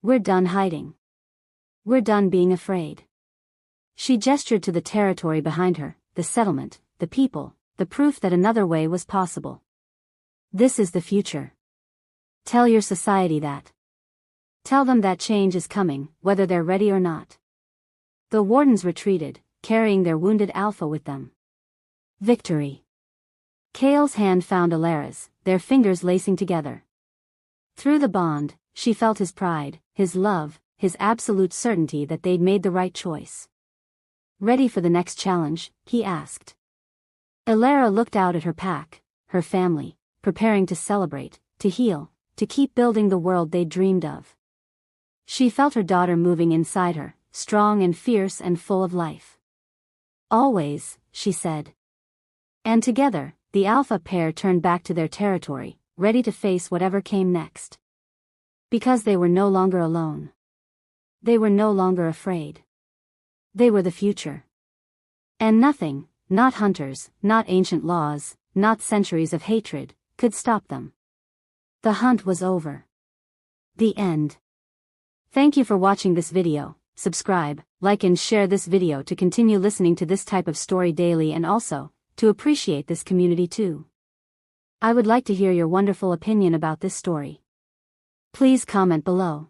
We're done hiding. We're done being afraid." She gestured to the territory behind her, the settlement, the people, the proof that another way was possible. "This is the future. Tell your society that. Tell them that change is coming, whether they're ready or not." The wardens retreated, carrying their wounded alpha with them. Victory. Kale's hand found Elara's, their fingers lacing together. Through the bond, she felt his pride, his love, his absolute certainty that they'd made the right choice. "Ready for the next challenge?" he asked. Elara looked out at her pack, her family, preparing to celebrate, to heal, to keep building the world they'd dreamed of. She felt her daughter moving inside her, strong and fierce and full of life. "Always," she said. And together, the alpha pair turned back to their territory, ready to face whatever came next. Because they were no longer alone. They were no longer afraid. They were the future. And nothing, not hunters, not ancient laws, not centuries of hatred, could stop them. The hunt was over. The end. Thank you for watching this video. Subscribe, like and share this video to continue listening to this type of story daily and also, to appreciate this community too. I would like to hear your wonderful opinion about this story. Please comment below.